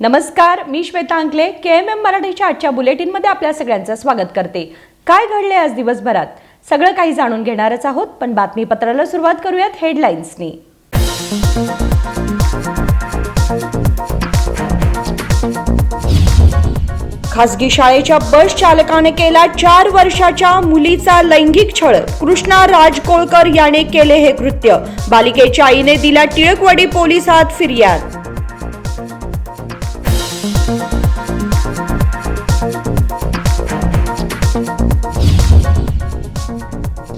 नमस्कार, मी श्वेता अंकले KMM मराठीच्या आजच्या बुलेटिनमध्ये आपल्या सगळ्यांचं स्वागत करते। काय घडले आज दिवसभरात सगळं काही जाणून घेणारच आहोत, पण बातमीपत्राला सुरुवात करूयात हेडलाईन्सनी। खासगी शाळेच्या बस चालकाने केला 4 वर्षाच्या मुलीचा लैंगिक छळ। कृष्णा राजकोळकर याने केले हे कृत्य। बालिकेच्या आईने दिला टिळकवाडी पोलिसात फिर्याद।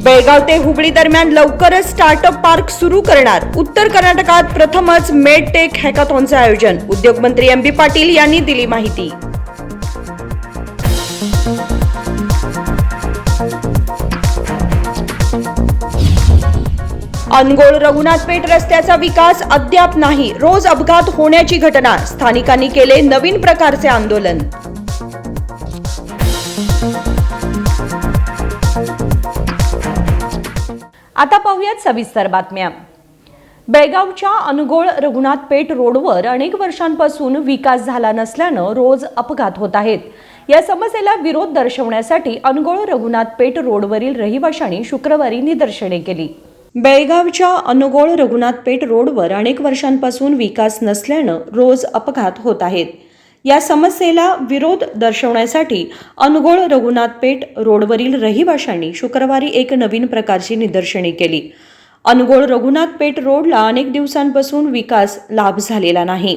बेळगाव ते हुबळी दरम्यान लवकरच स्टार्टअप पार्क सुरू करणार। उत्तर कर्नाटकात प्रथमच मेडटेक हॅकाथॉनचे आयोजन। उद्योगमंत्री MB पाटील यांनी दिली माहिती। अनगोळ रघुनाथपेठ रस्त्याचा विकास अद्याप नाही। रोज अपघात होण्याची घटना। स्थानिकांनी केले नवीन प्रकारचे आंदोलन। आता पाहूयात सविस्तर बातम्या। बेळगावच्या अनगोळ रघुनाथपेठ रोडवर अनेक वर्षांपासून विकास झाला नसल्यानं रोज अपघात होत आहेत। या समस्येला विरोध दर्शवण्यासाठी अनगोळ रघुनाथपेठ रोडवरील रहिवाशांनी शुक्रवारी निदर्शने केली। बेळगावच्या अनगोळ रघुनाथपेठ रोडवर अनेक वर्षांपासून विकास नसल्यानं रोज अपघात होत आहेत। या समस्येला विरोध दर्शवण्यासाठी अनगोळ रघुनाथपेठ रोडवरील रहिवाशांनी शुक्रवारी एक नवीन प्रकारची निदर्शने केली। अनगोळ रघुनाथपेठ रोडला अनेक दिवसांपासून विकास लाभ झालेला नाही।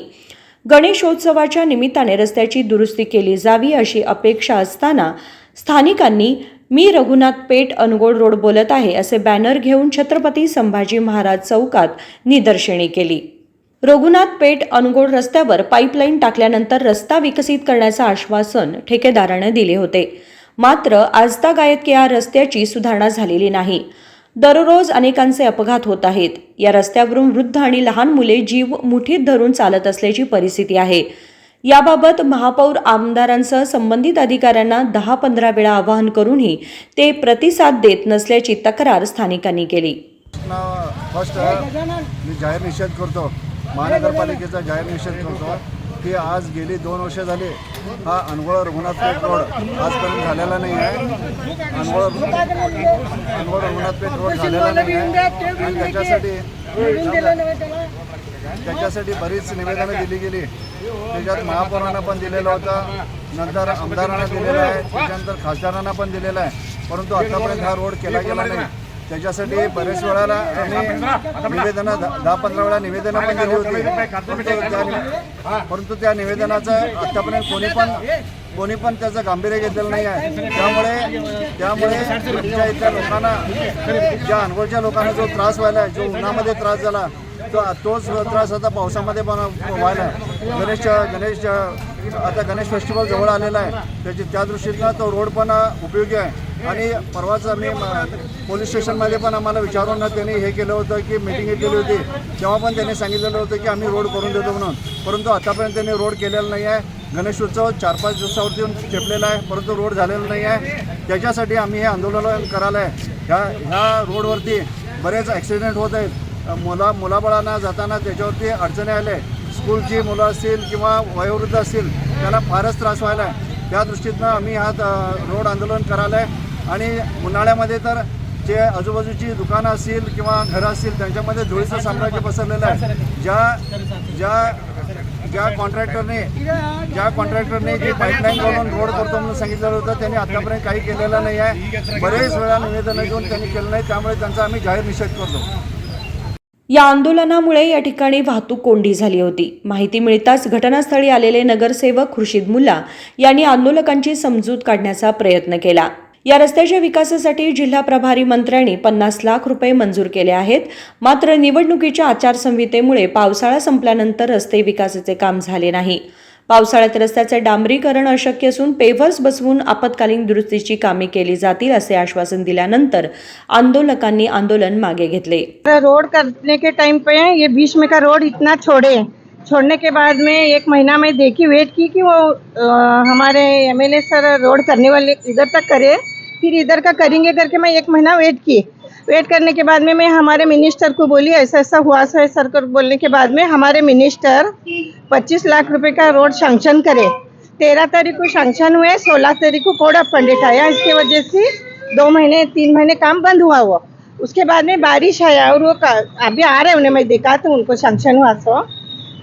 गणेशोत्सवाच्या निमित्ताने रस्त्याची दुरुस्ती केली जावी अशी अपेक्षा असताना स्थानिकांनी मी रघुनाथपेठ अनगोळ रोड बोलत आहे असे बॅनर घेऊन छत्रपती संभाजी महाराज चौकात निदर्शने केली। रघुनाथपेठ अनगोळ रस्त्यावर पाईपलाईन टाकल्यानंतर रस्ता विकसित करण्याचं आश्वासन ठेकेदाराने दिले होते, मात्र आजतागायत या रस्त्याची सुधारणा झालेली नाही। दररोज अनेकांचे अपघात होत आहेत। या रस्त्यावरून वृद्ध आणि लहान मुले जीव मुठीत धरून चालत असल्याची परिस्थिती आहे। याबाबत महापौर आमदारांसह संबंधित अधिकाऱ्यांना 10-15 वेळा आवाहन करूनही ते प्रतिसाद देत नसल्याची तक्रार स्थानिकांनी केली। फर्स्ट मी जाहीर निषेध करतो, महानगरपालिकेचा जाहीर निषेध करतो की आज गेली 2 वर्ष झाली हा अनगोळ रघुनाथपेठ रोड आजपर्यंत झालेला नाही आहे। अनगोळ रघुनाथपेठ रोड झालेला नाही आहे आणि त्याच्यासाठी बरीच निवेदनं दिली गेली। त्याच्यात महापौरांना पण दिलेलं होतं, नंतर आमदारांना दिलेलं आहे, त्याच्यानंतर खासदारांना पण दिलेलं आहे, परंतु आतापर्यंत हा रोड केला गेला नाही। त्याच्यासाठी बरेच वेळाला आम्ही निवेदनं 10-15 वेळा निवेदनं पण दिली होती, परंतु त्या निवेदनाचं आतापर्यंत कोणी पण त्याचं गांभीर्य घेतलेलं नाही आहे। त्यामुळे तुमच्या इथल्या लोकांना, ज्या अनगोळच्या लोकांना जो त्रास व्हायला आहे, जो उन्हामध्ये त्रास झाला तोच त्रास आता पावसामध्ये पण व्हायला आहे। आता गणेश फेस्टिवल जवळ आलेला आहे, त्या दृष्टीनं तो रोड पण उपयोगी आहे। आणि परवाच आम्ही पोलीस स्टेशनमध्ये पण आम्हाला विचारून त्यांनी हे केलं होतं की मीटिंग घेतलेली होती, तेव्हा पण त्यांनी सांगितलेलं होतं की आम्ही रोड करून देतो म्हणून, परंतु आतापर्यंत त्यांनी रोड केलेला नाही आहे। गणेशोत्सव 4-5 दिवसावरती येऊन ठेपलेला आहे, परंतु रोड झालेला नाही आहे। त्याच्यासाठी आम्ही हे आंदोलन करायला आहे। ह्या रोडवरती बरेच ॲक्सिडेंट होत आहेत। मुलाबाळांना जाताना त्याच्यावरती अडचणी आल्या। स्कूलची मुलं असतील किंवा वयोवृद्ध असतील त्यांना फारच त्रास व्हायला आहे। त्या दृष्टीतनं आम्ही हा रोड आंदोलन करायला आहे। आणि उन्हाळ्यामध्ये तर जे आजूबाजूची दुकानं असतील किंवा घरं असतील त्यांच्यामध्ये धुळीचं साम्राज्य पसरलेलं आहे। ज्या कॉन्ट्रॅक्टरने जी पाईपलाईन घालून रोड करतो म्हणून सांगितलेलं होतं त्यांनी आतापर्यंत काही केलेलं नाही आहे। बरेच वेळा निवेदनं घेऊन त्यांनी केलं नाही, त्यामुळे त्यांचा आम्ही जाहीर निषेध करतो। या आंदोलनामुळे या ठिकाणी वाहतूक कोंडी झाली होती। माहिती मिळताच घटनास्थळी आलेले नगरसेवक खुर्शीद मुल्ला यांनी आंदोलकांची समजूत काढण्याचा प्रयत्न केला। या रस्त्याच्या विकासासाठी जिल्हा प्रभारी मंत्र्यांनी 50 लाख रुपये मंजूर केले आहेत, मात्र निवडणुकीच्या आचारसंहितेमुळे पावसाळा संपल्यानंतर रस्ते विकासाचे काम झाले नाही। पावसाळ्यात रस्त्याचे डांबरीकरण अशक्य असून पेव्हर्स बसवून आपत्कालीन दुरुस्तीची कामे केली जातील असे आश्वासन दिल्यानंतर आंदोलकांनी आंदोलन मागे घेतले। रोड करने के टाइम पे ये बीच में का रोड इतना छोड़ने के बाद में 1 महीना में वेट की कि वो हमारे MLA सर रोड करने वाले इधर तक करे, फिर इधर का करेंगे करके मैं 1 महीना वेट की। वेट करने के बाद में मैं हमारे मिनिस्टर को बोली ऐसा ऐसा हुआ है सर को बोलने के बाद में हमारे मिनिस्टर 25 लाख रुपए का रोड सैंक्शन करे। 13 तारीख को सैंक्शन हुए, 16 तारीख को कोड ऑफ कंडक्ट आया, इसके वजह से 2 महीने 3 महीने काम बंद हुआ हुआ। उसके बाद में बारिश आया और वो अभी आ रहे उन्हें मैं देखा तो उनको सैंक्शन हुआ सो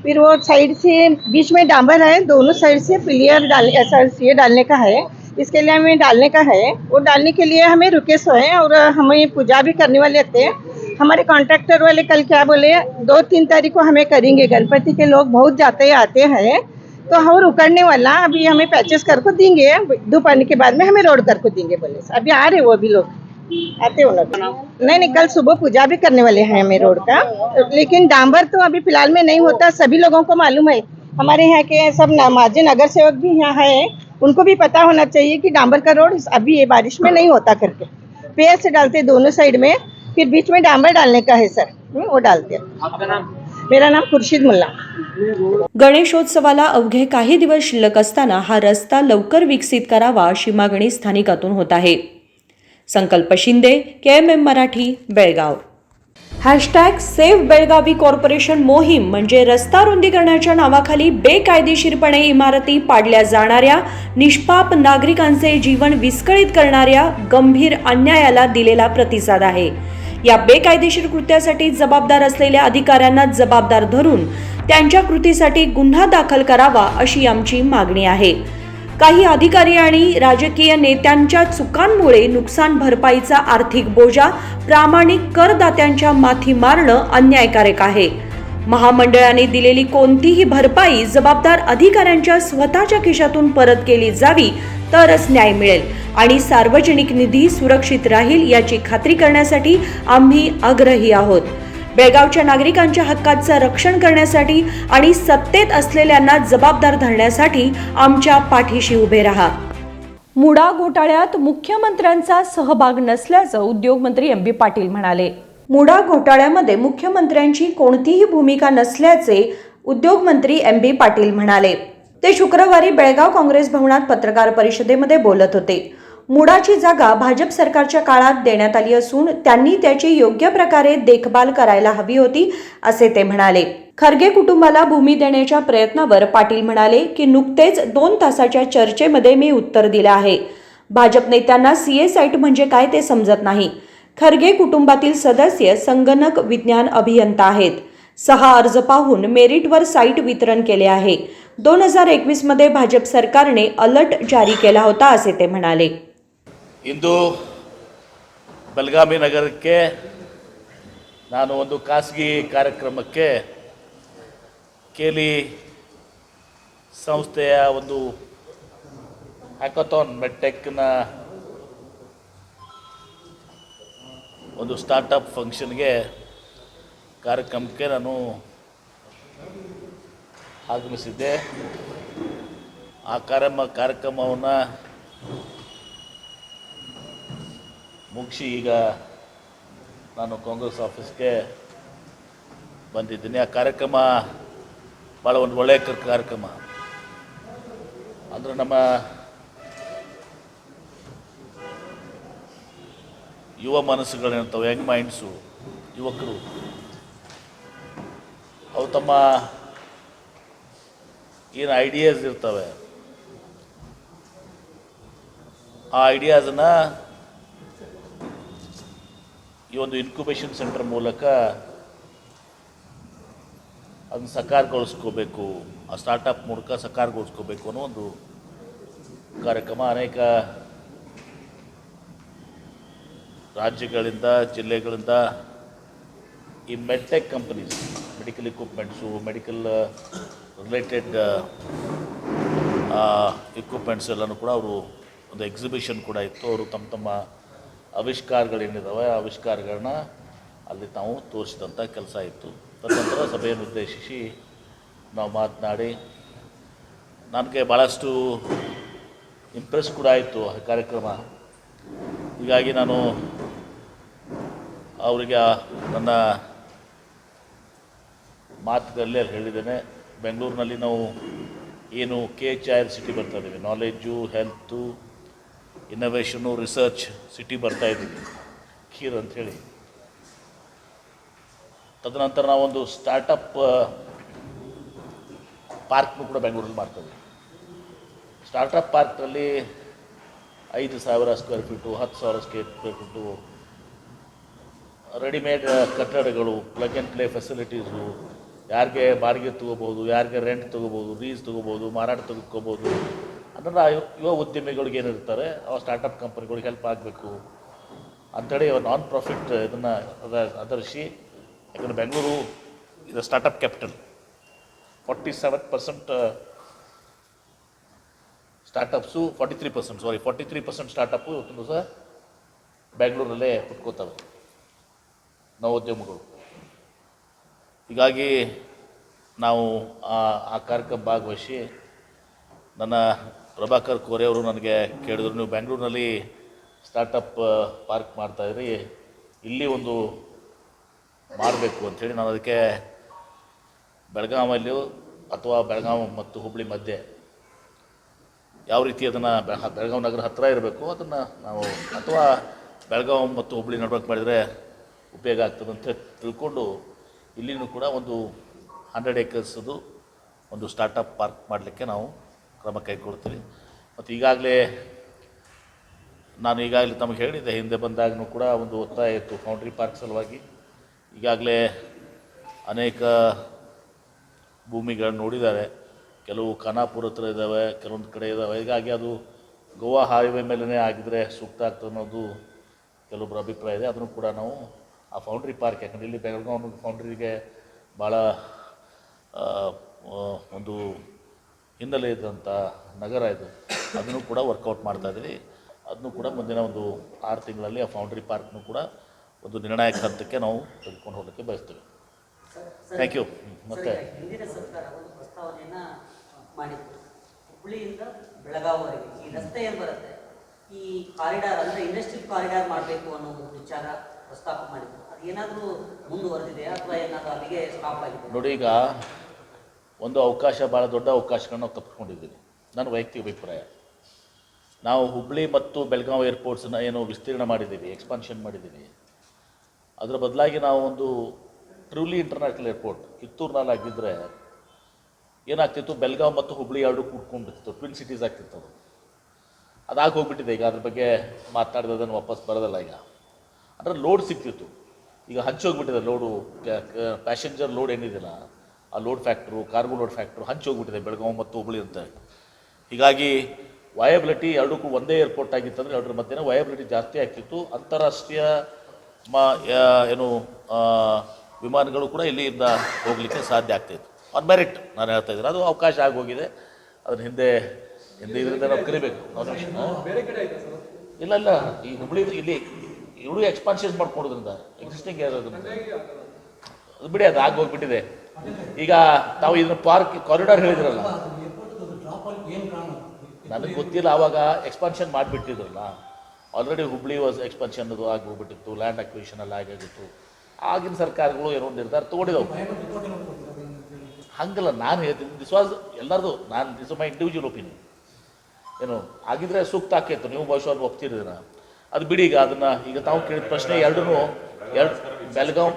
फिर वो साइड से बीच में डांबर है, दोनों साइड से पिलियर ये डालने का है, इसके लिए हमें डालने का है। वो डालने के लिए हमें रुके सो है और हमें पूजा भी करने वाले थे। हमारे कॉन्ट्रैक्टर वाले कल क्या बोले 2-3 तारीख को हमें करेंगे, गणपति के लोग बहुत जाते आते हैं तो हम उकड़ने वाला अभी हमें पैचेस करके देंगे, दोपहर के बाद में हमें रोड करके देंगे बोले। अभी आ रहे वो अभी लोग आते हो लोग। नहीं कल सुबह पूजा भी करने वाले हैं हमें रोड का, लेकिन डांबर तो अभी फिलहाल में नहीं होता। सभी लोगों को मालूम है, हमारे यहाँ के सब माजी नगर सेवक भी यहाँ है, उनको भी पता होना चाहिए कि डांबर का रोड अभी ये बारिश में नहीं होता करके पेड़ से डालते दोनों साइड में, फिर बीच में डांबर डालने का है सर, वो डालते। आपका नाम? मेरा नाम खुर्शीद मुल्ला। गणेशोत्सवाला अवघे काही दिवस शिल्लक असताना हा रस्ता लवकर विकसित करावा अशी मागणी स्थानिकातून होत आहे. संकल्प Shinde, KMM Marathi, Belgaum. #Save Belagavi corporation मोहीम म्हणजे रस्ता रुंदीकरणाच्या नावाखाली बेकायदेशीरपणे इमारती पाडल्या जाणाऱ्या, निष्पाप नागरिकांचे जीवन विस्कळीत करणाऱ्या गंभीर अन्यायाला दिलेला प्रतिसाद आहे. या बेकायदेशीर कृत्यासाठी जबाबदार असलेल्या अधिकाऱ्यांना जबाबदार धरून त्यांच्या कृतीसाठी गुन्हा दाखल करावा अशी आमची मागणी आहे. काही अधिकारी आणि राजकीय नेत्यांच्या चुकांमुळे नुकसान भरपाईचा आर्थिक बोजा प्रामाणिक करदात्यांच्या माथी मारणं अन्यायकारक आहे. महामंडळाने दिलेली कोणतीही भरपाई जबाबदार अधिकाऱ्यांच्या स्वतःच्या खिशातून परत केली जावी तरच न्याय मिळेल आणि सार्वजनिक निधी सुरक्षित राहील याची खात्री करण्यासाठी आम्ही आग्रही आहोत. बेळगावच्या नागरिकांच्या हक्काचं रक्षण करण्यासाठी आणि सत्तेत असलेल्यांना जबाबदार धरण्यासाठी आमच्या पाठीशी उभे राहा. मुडा घोटाळ्यात मुख्यमंत्र्यांचा सहभाग नसल्याचं उद्योगमंत्री MB पाटील म्हणाले. मुडा घोटाळ्यामध्ये मुख्यमंत्र्यांची कोणतीही भूमिका नसल्याचे उद्योगमंत्री MB पाटील म्हणाले. ते शुक्रवारी बेळगाव काँग्रेस भवनात पत्रकार परिषदेमध्ये बोलत होते. मुडाची जागा भाजप सरकारच्या काळात देण्यात आली असून त्यांनी त्याची योग्य प्रकारे देखभाल करायला हवी होती असे ते म्हणाले. खरगे कुटुंबाला भूमी देण्याच्या प्रयत्नावर पाटील म्हणाले की नुकतेच 2 तासाच्या चर्चेमध्ये मी उत्तर दिले आहे. भाजप नेत्यांना CA साईट म्हणजे काय ते समजत नाही. खरगे कुटुंबातील सदस्य संगणक विज्ञान अभियंता आहेत. 6 अर्ज पाहून मेरिटवर साईट वितरण केले आहे. 2021 मध्ये भाजप सरकारने अलर्ट जारी केला होता असे ते म्हणाले. ಇಂದು ಬೆಳಗಾವಿ ನಗರಕ್ಕೆ ನಾನು ಒಂದು ಖಾಸಗಿ ಕಾರ್ಯಕ್ರಮಕ್ಕೆ ಕೇಲಿ ಸಂಸ್ಥೆಯ ಒಂದು ಹ್ಯಾಕಥಾನ್ ಮೆಡ್ಟೆಕ್ನ ಒಂದು ಸ್ಟಾರ್ಟಪ್ ಫಂಕ್ಷನ್ಗೆ ಕಾರ್ಯಕ್ರಮಕ್ಕೆ ನಾನು ಆಗಮಿಸಿದ್ದೆ. ಆ ಕಾರ್ಯಕ್ರಮವನ್ನು ಮುಗಿಸಿ ಈಗ ನಾನು ಕಾಂಗ್ರೆಸ್ ಆಫೀಸ್ಗೆ ಬಂದಿದ್ದೀನಿ. ಆ ಕಾರ್ಯಕ್ರಮ ಭಾಳ ಒಂದು ಒಳ್ಳೆಯ ಕಾರ್ಯಕ್ರಮ. ಅಂದರೆ ನಮ್ಮ ಯುವ ಮನಸ್ಸುಗಳೇನಿರ್ತವೆ, ಯಂಗ್ ಮೈಂಡ್ಸು, ಯುವಕರು ಅವು ತಮ್ಮ ಏನು ಐಡಿಯಾಸ್ ಇರ್ತವೆ ಆ ಐಡಿಯಾಸನ್ನು ಈ ಒಂದು ಇನ್ಕ್ಯುಬೇಷನ್ ಸೆಂಟರ್ ಮೂಲಕ ಅದನ್ನು ಸಾಕಾರಗೊಳಿಸ್ಕೋಬೇಕು, ಆ ಸ್ಟಾರ್ಟಪ್ ಮೂಲಕ ಸಾಕಾರಗೊಳಿಸ್ಕೋಬೇಕು ಅನ್ನೋ ಒಂದು ಕಾರ್ಯಕ್ರಮ. ಅನೇಕ ರಾಜ್ಯಗಳಿಂದ ಜಿಲ್ಲೆಗಳಿಂದ ಈ medtech companies, medical equipments, medical related equipments ಎಲ್ಲನೂ ಕೂಡ ಅವರು ಒಂದು ಎಕ್ಸಿಬಿಷನ್ ಕೂಡ ಇತ್ತು. ಅವರು ತಮ್ಮ ತಮ್ಮ ಆವಿಷ್ಕಾರಗಳೇನಿದ್ದಾವೆ ಆ ಆವಿಷ್ಕಾರಗಳನ್ನ ಅಲ್ಲಿ ನಾವು ತೋರಿಸಿದಂಥ ಕೆಲಸ ಇತ್ತು. ತದನಂತರ ಸಭೆಯನ್ನು ಉದ್ದೇಶಿಸಿ ನಾವು ಮಾತನಾಡಿ ನನಗೆ ಭಾಳಷ್ಟು ಇಂಪ್ರೆಸ್ ಕೂಡ ಆಯಿತು ಆ ಕಾರ್ಯಕ್ರಮ. ಹೀಗಾಗಿ ನಾನು ಅವರಿಗೆ ನನ್ನ ಮಾತುಗಳಲ್ಲೇ ಹೇಳಿದ್ದೇನೆ. ಬೆಂಗಳೂರಿನಲ್ಲಿ ನಾವು ಏನು KHIR ಸಿಟಿ ಬರ್ತಾ ಇದ್ದೀವಿ, ನಾಲೆಡ್ಜು, ಹೆಲ್ತು, ಇನ್ನೋವೇಷನು, ರಿಸರ್ಚ್ ಸಿಟಿ ಬರ್ತಾಯಿದ್ದೀವಿ, ಖೀರ್ ಅಂಥೇಳಿ. ತದನಂತರ ನಾವೊಂದು ಸ್ಟಾರ್ಟಪ್ ಪಾರ್ಕ್ನು ಕೂಡ ಬೆಂಗಳೂರಲ್ಲಿ ಮಾಡ್ತೇವೆ. ಸ್ಟಾರ್ಟಪ್ ಪಾರ್ಕ್ನಲ್ಲಿ 5,000 square feet 10,000 square feet readymade ಕಟ್ಟಡಗಳು, ಪ್ಲಗ್ ಆ್ಯಂಡ್ ಪ್ಲೇ ಫೆಸಿಲಿಟೀಸು, ಯಾರಿಗೆ ಬಾಡಿಗೆ ತೊಗೋಬೋದು, ಯಾರಿಗೆ ರೆಂಟ್ ತೊಗೋಬೋದು, ಲೀಸ್ ತೊಗೋಬೋದು, ಮಾರಾಟ ತೆಗೆದುಕೋಬೋದು. ಅದನ್ನು ಯುವ ಉದ್ಯಮಿಗಳಿಗೆ ಏನಿರ್ತಾರೆ ಆ ಸ್ಟಾರ್ಟಪ್ ಕಂಪನಿಗಳಿಗೆ ಹೆಲ್ಪ್ ಆಗಬೇಕು ಅಂಥೇಳಿ ನಾನ್ ಪ್ರಾಫಿಟ್ ಇದನ್ನು ಆಧರಿಸಿ, ಯಾಕಂದರೆ ಬೆಂಗಳೂರು ಇದು ಸ್ಟಾರ್ಟಪ್ ಕ್ಯಾಪಿಟಲ್. 47% ಸ್ಟಾರ್ಟಪ್ಸು 43% ಸ್ಟಾರ್ಟಪ್ಪು ಇವತ್ತು ಸಹ ಬೆಂಗಳೂರಲ್ಲೇ ಹುಟ್ಕೋತವೆ ನವೋದ್ಯಮಗಳು. ಹೀಗಾಗಿ ನಾವು ಆ ಕಾರ್ಯಕ್ರಮ ಭಾಗವಹಿಸಿ ನನ್ನ ಪ್ರಭಾಕರ್ ಕೋರೆ ಅವರು ನನಗೆ ಕೇಳಿದ್ರು, ನೀವು ಬೆಂಗಳೂರಿನಲ್ಲಿ ಸ್ಟಾರ್ಟಪ್ ಪಾರ್ಕ್ ಮಾಡ್ತಾಯಿದ್ರಿ, ಇಲ್ಲಿ ಒಂದು ಮಾಡಬೇಕು ಅಂಥೇಳಿ. ನಾನು ಅದಕ್ಕೆ ಬೆಳಗಾವಿಯಲ್ಲಿಯೂ ಅಥವಾ ಬೆಳಗಾವಿ ಮತ್ತು ಹುಬ್ಬಳ್ಳಿ ಮಧ್ಯೆ ಯಾವ ರೀತಿ ಅದನ್ನು ಬೆಳಗಾವಿ ನಗರ ಹತ್ತಿರ ಇರಬೇಕು ಅದನ್ನು ನಾವು, ಅಥವಾ ಬೆಳಗಾವಿ ಮತ್ತು ಹುಬ್ಬಳ್ಳಿ ನಡ್ಬೇಕು ಮಾಡಿದರೆ ಉಪಯೋಗ ಆಗ್ತದೆ ಅಂತ ತಿಳ್ಕೊಂಡು ಇಲ್ಲಿನೂ ಕೂಡ ಒಂದು 100 ಏಕರ್ಸ್ದು ಒಂದು ಸ್ಟಾರ್ಟಪ್ ಪಾರ್ಕ್ ಮಾಡಲಿಕ್ಕೆ ನಾವು ಕ್ರಮ ಕೈಗೊಳ್ತೀವಿ. ಮತ್ತು ಈಗಾಗಲೇ ತಮಗೆ ಹೇಳಿದ್ದೆ, ಹಿಂದೆ ಬಂದಾಗೂ ಕೂಡ ಒಂದು ಒತ್ತಾಯ ಇತ್ತು ಫೌಂಡ್ರಿ ಪಾರ್ಕ್ ಸಲುವಾಗಿ. ಈಗಾಗಲೇ ಅನೇಕ ಭೂಮಿಗಳನ್ನು ನೋಡಿದ್ದಾರೆ, ಕೆಲವು ಖಾನಾಪುರ ಹತ್ರ ಇದ್ದಾವೆ, ಕೆಲವೊಂದು ಕಡೆ ಇದ್ದಾವೆ. ಹೀಗಾಗಿ ಅದು ಗೋವಾ ಹೈವೇ ಮೇಲೇ ಆಗಿದ್ದರೆ ಸೂಕ್ತ ಆಗ್ತದೆ ಅನ್ನೋದು ಕೆಲವೊಬ್ಬರ ಅಭಿಪ್ರಾಯ ಇದೆ. ಅದನ್ನು ಕೂಡ ನಾವು ಆ ಫೌಂಡ್ರಿ ಪಾರ್ಕ್, ಯಾಕಂದರೆ ಇಲ್ಲಿ ಬೆಳಗಾವಿ ಫೌಂಡ್ರಿಗೆ ಭಾಳ ಒಂದು ಹಿನ್ನೆಲೆ ಇದ್ದಂಥ ನಗರ ಇದು, ಅದನ್ನು ಕೂಡ ವರ್ಕೌಟ್ ಮಾಡ್ತಾಯಿದ್ದೀವಿ. ಅದನ್ನು ಕೂಡ ಮುಂದಿನ ಒಂದು 6 ತಿಂಗಳಲ್ಲಿ ಆ ಫೌಂಡ್ರಿ ಪಾರ್ಕ್ನು ಕೂಡ ಒಂದು ನಿರ್ಣಾಯಕ ಹಂತಕ್ಕೆ ನಾವು ತೆಗೆದುಕೊಂಡು ಹೋಗಲಿಕ್ಕೆ ಬಯಸ್ತೇವೆ. Thank you. ಮತ್ತು ಹಿಂದಿನ ಸರ್ಕಾರ ಒಂದು ಪ್ರಸ್ತಾವನೆಯನ್ನು ಮಾಡಿತ್ತು, ಹುಬ್ಬಳ್ಳಿಯಿಂದ ಬೆಳಗಾವಿವರೆಗೆ ಈ ರಸ್ತೆ ಏನು ಬರುತ್ತೆ, ಈ ಕಾರಿಡಾರ್ ಅಂದರೆ ಇಂಡಸ್ಟ್ರಿಯಲ್ ಕಾರಿಡಾರ್ ಮಾಡಬೇಕು ಅನ್ನೋ ಒಂದು ವಿಚಾರ ಪ್ರಸ್ತಾಪ ಮಾಡಿದ್ರು. ಅದು ಏನಾದರೂ ಮುಂದುವರೆದಿದೆ ಅಥವಾ ಏನಾದರೂ ಅಲ್ಲಿಗೆ ಸ್ಟಾಪ್ ಆಗಿದೆ? ನೋಡಿ, ಈಗ ಒಂದು ಅವಕಾಶ, ಭಾಳ ದೊಡ್ಡ ಅವಕಾಶಗಳನ್ನ ನಾವು ತಪ್ಪಿಕೊಂಡಿದ್ದೀವಿ. ನನ್ನ ವೈಯಕ್ತಿಕ ಅಭಿಪ್ರಾಯ, ನಾವು ಹುಬ್ಬಳ್ಳಿ ಮತ್ತು ಬೆಳಗಾವಿ ಏರ್ಪೋರ್ಟ್ಸನ್ನ ಏನು ವಿಸ್ತೀರ್ಣ ಮಾಡಿದ್ದೀವಿ, ಎಕ್ಸ್ಪಾನ್ಷನ್ ಮಾಡಿದ್ದೀವಿ, ಅದರ ಬದಲಾಗಿ ನಾವು ಒಂದು ಟ್ರೂಲಿ ಇಂಟರ್ನ್ಯಾಷನಲ್ ಏರ್ಪೋರ್ಟ್ ಕಿತ್ತೂರಿನಲ್ಲಿ ಆಗಿದ್ದರೆ ಏನಾಗ್ತಿತ್ತು, ಬೆಳಗಾವಿ ಮತ್ತು ಹುಬ್ಬಳ್ಳಿ ಎರಡು ಕೂಡ್ಕೊಂಡಿತ್ತು, ಟ್ವಿನ್ ಸಿಟೀಸ್ ಆಗ್ತಿತ್ತು. ಅದಾಗಿ ಹೋಗ್ಬಿಟ್ಟಿದೆ. ಈಗ ಅದ್ರ ಬಗ್ಗೆ ಮಾತನಾಡಿದನ್ನು ವಾಪಸ್ ಬರೋದಲ್ಲ. ಈಗ ಅಂದರೆ ಲೋಡ್ ಸಿಗ್ತಿತ್ತು, ಈಗ ಹಂಚೋಗ್ಬಿಟ್ಟಿದೆ ಲೋಡು. ಪ್ಯಾಸೆಂಜರ್ ಲೋಡ್ ಏನಿದೆಯಲ್ಲ, ಆ load factor, cargo load factor ಹಂಚೋಗ್ಬಿಟ್ಟಿದೆ ಬೆಳಗಾವಿ ಮತ್ತು ಹುಬ್ಬಳ್ಳಿ ಅಂತ. ಹೀಗಾಗಿ ವಯಬಿಲಿಟಿ ಎರಡಕ್ಕೂ ಒಂದೇ ಏರ್ಪೋರ್ಟ್ ಆಗಿತ್ತಂದರೆ ಎರಡರ ಮಧ್ಯೆ ವಯಬಿಲಿಟಿ ಜಾಸ್ತಿ ಆಗ್ತಿತ್ತು. ಅಂತಾರಾಷ್ಟ್ರೀಯ ವಿಮಾನಗಳು ಕೂಡ ಇಲ್ಲಿಂದ ಹೋಗಲಿಕ್ಕೆ ಸಾಧ್ಯ ಆಗ್ತಾಯಿತ್ತು. ಆನ್ ಮೆರಿಟ್ ನಾನು ಹೇಳ್ತಾ ಇದ್ದೀನಿ, ಅದು ಅವಕಾಶ ಆಗೋಗಿದೆ. ಅದನ್ನ ಹಿಂದೆ ಇದರಿಂದ ನಾವು ಕಲಿಬೇಕು. ಇಲ್ಲ ಈ ಹುಬ್ಬಳ್ಳಿ ಇಲ್ಲಿ ಇವಳು ಎಕ್ಸ್ಪಾನ್ಷನ್ ಮಾಡ್ಕೊಡೋದ್ರಿಂದ ಎಕ್ಸಿಸ್ಟಿಂಗ್ ಇರೋದ್ರಿಂದ ಅದು ಬಿಡಿ, ಅದು ಆಗೋಗ್ಬಿಟ್ಟಿದೆ. ಈಗ ತಾವು ಇದನ್ನ ಪಾರ್ಕ್ ಕಾರಿಡಾರ್ ಹೇಳಿದ್ರಲ್ಲ, ನನಗೆ ಗೊತ್ತಿಲ್ಲ, ಆವಾಗ ಎಕ್ಸ್ಪಾನ್ಷನ್ ಮಾಡಿಬಿಟ್ಟಿದ್ರಲ್ಲ. ಆಲ್ರೆಡಿ ಹುಬ್ಬಳ್ಳಿ ವಾಸ್ ಎಕ್ಸ್ಪಾನ್ಷನ್ ಅದು ಆಗೋಗ್ಬಿಟ್ಟಿತ್ತು, ಲ್ಯಾಂಡ್ ಅಕ್ವಿಷನ್ ಎಲ್ಲ ಆಗಿತ್ತು. ಆಗಿನ ಸರ್ಕಾರಗಳು ಏನೋ ನಿರ್ಧಾರ ತೊಗೊಂಡಿದ್ದವು. ಹಂಗಲ್ಲ ನಾನು ಹೇಳ್ತೀನಿ, ದಿಸ್ ವಾಸ್ ಎಲ್ಲರದು, ದಿಸ್ ಮೈ ಇಂಡಿವಿಜುವಲ್ ಒಪಿನಿಯನ್. ಏನು ಆಗಿದ್ರೆ ಸೂಕ್ತ ಆಕೈತು, ನೀವು ಬಹುಶಃ ಒಪ್ತಿರಿದ್ದೀರ. ಅದು ಬಿಡಿ. ಈಗ ತಾವು ಕೇಳಿದ ಪ್ರಶ್ನೆ ಎರಡು ಬೆಳಗಾಂ,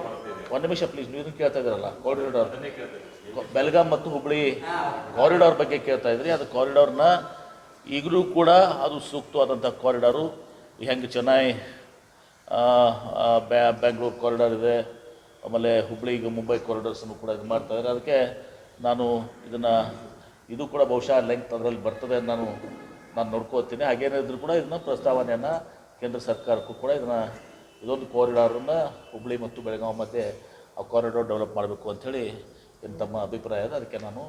ಒಂದು ನಿಮಿಷ ಪ್ಲೀಸ್, ನೀವು ಕೇಳ್ತಾ ಇದ್ದೀರಲ್ಲ ಕಾರಿಡಾರ್, ಬೆಳಗಾಂ ಮತ್ತು ಹುಬ್ಬಳ್ಳಿ ಕಾರಿಡಾರ್ ಬಗ್ಗೆ ಕೇಳ್ತಾ ಇದ್ರಿ. ಅದು ಕಾರಿಡಾರ್ನ ಈಗಲೂ ಕೂಡ ಅದು ಸೂಕ್ತವಾದಂಥ ಕಾರಿಡಾರು. ಹೆಂಗೆ ಚೆನ್ನೈ ಬೆಂಗಳೂರು ಕಾರಿಡಾರ್ ಇದೆ, ಆಮೇಲೆ ಹುಬ್ಬಳ್ಳಿಗೆ ಮುಂಬೈ ಕಾರಿಡಾರ್ಸನ್ನು ಕೂಡ ಇದು ಮಾಡ್ತಾಯಿದ್ದಾರೆ. ಅದಕ್ಕೆ ನಾನು ಇದು ಕೂಡ ಬಹುಶಃ ಲೆಂತ್ ಅದರಲ್ಲಿ ಬರ್ತದೆ ನಾನು ನೋಡ್ಕೋತೀನಿ. ಹಾಗೇನಿದ್ರು ಕೂಡ ಇದನ್ನು ಪ್ರಸ್ತಾವನೆಯನ್ನು ಕೇಂದ್ರ ಸರ್ಕಾರಕ್ಕೂ ಕೂಡ ಇದೊಂದು ಕಾರಿಡಾರನ್ನು ಹುಬ್ಬಳ್ಳಿ ಮತ್ತು ಬೆಳಗಾವಿ ಮಧ್ಯೆ ಆ ಕಾರಿಡಾರ್ ಡೆವಲಪ್ ಮಾಡಬೇಕು ಅಂಥೇಳಿ ತಮ್ಮ ಅಭಿಪ್ರಾಯ ಇದೆ. ಅದಕ್ಕೆ ನಾನು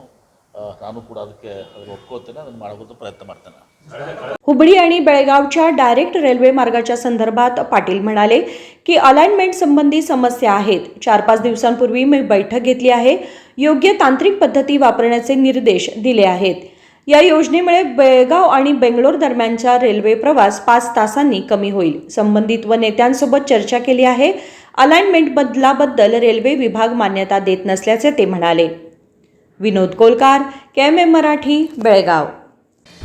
ಕೂಡ ಅದನ್ನು ಒಪ್ಕೋತೀನಿ, ಅದನ್ನು ಮಾಡೋದು प्रयत्न ಮಾಡ್ತೇನೆ. हुबळी आणि बेळगावच्या डायरेक्ट रेल्वे मार्गाच्या संदर्भात पाटील म्हणाले की अलाइनमेंट संबंधी समस्या आहेत. 4-5 दिवसांपूर्वी मी बैठक घेतली आहे. योग्य तांत्रिक पद्धती वापरण्याचे निर्देश दिले आहेत. या योजनेमुळे बेळगाव आणि बेंगलोर दरम्यानचा रेल्वे प्रवास 5 तासांनी कमी होईल. संबंधित व नेत्यांसोबत चर्चा केली आहे. अलाइनमेंट बदलाबद्दल रेल्वे विभाग मान्यता देत नसल्याचे ते म्हणाले. Vinod Kolkar, KMM Marathi, Belgaum.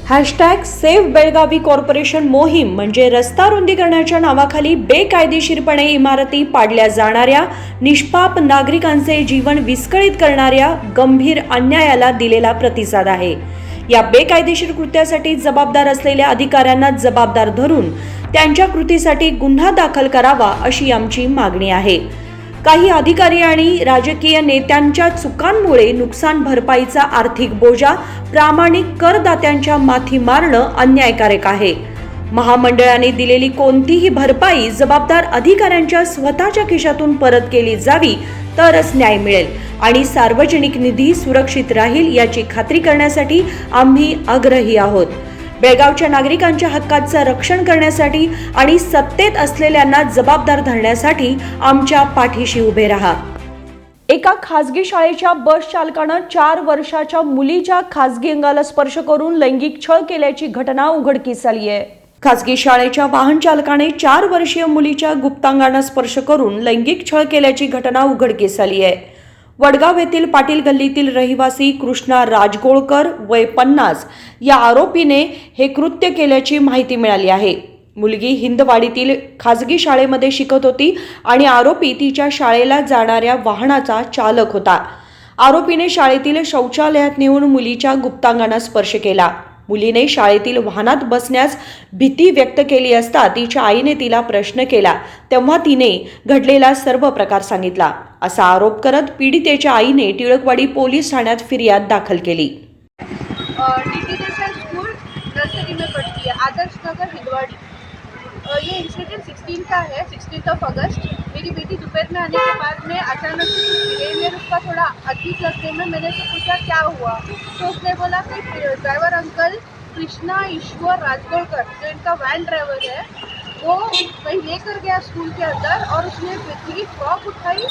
Save Belagavi corporation मोहीम म्हणजे रस्ता रुंदीकरणाच्या नावाखाली बेकायदेशीरपणे इमारती पाडल्या जाणाऱ्या निष्पाप नागरिकांचे जीवन विस्कळीत करणाऱ्या गंभीर अन्यायाला दिलेला प्रतिसाद आहे। या बेकायदेशीर कृत्यासाठी जबाबदार असलेल्या अधिकाऱ्यांना जबाबदार धरून त्यांच्या कृतीसाठी गुन्हा दाखल करावा अशी आमची मागणी आहे। काही अधिकारी आणि राजकीय नेत्यांच्या चुकांमुळे नुकसान भरपाईचा आर्थिक बोजा प्रामाणिक करदात्यांच्या माथी मारणं अन्यायकारक आहे। महामंडळाने दिलेली कोणतीही भरपाई जबाबदार अधिकाऱ्यांच्या स्वतःच्या खिशातून परत केली जावी तरच न्याय मिळेल आणि सार्वजनिक निधी सुरक्षित राहील याची खात्री करण्यासाठी आम्ही आग्रही आहोत। बेळगावच्या नागरिकांच्या हक्काचं रक्षण करण्यासाठी आणि सत्तेत असलेल्यांना जबाबदार धरण्यासाठी आमच्या पाठीशी उभे राहा। एका खासगी शाळेच्या बस चालकानं 4 वर्षाच्या मुलीच्या खासगी अंगाला स्पर्श करून लैंगिक छळ केल्याची घटना उघडकीस आली आहे। खासगी शाळेच्या वाहन चालकाने 4 वर्षीय मुलीच्या गुप्तांगाला स्पर्श करून लैंगिक छळ केल्याची घटना उघडकीस आली आहे। वडगाव येथील पाटील गल्लीतील रहिवासी कृष्णा राजगोळकर वय 50 या आरोपीने हे कृत्य केल्याची माहिती मिळाली आहे। मुलगी हिंदवाडीतील खासगी शाळेमध्ये शिकत होती आणि आरोपी तिच्या शाळेला जाणाऱ्या वाहनाचा चालक होता। आरोपीने शाळेतील शौचालयात नेऊन मुलीच्या गुप्तांगाला स्पर्श केला। मुलीने शाळेतील वाहनात बसण्यास भीती व्यक्त केली असता तिच्या आईने तिला प्रश्न केला तेव्हा तिने घडलेला सर्व प्रकार सांगितला असा आरोप करत पीडितेच्या आईने टिळकवाडी पोलीस ठाण्यात फिर्याद दाखल केली। डीटी देसाई स्कूल नर्सरी में पढ़ती है, आदर्श नगर हिंदवाड़ी। ये इंसिडेंट 16 का है, 16 अगस्त। मेरी बेटी दोपहर में आने के बाद में अचानक बिहेवियर उसका थोड़ा अजीब लगने में मैंने उससे पूछा क्या हुआ, तो उसने बोला कि ड्राइवर अंकल कृष्णा ईश्वर राजगोलकर जो इनका वैन ड्राइवर है वो वहीं लेकर गया स्कूल के अंदर और उसने मेरी फ्रॉक उठाई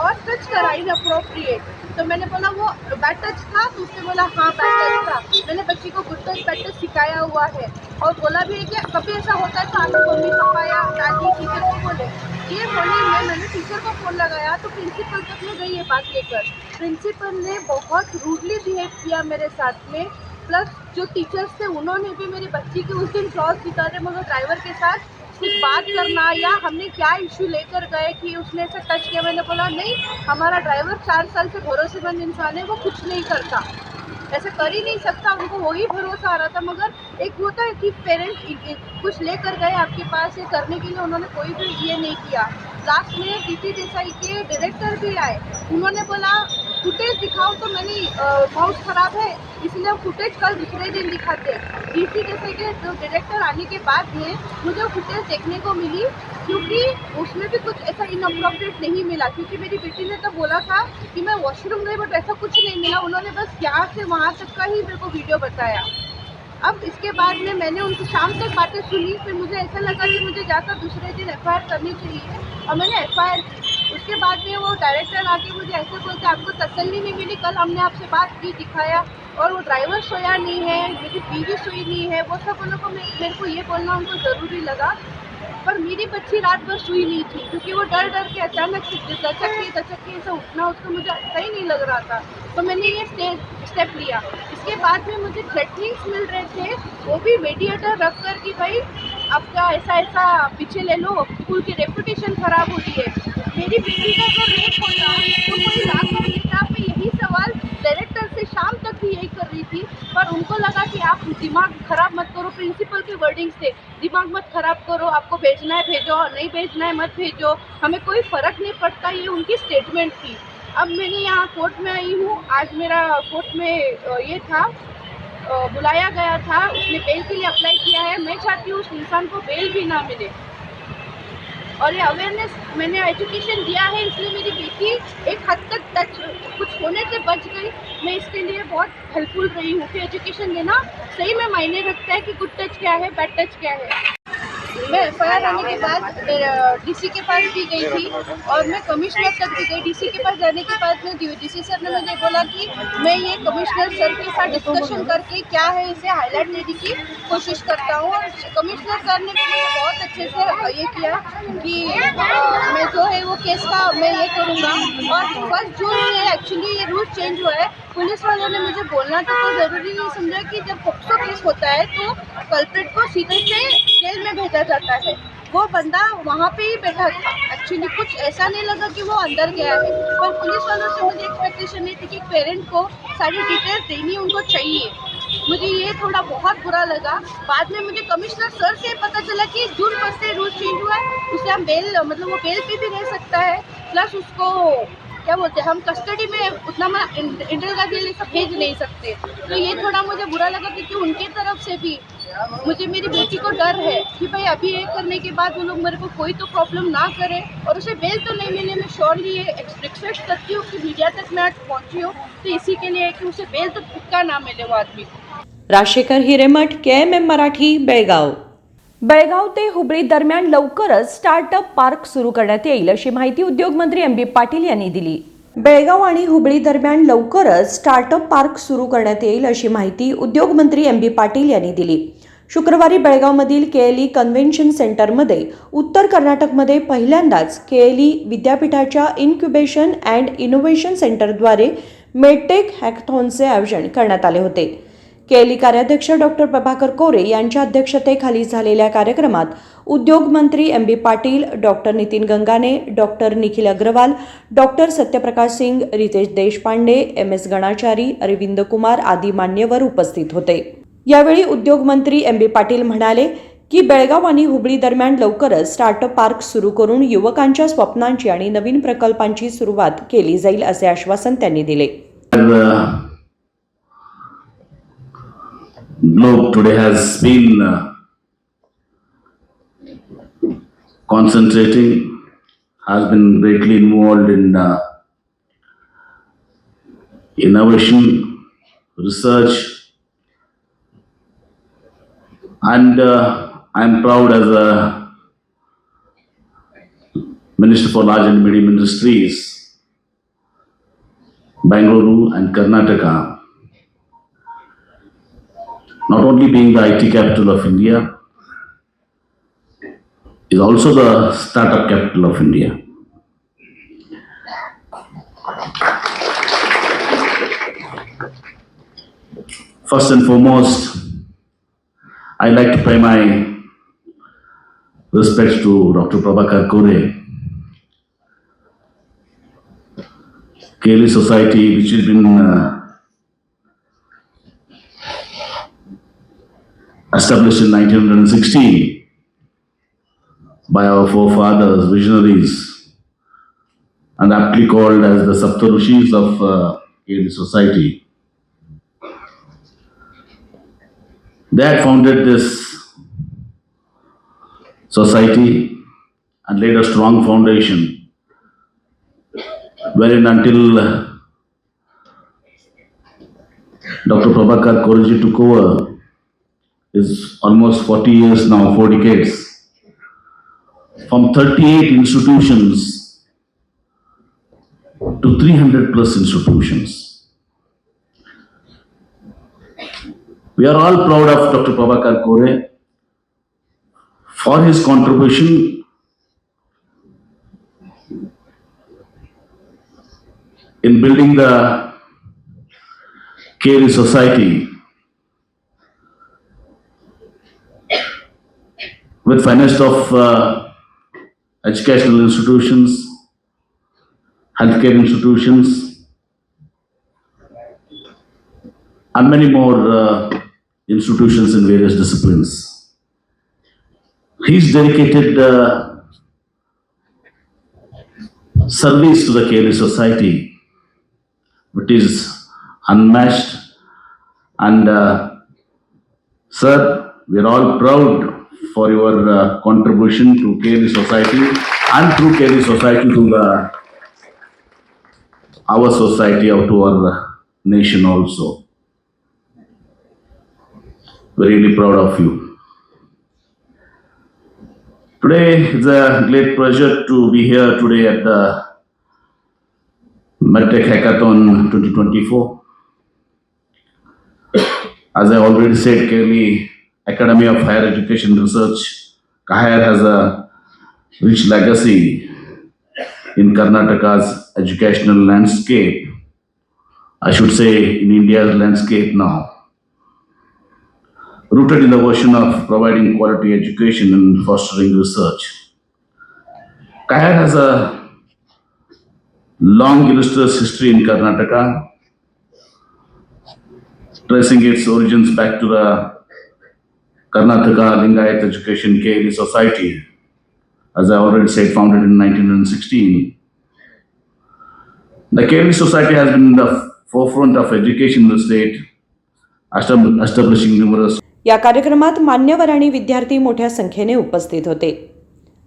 और टच करा इनअप्रोप्रिएट। तो मैंने बोला वो बैड टच था, तो उसने बोला हाँ बैड टच था। मैंने बच्ची को गुड टच बैड टच सिखाया हुआ है और बोला भी है कि कभी ऐसा होता है तो आपको मम्मी पापा या दादी टीचर को बोले। ये होने में मैंने टीचर को फ़ोन लगाया तो प्रिंसिपल तक में गई है बात लेकर। प्रिंसिपल ने बहुत रूडली बिहेव किया मेरे साथ में, प्लस जो टीचर्स थे उन्होंने भी मेरी बच्ची के उस दिन क्लॉज बिताने मगर ड्राइवर के साथ कुछ बात करना या हमने क्या इशू लेकर गए कि उसने ऐसा टच किया। मैंने बोला नहीं, हमारा ड्राइवर 4 साल से भरोसेमंद इंसान है, वो कुछ नहीं करता, ऐसा कर ही नहीं सकता। उनको वही भरोसा आ रहा था, मगर एक होता है कि पेरेंट कुछ लेकर गए आपके पास, ये करने के लिए उन्होंने कोई भी ये नहीं किया। लास्ट में डीटी देसाई के डायरेक्टर भी आए, उन्होंने बोला फुटेज दिखाओ, तो मैंने माउस खराब है इसलिए फुटेज कल दूसरे दिन दिखाते। डीटी देसाई के जो डायरेक्टर आने के बाद में मुझे फुटेज देखने को मिली, क्योंकि उसमें भी कुछ ऐसा इनअप्रोप्रिएट नहीं मिला, क्योंकि मेरी बेटी ने तो बोला था कि मैं वॉशरूम गई बट ऐसा कुछ नहीं मिला। उन्होंने बस यहाँ से वहाँ तक का ही मेरे को वीडियो बताया। अब इसके बाद में मैंने उनकी शाम तक बातें सुनी, फिर मुझे ऐसा लगा कि मुझे जाकर दूसरे दिन FIR करनी चाहिए और मैंने FIR की। उसके बाद में वो डायरेक्टर आके मुझे ऐसे बोलते आपको तसल्ली नहीं मिली, कल हमने आपसे बात की, दिखाया और वो ड्राइवर सोया नहीं है, मेरी बीवी सोई नहीं है, वो सब उन लोगों को मेरे को ये बोलना उनको ज़रूरी लगा। पर मेरी बच्ची रात भर सोई नहीं थी, क्योंकि वो डर डर के अचानक से दचक के ऐसा उठना उसको मुझे सही नहीं लग रहा था, तो मैंने ये स्टेप लिया। इसके बाद में मुझे थ्रेटनिंग्स मिल रहे थे, वो भी मीडिएटर रख कर कि भाई आपका ऐसा ऐसा पीछे ले लो, स्कूल की रेपुटेशन ख़राब हो रही है। मेरी बेटी का अगर रेप होता तो कोई ना कर लेता। मैं यही सवाल डायरेक्टर से शाम तक भी यही कर रही थी, पर उनको लगा कि आप दिमाग ख़राब मत करो, प्रिंसिपल के वर्डिंग्स थे, दिमाग मत ख़राब करो, आपको भेजना है भेजो, नहीं भेजना है मत भेजो, हमें कोई फ़र्क नहीं पड़ता, ये उनकी स्टेटमेंट थी। अब मैंने यहाँ कोर्ट में आई हूँ, आज मेरा कोर्ट में ये था, बुलाया गया था, उसने बेल के लिए अप्लाई किया है। मैं चाहती हूँ उस इंसान को बेल भी ना मिले, और ये अवेयरनेस मैंने एजुकेशन दिया है, इसलिए मेरी बेटी एक हद तक टच कुछ होने से बच गई। मैं इसके लिए बहुत हेल्पफुल रही हूँ कि एजुकेशन देना सही में मायने रखता है कि गुड टच क्या है, बैड टच क्या है। मैं एफआईआर आने के बाद डीसी के पास भी गई थी और मैं कमिश्नर तक भी गई। डीसी के पास जाने के बाद में डीसी सर ने मुझे बोला कि मैं ये कमिश्नर सर के साथ डिस्कशन करके क्या है इसे हाईलाइट देने की कोशिश करता हूँ। और कमिश्नर सर ने भी मुझे बहुत अच्छे से ये किया कि मैं जो है वो केस का मैं ये करूँगा। और 1 जून से एक्चुअली ये रूल चेंज हुआ है। पुलिस वालों ने मुझे बोलना था तो ज़रूरी नहीं समझा कि जब पॉक्सो केस होता है तो कल्प्रिट को सीधे से जेल में भेजा जाता है। वो बंदा वहाँ पे ही बैठा था। एक्चुअली कुछ ऐसा नहीं लगा कि वो अंदर गया है, पर पुलिस वालों से मुझे एक्सपेक्टेशन नहीं थी कि पेरेंट को सारी डिटेल्स देनी उनको चाहिए। मुझे ये थोड़ा बहुत बुरा लगा। बाद में मुझे कमिश्नर सर से पता चला कि जून 1 से रूल चेंज हुआ है, उसे हम बेल मतलब वो बेल पे भी रह सकता है, प्लस उसको क्या बोलते हैं हम कस्टडी में उतना इंटर का जेल सब भेज नहीं सकते। तो ये थोड़ा मुझे बुरा लगा क्योंकि उनकी तरफ से भी मुझे मेरी बेटी को डर है कि भाई अभी ये करने के बाद वो लोग मेरे को कोई तो प्रॉब्लम ना करे और उसे बेल तो नहीं मिले। मैं श्योरली ये रिक्वेस्ट करती हूँ कि मीडिया तक मैं आज पहुँची हूँ तो इसी के लिए कि उसे बेल तो पक्का ना मिले वो आदमी को। राजशेखर हिरेमठ, KMM मराठी, बेळगाव. बेळगाव ते हुबळी दरम्यान लवकरच स्टार्टअप पार्क सुरू करण्यात येईल अशी माहिती उद्योगमंत्री MB पाटील यांनी दिली. बेळगाव आणि हुबळी दरम्यान लवकरच स्टार्टअप पार्क सुरू करण्यात येईल अशी माहिती उद्योगमंत्री MB पाटील यांनी दिली. शुक्रवारी बेळगावमधील KLE कन्व्हेन्शन सेंटरमध्ये उत्तर कर्नाटकमध्ये पहिल्यांदाच KLE विद्यापीठाच्या इन्क्युबेशन अँड इनोव्हेशन सेंटरद्वारे मेडटेक हॅकथॉनचे आयोजन करण्यात आले होते. KLE कार्याध्यक्ष डॉक्टर प्रभाकर कोरे यांच्या अध्यक्षतेखाली झालेल्या कार्यक्रमात उद्योगमंत्री MB Patil, doctor Nitin Gangane, doctor Nikhil Agarwal, doctor Satyaprakash Singh, Ritesh Deshpande, MS Ganachari, Arvind Kumar आदी मान्यवर उपस्थित होते. यावेळी उद्योगमंत्री MB पाटील म्हणाले की बेळगाव आणि हुबळी दरम्यान लवकरच स्टार्टअप पार्क सुरू करून युवकांच्या स्वप्नांची आणि नवीन प्रकल्पांची सुरुवात केली जाईल असे आश्वासन त्यांनी दिले. Globe today has been concentrating, has been greatly involved in innovation, research, and I am proud as a Minister for Large and Medium Industries, Bangalore and Karnataka, not only being the IT capital of India, is also the startup capital of India. First and foremost, I'd like to pay my respects to Dr. Prabhakar Kore, KLE Society, which has been established in 1916 by our forefathers, visionaries, and aptly called as the Saptarishis of KLE Society. They had founded this society and laid a strong foundation, wherein until Dr. Prabhakar Koreji took over, is almost 40 years now, 4 decades. From 38 institutions to 300 plus institutions. We are all proud of Dr. Prabhakar Kore for his contribution in building the KLE Society with finest of educational institutions, healthcare institutions, and many more institutions in various disciplines. He's dedicated service to the KLE Society, which is unmatched. And sir, we are all proud for your contribution to KLE Society and through KLE Society to our society or to our nation also. We're really proud of you. Today it's a great pleasure to be here today at the MedTech Hackathon 2024. As I already said clearly, Academy of Higher Education Research, CAHIR has a rich legacy in Karnataka's educational landscape. I should say in India's landscape now. Rooted in the vision of providing quality education and fostering research. CAHIR has a long illustrious history in Karnataka, tracing its origins back to the Karnataka Lingayat Education Care Society, as I already said, founded in 1916. The KV Society has been in the forefront of education in the state, establishing numerous. या कार्यक्रमात मान्यवर आणि विद्यार्थी मोठ्या संख्येने उपस्थित होते.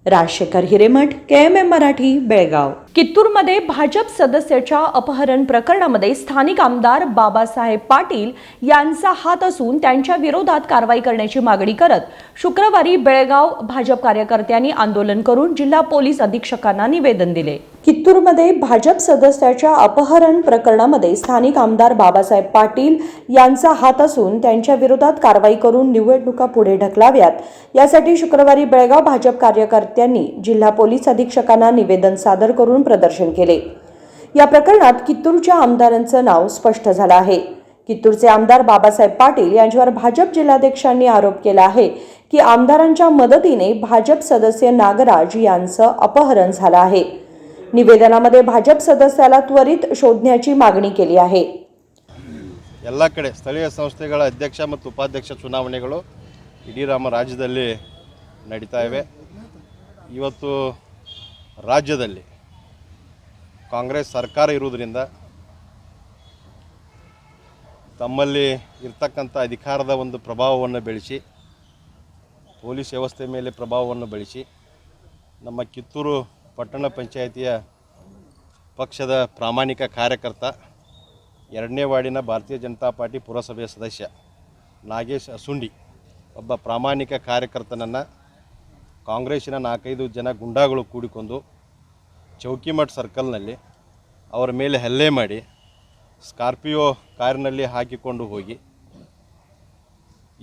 Rajshekhar Hiremath, KMM Marathi, Belgaum. कित्तूरमध्ये Bhajap सदस्याच्या अपहरण प्रकरणामध्ये स्थानिक आमदार बाबासाहेब पाटील यांचा हात असून त्यांच्या विरोधात कारवाई करण्याची मागणी करत शुक्रवारी बेळगाव भाजप कार्यकर्त्यांनी आंदोलन करून जिल्हा पोलीस अधीक्षकांना निवेदन दिले. कित्तूरमध्ये भाजप सदस्याच्या अपहरण प्रकरणामध्ये स्थानिक आमदार बाबासाहेब पाटील यांचा हात असून त्यांच्या विरोधात कारवाई करून निवडणुका पुढे ढकलाव्यात यासाठी शुक्रवारी बेळगाव भाजप कार्यकर्त्यांनी जिल्हा पोलीस अधीक्षकांना निवेदन सादर करून प्रदर्शन केले. या प्रकरणात कित्तूरच्या आमदारांचं नाव स्पष्ट झालं आहे. कित्तूरचे आमदार बाबासाहेब पाटील यांच्यावर भाजप जिल्हाध्यक्षांनी आरोप केला आहे की आमदारांच्या मदतीने भाजप सदस्य नागराज यांचं अपहरण झालं आहे. निवेदनामध्ये भाजप सदस्याला त्वरित शोधण्याची मागणी केली आहे. ಎಲ್ಲ ಕಡೆ ಸ್ಥಳೀಯ ಸಂಸ್ಥೆಗಳ ಅಧ್ಯಕ್ಷ ಮತ್ತು ಉಪಾಧ್ಯಕ್ಷ ಚುನಾವಣೆಗಳು ಇಡೀ ನಮ್ಮ ರಾಜ್ಯದಲ್ಲಿ ನಡೀತಾ ಇವೆ. ಇವತ್ತು ರಾಜ್ಯದಲ್ಲಿ ಕಾಂಗ್ರೆಸ್ ಸರ್ಕಾರ ಇರುವುದರಿಂದ ತಮ್ಮಲ್ಲಿ ಇರ್ತಕ್ಕಂಥ ಅಧಿಕಾರದ ಒಂದು ಪ್ರಭಾವವನ್ನು ಬೆಳೆಸಿ ಪೊಲೀಸ್ ವ್ಯವಸ್ಥೆ ಮೇಲೆ ಪ್ರಭಾವವನ್ನು ಬೆಳೆಸಿ ನಮ್ಮ ಕಿತ್ತೂರು ಪಟ್ಟಣ ಪಂಚಾಯಿತಿಯ ಪಕ್ಷದ ಪ್ರಾಮಾಣಿಕ ಕಾರ್ಯಕರ್ತ 2ನೇ ವಾರ್ಡಿನ ಭಾರತೀಯ ಜನತಾ ಪಾರ್ಟಿ ಪುರಸಭೆಯ ಸದಸ್ಯ ನಾಗೇಶ್ ಅಸುಂಡಿ ಒಬ್ಬ ಪ್ರಾಮಾಣಿಕ ಕಾರ್ಯಕರ್ತನನ್ನು ಕಾಂಗ್ರೆಸ್ಸಿನ 4-5 ಜನ ಗುಂಡಾಗಳು ಕೂಡಿಕೊಂಡು ಚೌಕಿಮಠ್ ಸರ್ಕಲ್ನಲ್ಲಿ ಅವರ ಮೇಲೆ ಹಲ್ಲೆ ಮಾಡಿ ಸ್ಕಾರ್ಪಿಯೋ ಕಾರಿನಲ್ಲಿ ಹಾಕಿಕೊಂಡು ಹೋಗಿ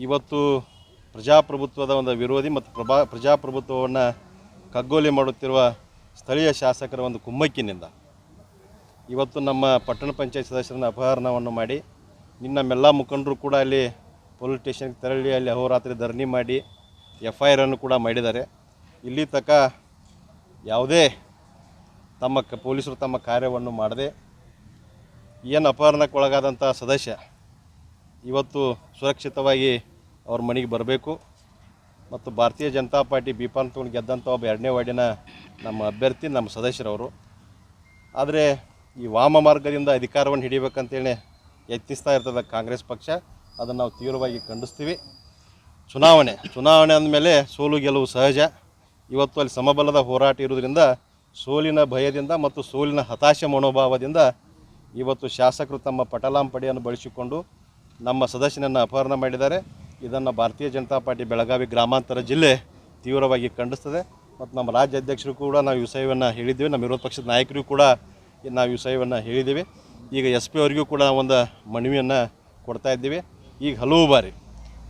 ಇವತ್ತು ಪ್ರಜಾಪ್ರಭುತ್ವದ ಒಂದು ವಿರೋಧಿ ಮತ್ತು ಪ್ರಜಾಪ್ರಭುತ್ವವನ್ನು ಕಗ್ಗೊಲೆ ಮಾಡುತ್ತಿರುವ ಸ್ಥಳೀಯ ಶಾಸಕರ ಒಂದು ಕುಮ್ಮಕ್ಕಿನಿಂದ ಇವತ್ತು ನಮ್ಮ ಪಟ್ಟಣ ಪಂಚಾಯತ್ ಸದಸ್ಯರನ್ನು ಅಪಹರಣವನ್ನು ಮಾಡಿ ನಮ್ಮೆಲ್ಲ ಮುಖಂಡರು ಕೂಡ ಅಲ್ಲಿ ಪೊಲೀಸ್ ಸ್ಟೇಷನ್ಗೆ ತೆರಳಿ ಅಲ್ಲಿ ಅಹೋರಾತ್ರಿ ಧರಣಿ ಮಾಡಿ FIR ಅನ್ನು ಕೂಡ ಮಾಡಿದ್ದಾರೆ. ಇಲ್ಲಿ ತನಕ ಯಾವುದೇ ಪೊಲೀಸರು ತಮ್ಮ ಕಾರ್ಯವನ್ನು ಮಾಡದೆ ಏನು ಅಪಹರಣಕ್ಕೆ ಒಳಗಾದಂಥ ಸದಸ್ಯ ಇವತ್ತು ಸುರಕ್ಷಿತವಾಗಿ ಅವ್ರ ಮನೆಗೆ ಬರಬೇಕು ಮತ್ತು ಭಾರತೀಯ ಜನತಾ ಪಾರ್ಟಿ ಬಿಪಾನ್ ತಗೊಂಡು ಗೆದ್ದಂಥ ಒಬ್ಬ 2ನೇ ವಾರ್ಡಿನ ನಮ್ಮ ಅಭ್ಯರ್ಥಿ ನಮ್ಮ ಸದಸ್ಯರವರು. ಆದರೆ ಈ ವಾಮ ಮಾರ್ಗದಿಂದ ಅಧಿಕಾರವನ್ನು ಹಿಡಿಬೇಕಂತೇಳಿ ಯತ್ನಿಸ್ತಾ ಇರ್ತದೆ ಕಾಂಗ್ರೆಸ್ ಪಕ್ಷ. ಅದನ್ನು ನಾವು ತೀವ್ರವಾಗಿ ಖಂಡಿಸ್ತೀವಿ. ಚುನಾವಣೆ ಅಂದಮೇಲೆ ಸೋಲು ಗೆಲುವು ಸಹಜ. ಇವತ್ತು ಅಲ್ಲಿ ಸಮಬಲದ ಹೋರಾಟ ಇರೋದ್ರಿಂದ ಸೋಲಿನ ಭಯದಿಂದ ಮತ್ತು ಸೋಲಿನ ಹತಾಶೆ ಮನೋಭಾವದಿಂದ ಇವತ್ತು ಶಾಸಕರು ತಮ್ಮ ಪಟಲಾಂಪಡಿಯನ್ನು ಬಳಸಿಕೊಂಡು ನಮ್ಮ ಸದಸ್ಯನನ್ನು ಅಪಹರಣ ಮಾಡಿದ್ದಾರೆ. ಇದನ್ನು ಭಾರತೀಯ ಜನತಾ ಪಾರ್ಟಿ ಬೆಳಗಾವಿ ಗ್ರಾಮಾಂತರ ಜಿಲ್ಲೆ ತೀವ್ರವಾಗಿ ಖಂಡಿಸ್ತದೆ. ಮತ್ತು ನಮ್ಮ ರಾಜ್ಯ ಅಧ್ಯಕ್ಷರು ಕೂಡ ನಾವು ಈ ವಿಷಯವನ್ನು ಹೇಳಿದ್ದೀವಿ, ನಮ್ಮ ವಿರೋಧ ಪಕ್ಷದ ನಾಯಕರಿಗೂ ಕೂಡ ನಾವು ಈ ವಿಷಯವನ್ನು ಹೇಳಿದ್ದೀವಿ. ಈಗ SP ಅವರಿಗೂ ಕೂಡ ಒಂದು ಮನವಿಯನ್ನು ಕೊಡ್ತಾ ಇದ್ದೀವಿ. ಈಗ ಹಲವು ಬಾರಿ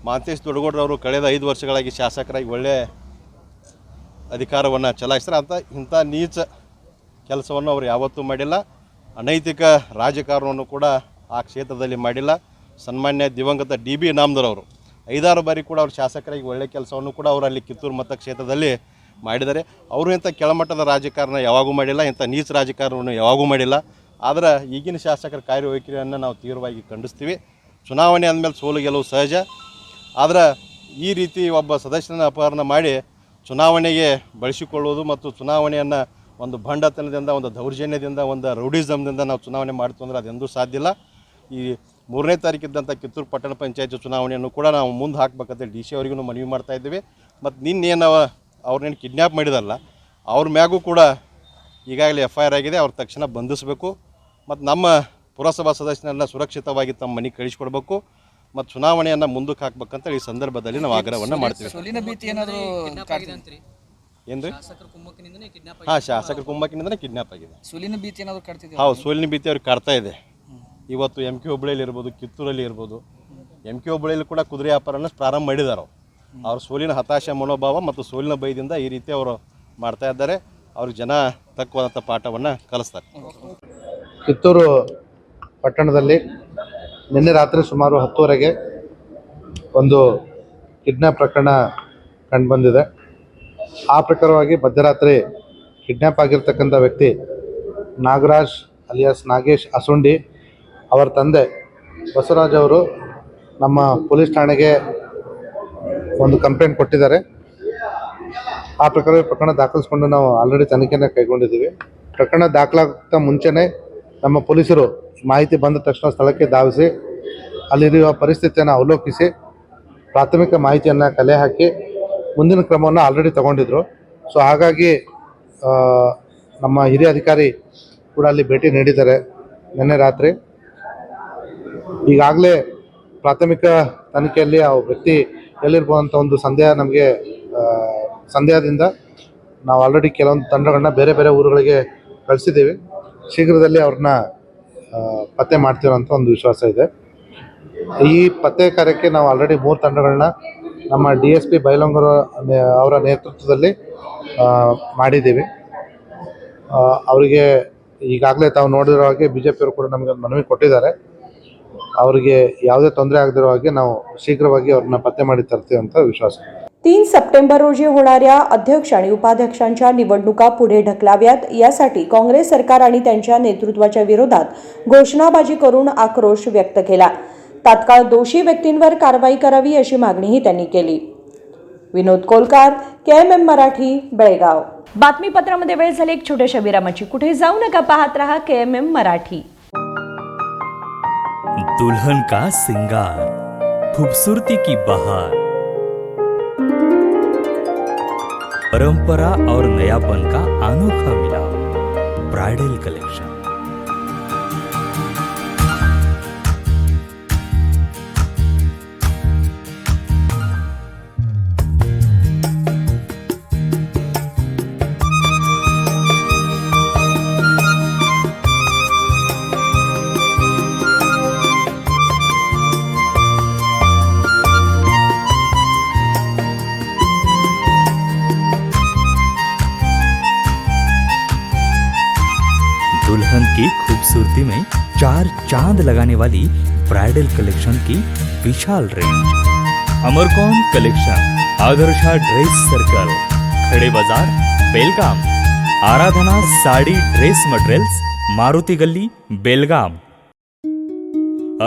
ಮಾಂತೇಶ್ ದೊಡ್ಡಗೌಡರವರು ಕಳೆದ 5 ವರ್ಷಗಳಾಗಿ ಶಾಸಕರಾಗಿ ಒಳ್ಳೆಯ ಅಧಿಕಾರವನ್ನು ಚಲಾಯಿಸ್ತಾರೆ. ಇಂಥ ನೀಚ ಕೆಲಸವನ್ನು ಅವರು ಯಾವತ್ತೂ ಮಾಡಿಲ್ಲ. ಅನೈತಿಕ ರಾಜಕಾರಣವನ್ನು ಕೂಡ ಆ ಕ್ಷೇತ್ರದಲ್ಲಿ ಮಾಡಿಲ್ಲ. ಸನ್ಮಾನ್ಯ ದಿವಂಗತ DB ಇನಾಮದಾರ್ ಅವರು 5-6 ಬಾರಿ ಕೂಡ ಅವರು ಶಾಸಕರಾಗಿ ಒಳ್ಳೆಯ ಕೆಲಸವನ್ನು ಕೂಡ ಅವರು ಅಲ್ಲಿ ಕಿತ್ತೂರು ಮತಕ್ಷೇತ್ರದಲ್ಲಿ ಮಾಡಿದ್ದಾರೆ. ಅವರು ಇಂಥ ಕೆಳಮಟ್ಟದ ರಾಜಕಾರಣ ಯಾವಾಗೂ ಮಾಡಿಲ್ಲ, ಇಂಥ ನೀಚ ರಾಜಕಾರಣವನ್ನು ಯಾವಾಗೂ ಮಾಡಿಲ್ಲ. ಆದರೆ ಈಗಿನ ಶಾಸಕರ ಕಾರ್ಯವೈಖರಿಯನ್ನು ನಾವು ತೀವ್ರವಾಗಿ ಖಂಡಿಸ್ತೀವಿ. ಚುನಾವಣೆ ಅಂದಮೇಲೆ ಸೋಲು ಗೆಲುವು ಸಹಜ. ಆದರೆ ಈ ರೀತಿ ಒಬ್ಬ ಸದಸ್ಯನ ಅಪಹರಣ ಮಾಡಿ ಚುನಾವಣೆಗೆ ಬಳಸಿಕೊಳ್ಳುವುದು ಮತ್ತು ಚುನಾವಣೆಯನ್ನು ಒಂದು ಭಂಡತನದಿಂದ, ಒಂದು ದೌರ್ಜನ್ಯದಿಂದ, ಒಂದು ರೌಡಿಸಮ್ದಿಂದ ನಾವು ಚುನಾವಣೆ ಮಾಡ್ತು ಅಂದರೆ ಅದೆಂದೂ ಸಾಧ್ಯ ಇಲ್ಲ. ಈ 3ನೇ ತಾರೀಕಿದ್ದಂಥ ಕಿತ್ತೂರು ಪಟ್ಟಣ ಪಂಚಾಯತ್ ಚುನಾವಣೆಯನ್ನು ಕೂಡ ನಾವು ಮುಂದೆ ಹಾಕಬೇಕಂತ DC ಅವರಿಗೂ ಮನವಿ ಮಾಡ್ತಾ ಇದ್ದೀವಿ. ಮತ್ತು ನಿನ್ನೇನು ಅವ್ರನ್ನೇನು ಕಿಡ್ನ್ಯಾಪ್ ಮಾಡಿದಾರಲ್ಲ ಅವ್ರ ಮ್ಯಾಗೂ ಕೂಡ ಈಗಾಗಲೇ FIR ಆಗಿದೆ. ಅವ್ರ ತಕ್ಷಣ ಬಂಧಿಸಬೇಕು ಮತ್ತು ನಮ್ಮ ಪುರಸಭಾ ಸದಸ್ಯನೆಲ್ಲ ಸುರಕ್ಷಿತವಾಗಿ ತಮ್ಮ ಮನೆಗೆ ಕಳಿಸ್ಕೊಡ್ಬೇಕು ಮತ್ತು ಚುನಾವಣೆಯನ್ನು ಮುಂದಕ್ಕೆ ಹಾಕ್ಬೇಕಂತ ಈ ಸಂದರ್ಭದಲ್ಲಿ ನಾವು ಆಗ್ರಹವನ್ನು ಮಾಡ್ತೀವಿ. ಏನ್ರಿ ಶಾಸಕರ ಕುಮ್ಮಕ್ಕಿನಿಂದನೇ ಕಿಡ್ನಾಪ್ ಹಾಂ, ಶಾಸಕರ ಕುಮ್ಮಕ್ಕಿನಿಂದನೇ ಕಿಡ್ನಾಪ್ ಆಗಿದೆ. ಸುಲಿನ ಭೀತಿ ಏನಾದರೂ ಕಾಡ್ತಿದೆ? ಹೌದು, ಸೋಲಿನ ಭೀತಿ ಅವ್ರಿಗೆ ಕಾಡ್ತಾ ಇದೆ. ಇವತ್ತು MK ಹುಬ್ಬಳ್ಳಿಯಲ್ಲಿ ಇರ್ಬೋದು, ಕಿತ್ತೂರಲ್ಲಿ ಇರ್ಬೋದು. MK ಹುಬ್ಬಳ್ಳಿಯಲ್ಲಿ ಕೂಡ ಕುದುರೆ ವ್ಯಾಪಾರನ ಪ್ರಾರಂಭ ಮಾಡಿದ್ದಾರೆ. ಅವ್ರ ಸೋಲಿನ ಹತಾಶೆ ಮನೋಭಾವ ಮತ್ತು ಸೋಲಿನ ಭಯದಿಂದ ಈ ರೀತಿ ಅವರು ಮಾಡ್ತಾ ಇದ್ದಾರೆ. ಅವ್ರಿಗೆ ಜನ ತಕ್ಕವಾದಂಥ ಪಾಠವನ್ನು ಕಲಿಸ್ತಾರೆ. ಕಿತ್ತೂರು ಪಟ್ಟಣದಲ್ಲಿ ನಿನ್ನೆ ರಾತ್ರಿ ಸುಮಾರು 10:30ಗೆ ಒಂದು ಕಿಡ್ನ್ಯಾಪ್ ಪ್ರಕರಣ ಕಂಡುಬಂದಿದೆ. ಆ ಪ್ರಕಾರವಾಗಿ ಮಧ್ಯರಾತ್ರಿ ಕಿಡ್ನ್ಯಾಪ್ ಆಗಿರ್ತಕ್ಕಂಥ ವ್ಯಕ್ತಿ ನಾಗರಾಜ್ ಅಲಿಯಾಸ್ ನಾಗೇಶ್ ಅಸುಂಡಿ ಅವರ ತಂದೆ ಬಸವರಾಜ್ ಅವರು ನಮ್ಮ ಪೊಲೀಸ್ ಠಾಣೆಗೆ ಒಂದು ಕಂಪ್ಲೇಂಟ್ ಕೊಟ್ಟಿದ್ದಾರೆ. ಆ ಪ್ರಕರಣ ದಾಖಲಿಸ್ಕೊಂಡು ನಾವು ಆಲ್ರೆಡಿ ತನಿಖೆಯನ್ನು ಕೈಗೊಂಡಿದ್ದೀವಿ. ಪ್ರಕರಣ ದಾಖಲಾಗ್ತಾ ಮುಂಚೆನೇ ನಮ್ಮ ಪೊಲೀಸರು ಮಾಹಿತಿ ಬಂದ ತಕ್ಷಣ ಸ್ಥಳಕ್ಕೆ ಧಾವಿಸಿ ಅಲ್ಲಿರುವ ಪರಿಸ್ಥಿತಿಯನ್ನು ಅವಲೋಕಿಸಿ ಪ್ರಾಥಮಿಕ ಮಾಹಿತಿಯನ್ನು ಕಲೆ ಹಾಕಿ ಮುಂದಿನ ಕ್ರಮವನ್ನು ಆಲ್ರೆಡಿ ತಗೊಂಡಿದ್ರು. ಸೊ ಹಾಗಾಗಿ ನಮ್ಮ ಹಿರಿಯ ಅಧಿಕಾರಿ ಕೂಡ ಅಲ್ಲಿ ಭೇಟಿ ನೀಡಿದ್ದಾರೆ ನಿನ್ನೆ ರಾತ್ರಿ. ಈಗಾಗಲೇ ಪ್ರಾಥಮಿಕ ತನಿಖೆಯಲ್ಲಿ ಆ ವ್ಯಕ್ತಿ ಎಲ್ಲಿರ್ಬೋದಂಥ ಒಂದು ಸಂದೇಹದಿಂದ ನಾವು ಆಲ್ರೆಡಿ ಕೆಲವೊಂದು ತಂಡಗಳನ್ನ ಬೇರೆ ಬೇರೆ ಊರುಗಳಿಗೆ ಕಳಿಸಿದ್ದೀವಿ. ಶೀಘ್ರದಲ್ಲಿ ಅವ್ರನ್ನ ಪತ್ತೆ ಮಾಡ್ತೀವಿ ಅಂತ ಒಂದು ವಿಶ್ವಾಸ ಇದೆ. ಈ ಪತ್ತೆ ಕಾರ್ಯಕ್ಕೆ ನಾವು ಆಲ್ರೆಡಿ 3 ತಂಡಗಳನ್ನ ನಮ್ಮ DSP ಬೈಲೊಂಗರ ಅವರ ನೇತೃತ್ವದಲ್ಲಿ ಮಾಡಿದ್ದೀವಿ. ಅವರಿಗೆ ಈಗಾಗಲೇ ತಾವು ನೋಡಿರೋ ಹಾಗೆ BJP ಅವರು ಕೂಡ ನಮಗೆ ಒಂದು ಮನವಿ ಕೊಟ್ಟಿದ್ದಾರೆ. ಅವರಿಗೆ ಯಾವುದೇ ತೊಂದರೆ ಆಗದಿರೋ ಹಾಗೆ ನಾವು शीघ्रವಾಗಿ ಅವ್ರನ್ನ पत्ते ಮಾಡಿ ತರ್ತೀವಿ ಅಂತ विश्वास. 3 सप्टेंबर रोजी होणाऱ्या अध्यक्ष आणि उपाध्यक्षांच्या निवडणुका पुढे ढकलाव्यात यासाठी काँग्रेस सरकार आणि त्यांच्या नेतृत्वाच्या विरोधात घोषणाबाजी करून आक्रोश व्यक्त केला. तात्काळ दोषी व्यक्तींवर कारवाई करावी अशी मागणीही त्यांनी केली. विनोद कोलकार, KMM मराठी, बेळगाव. बातमीपत्रामध्ये वेळ झाली एक छोट्याशा विरामाची. कुठे जाऊ नका, पाहत रहा KMM मराठी. दुल्हन का सिंगार, खूबसूरती की बहार, परंपरा और नयापन का अनोखा मिलाप, ब्राइडल कलेक्शन. दुल्हन की खूबसूरती में 4 चांद लगाने वाली ब्राइडल कलेक्शन की विशाल रेंज. अमरकॉन collection, Adarsha dress circle, Khade Bazaar, Belgaum. Aradhana sari dress materials, Maruti Gali, Belgaum.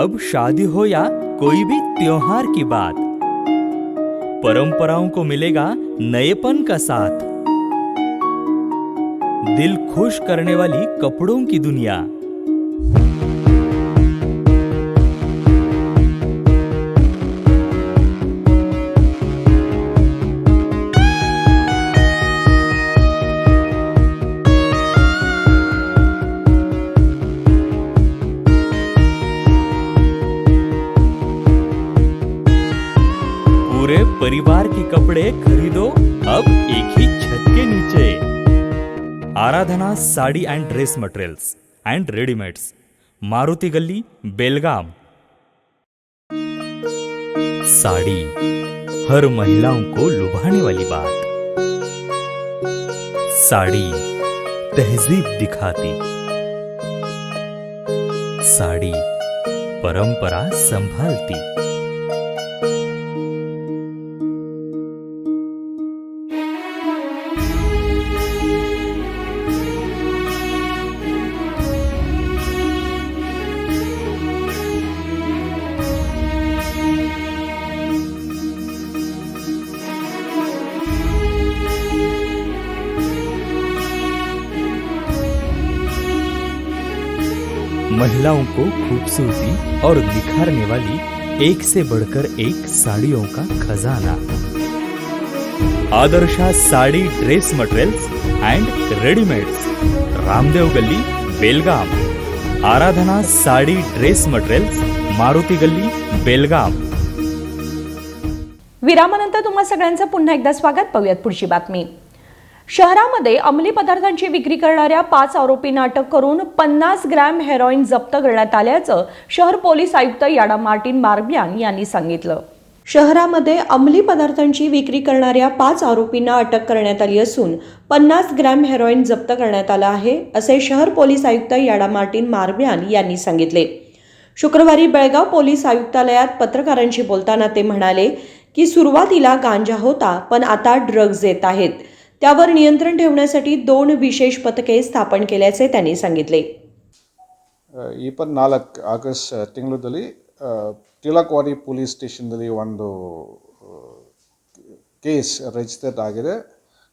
अब शादी हो या कोई भी त्योहार की बात, परंपराओं को मिलेगा नएपन का साथ. दिल खुश करने वाली कपड़ों की दुनिया. पूरे परिवार के कपड़े खरीदो अब एक ही छत के नीचे. Aradhana sari and dress materials and readymades, Maruti Gali, Belgaum. Sari हर महिलाओं को लुभाने वाली बात. साड़ी तहजीब दिखाती. साड़ी परंपरा संभालती. महिलाओं को खूबसूरती और निखारने वाली एक से बढ़कर एक साड़ियों का खजाना. Adarsha sari dress materials and readymades, Ramdev गली, बेलगाम. आराधना साड़ी ड्रेस मटेरियल्स, मारुति गली, बेलगाम. विरामानंतर तुम्हा सगळ्यांचं पुन्हा एकदा स्वागत. पाहूयात पुढची बातमी. शहरामध्ये अंमली पदार्थांची विक्री करणाऱ्या 5 आरोपींना अटक करून 50 ग्रॅम हेरॉईन जप्त करण्यात आल्याचं शहर पोलीस आयुक्त याडा मार्टिन मार्बियान यांनी सांगितलं. शहरामध्ये अंमली पदार्थांची विक्री करणाऱ्या 5 आरोपींना अटक करण्यात आली असून 50 ग्रॅम हेरॉईन जप्त करण्यात आलं आहे, असे शहर पोलीस आयुक्त याडा मार्टिन मार्बियान यांनी सांगितले. शुक्रवारी बेळगाव पोलीस आयुक्तालयात पत्रकारांशी बोलताना ते म्हणाले की सुरुवातीला गांजा होता, पण आता ड्रग्ज येत आहेत. त्यावर नियंत्रण ठेवण्यासाठी 2 विशेष पथके स्थापन केल्याचे त्यांनी सांगितले. 24 ಆಗಸ್ಟ್ ತಿಂಗಳಲ್ಲಿ ತಿಲಕ್ವಾಡಿ ಪೊಲೀಸ್ ಸ್ಟೇಷನ್ದಲ್ಲಿ ಒಂದು ಕೇಸ್ ರಿಜಿಸ್ಟರ್ ಆಗಿದೆ.